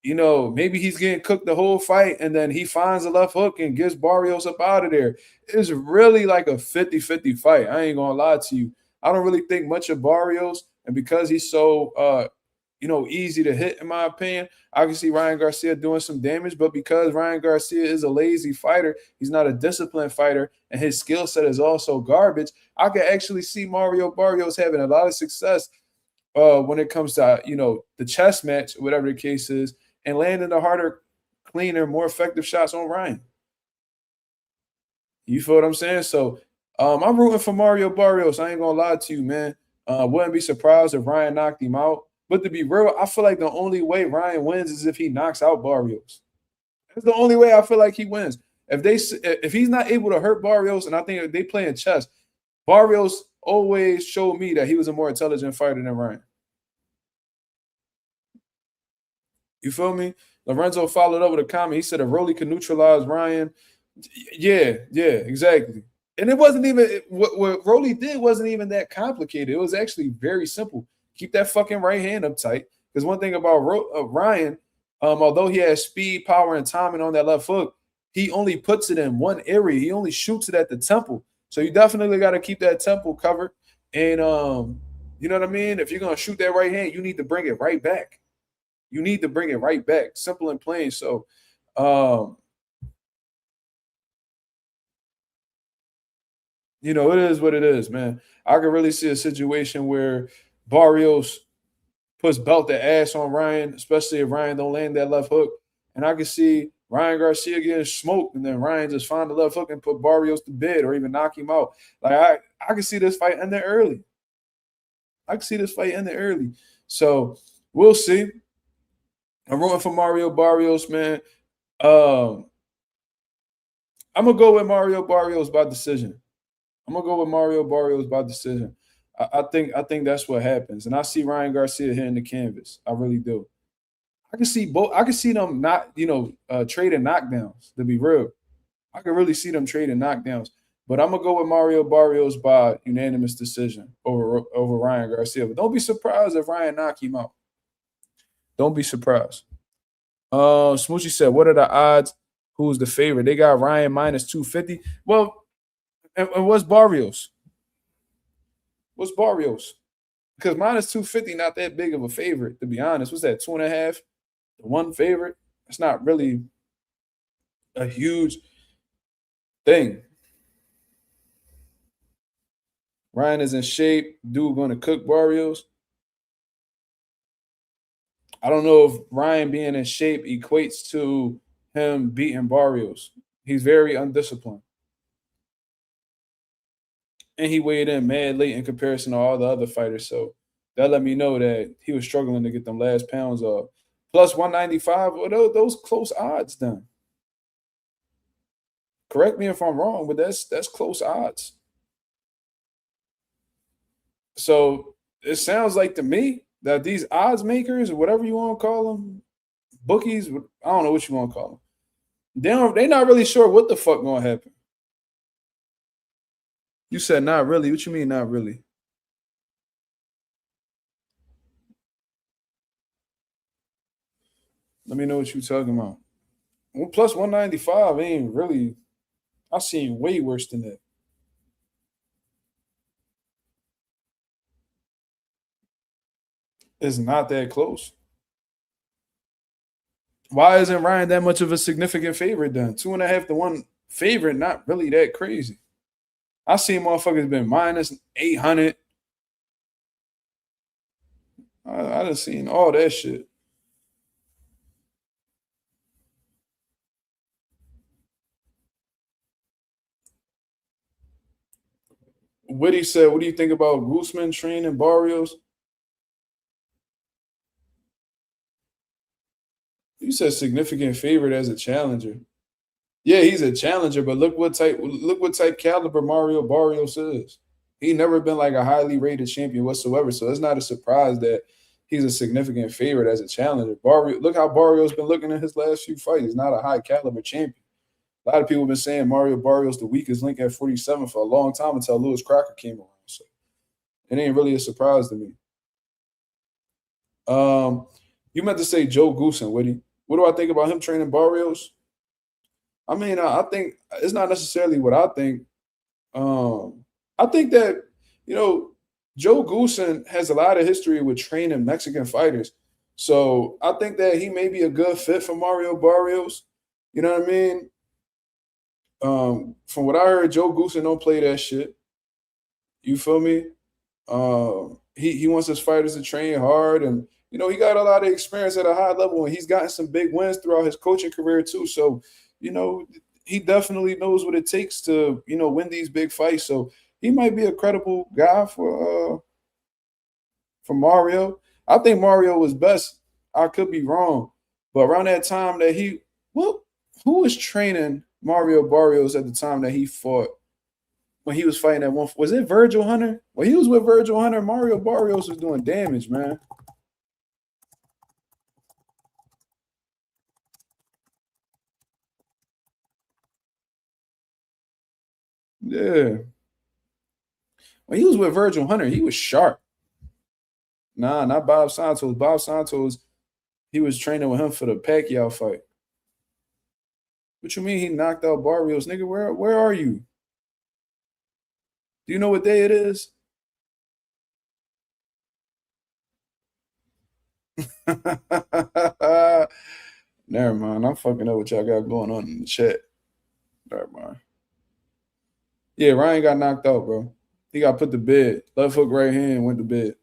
maybe he's getting cooked the whole fight and then he finds a left hook and gets Barrios up out of there. It's really like a 50-50 fight. I ain't gonna lie to you. I don't really think much of Barrios, and because he's so easy to hit, in my opinion, I can see Ryan Garcia doing some damage. But because Ryan Garcia is a lazy fighter, he's not a disciplined fighter, and his skill set is also garbage, I can actually see Mario Barrios having a lot of success when it comes to the chess match, whatever the case is, and landing the harder, cleaner, more effective shots on Ryan. You feel what I'm saying? So I'm rooting for Mario Barrios. I ain't gonna lie to you, man. Wouldn't be surprised if Ryan knocked him out. But to be real, I feel like the only way Ryan wins is if he knocks out Barrios. That's the only way I feel like he wins. If he's not able to hurt Barrios, and I think if they play in chess, Barrios always showed me that he was a more intelligent fighter than Ryan. You feel me? Lorenzo followed up with a comment. He said if Rolly could neutralize Ryan, yeah, exactly. And it wasn't even what Rolly did wasn't even that complicated. It was actually very simple. Keep that fucking right hand up tight. Because one thing about Ryan, although he has speed, power, and timing on that left hook, he only puts it in one area. He only shoots it at the temple. So you definitely got to keep that temple covered. And you know what I mean? If you're going to shoot that right hand, you need to bring it right back. You need to bring it right back. Simple and plain. So it is what it is, man. I can really see a situation where Barrios puts belt to ass on Ryan, especially if Ryan don't land that left hook. And I can see Ryan Garcia getting smoked, and then Ryan just find the left hook and put Barrios to bed or even knock him out. Like I can see this fight ending early. So we'll see. I'm rooting for Mario Barrios, man. I'm gonna go with Mario Barrios by decision. I think that's what happens, and I see Ryan Garcia hitting the canvas. I really do. I can see both. I can see them not, trading knockdowns. To be real, I can really see them trading knockdowns. But I'm gonna go with Mario Barrios by unanimous decision over Ryan Garcia. But don't be surprised if Ryan knock him out. Don't be surprised. Smoochie said, "What are the odds? Who's the favorite?" They got Ryan minus 250. Well, and what's Barrios? Because minus 250, not that big of a favorite, to be honest. What's that, 2.5? The one favorite? It's not really a huge thing. Ryan is in shape. Dude going to cook Barrios. I don't know if Ryan being in shape equates to him beating Barrios. He's very undisciplined. And he weighed in mad late in comparison to all the other fighters. So that let me know that he was struggling to get them last pounds off. Plus 195, well, those close odds then. Correct me if I'm wrong, but that's close odds. So it sounds like to me that these odds makers, or whatever you want to call them, bookies, I don't know what you want to call them, they're not really sure what the fuck going to happen. You said not really. What you mean not really? Let me know what you're talking about. Well, plus 195 ain't really. I've seen way worse than that. It's not that close. Why isn't Ryan that much of a significant favorite then? 2.5 to 1 favorite, not really that crazy. I seen motherfuckers been minus 800. I done seen all that shit. Whitty said, what do you think about Guzman training Barrios? You said significant favorite as a challenger. Yeah, he's a challenger, but look what type caliber Mario Barrios is. He never been like a highly rated champion whatsoever, so it's not a surprise that he's a significant favorite as a challenger. Look how Barrios been looking in his last few fights. He's not a high caliber champion. A lot of people have been saying Mario Barrios the weakest link at 47 for a long time until Lewis Crocker came around. So It ain't really a surprise to me. You meant to say Joe Goosen, Woody. What do I think about him training Barrios? I mean, I think it's not necessarily what I think. I think that, Joe Goosen has a lot of history with training Mexican fighters. So I think that he may be a good fit for Mario Barrios. You know what I mean? From what I heard, Joe Goosen don't play that shit. You feel me? He wants his fighters to train hard, and he got a lot of experience at a high level, and he's gotten some big wins throughout his coaching career too. So, he definitely knows what it takes to, win these big fights. So he might be a credible guy for Mario. I think Mario was best. I could be wrong, but around that time that who was training Mario Barrios at the time that he fought? When he was fighting at one, was it Virgil Hunter? When he was with Virgil Hunter, Mario Barrios was doing damage, man. Yeah. When he was with Virgil Hunter, he was sharp. Nah, not Bob Santos. Bob Santos, he was training with him for the Pacquiao fight. What you mean he knocked out Barrios? Nigga, where are you? Do you know what day it is? Never mind. I'm fucking up what y'all got going on in the chat. Never mind. Yeah, Ryan got knocked out, bro. He got put to bed. Left hook, right hand, went to bed.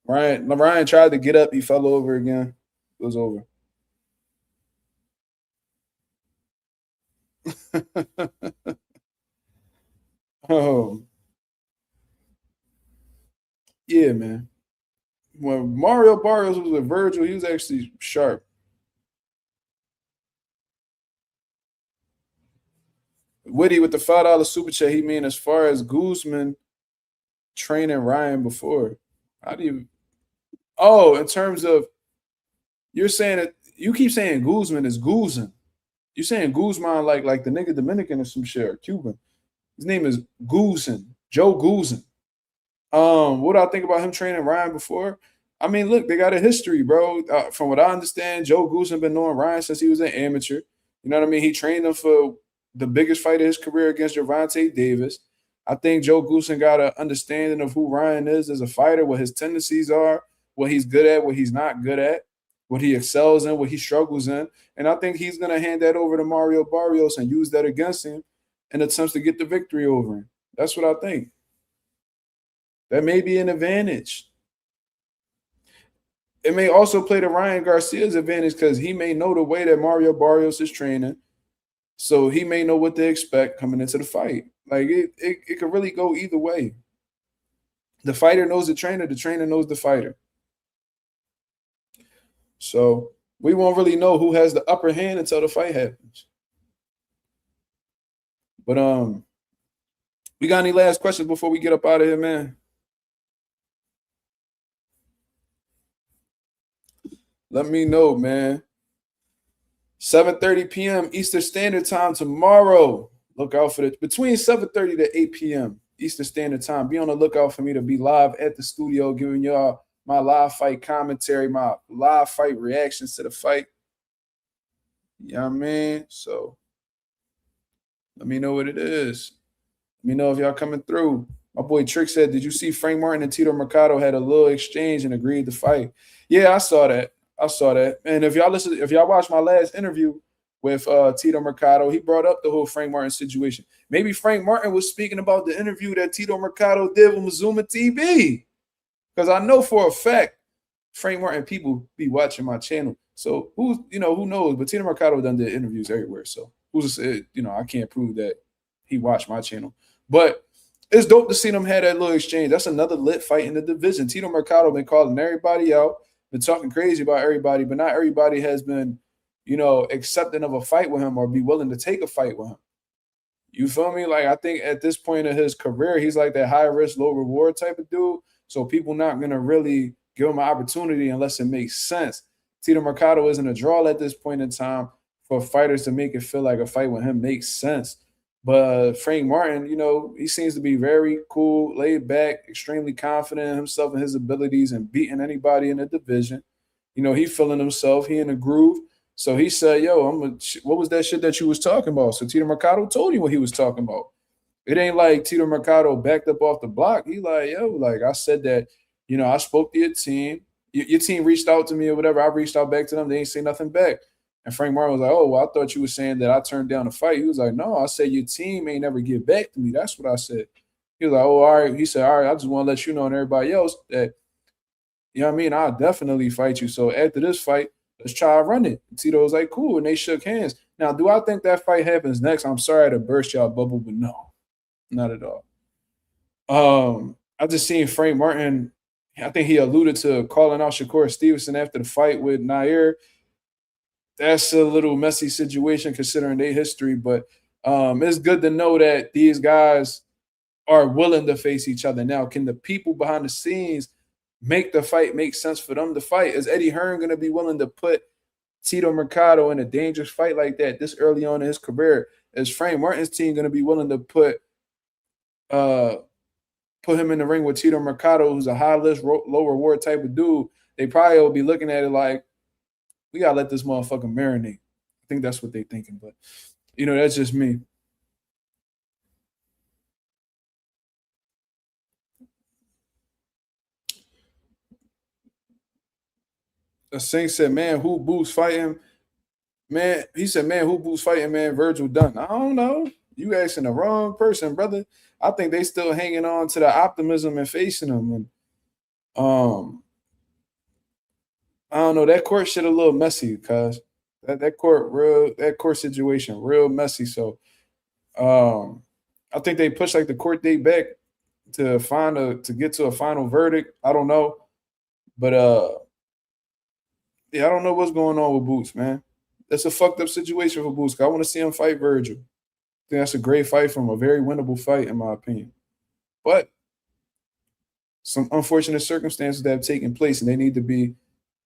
Ryan tried to get up. He fell over again. It was over. Oh. Yeah, man. When Mario Barrios was with Virgil, he was actually sharp. Witty with the $5 super chat, he mean as far as Guzman training Ryan before. How do you in terms of you're saying that you keep saying Guzman is Guzman. You're saying Guzman like the nigga Dominican or some shit or Cuban. His name is Guzman, Joe Guzman. What do I think about him training Ryan before? I mean, look, they got a history, bro. From what I understand, Joe Guzman been knowing Ryan since he was an amateur. You know what I mean? He trained him for the biggest fight of his career against Gervonta Davis. I think Joe Guzman got an understanding of who Ryan is as a fighter, what his tendencies are, what he's good at, what he's not good at, what he excels in, what he struggles in. And I think he's going to hand that over to Mario Barrios and use that against him in attempts to get the victory over him. That's what I think. That may be an advantage. It may also play to Ryan Garcia's advantage because he may know the way that Mario Barrios is training. So he may know what to expect coming into the fight. Like it could really go either way. The fighter knows the trainer knows the fighter. So we won't really know who has the upper hand until the fight happens. But we got any last questions before we get up out of here, man? Let me know, man. 7:30 p.m. Eastern Standard Time tomorrow. Look out for it. Between 7:30 to 8 p.m. Eastern Standard Time. Be on the lookout for me to be live at the studio, giving y'all my live fight commentary, my live fight reactions to the fight. You know what I mean? So let me know what it is. Let me know if y'all coming through. My boy Trick said, did you see Frank Martin and Tito Mercado had a little exchange and agreed to fight? Yeah, I saw that. And if y'all watched my last interview with Tito Mercado, he brought up the whole Frank Martin situation. Maybe Frank Martin was speaking about the interview that Tito Mercado did with Mazuma TV. Because I know for a fact Frank Martin people be watching my channel. So who knows? But Tito Mercado done did interviews everywhere. So who's to say, I can't prove that he watched my channel. But it's dope to see them have that little exchange. That's another lit fight in the division. Tito Mercado been calling everybody out, been talking crazy about everybody, but not everybody has been, accepting of a fight with him or be willing to take a fight with him. You feel me? Like, I think at this point in his career, he's like that high risk, low reward type of dude. So people not going to really give him an opportunity unless it makes sense. Tito Mercado isn't a draw at this point in time for fighters to make it feel like a fight with him makes sense. But Frank Martin, you know, he seems to be very cool, laid back, extremely confident in himself and his abilities and beating anybody in the division. You know, he feeling himself, he in a groove. So he said, yo, what was that shit that you was talking about? So Tito Mercado told you what he was talking about. It ain't like Tito Mercado backed up off the block. He like, yo, like I said that, you know, I spoke to your team. Your team reached out to me or whatever. I reached out back to them. They ain't say nothing back. And Frank Martin was like, oh, well, I thought you were saying that I turned down the fight. He was like, no, I said your team ain't never get back to me. That's what I said. He was like, oh, all right. He said, all right, I just want to let you know and everybody else that, you know what I mean, I'll definitely fight you. So after this fight, let's try to run it. Tito was like, cool. And they shook hands. Now, do I think that fight happens next? I'm sorry to burst y'all bubble, but no, not at all. I just seen Frank Martin. I think he alluded to calling out Shakur Stevenson after the fight with Nair. That's a little messy situation considering their history, but it's good to know that these guys are willing to face each other. Now, can the people behind the scenes make the fight make sense for them to fight? Is Eddie Hearn going to be willing to put Tito Mercado in a dangerous fight like that this early on in his career? Is Frank Martin's team going to be willing to put him in the ring with Tito Mercado, who's a high-risk, low-reward type of dude? They probably will be looking at it like, we got to let this motherfucker marinate. I think that's what they're thinking, but, you know, that's just me. A Saint said, man, who Boots fighting? Man, he said, man, who Boots fighting, man? Virgil Dunn. I don't know. You asking the wrong person, brother. I think they still hanging on to the optimism and facing them. And I don't know. That court shit a little messy, cuz that court situation real messy. So I think they pushed like the court date back to get to a final verdict. I don't know. But yeah, I don't know what's going on with Boots, man. That's a fucked up situation for Boots. I want to see him fight Virgil. I think that's a great fight from a very winnable fight, in my opinion. But some unfortunate circumstances that have taken place, and they need to be,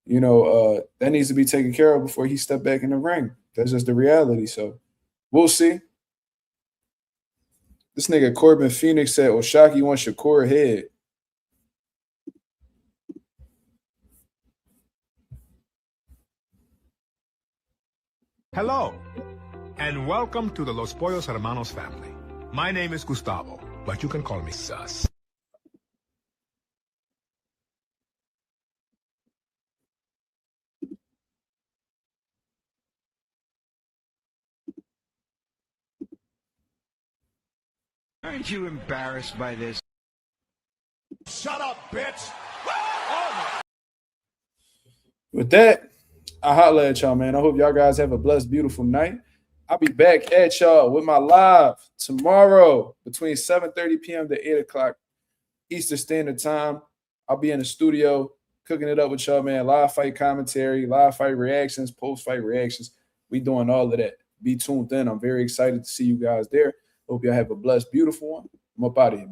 you know, that needs to be taken care of before he step back in the ring. That's just the reality. So we'll see. This nigga Corbin Phoenix said Oshaki wants Shakur head. Hello, and welcome to the Los Pollos Hermanos family. My name is Gustavo, but you can call me Sus. Aren't you embarrassed by this? Shut up, bitch. With that, I holla at y'all, man. I hope y'all guys have a blessed, beautiful night. I'll be back at y'all with my live tomorrow between 7:30 p.m. to 8 o'clock Eastern Standard Time. I'll be in the studio cooking it up with y'all, man. Live fight commentary, live fight reactions, post-fight reactions. We doing all of that. Be tuned in. I'm very excited to see you guys there. Hope y'all have a blessed, beautiful one. I'm up out of here.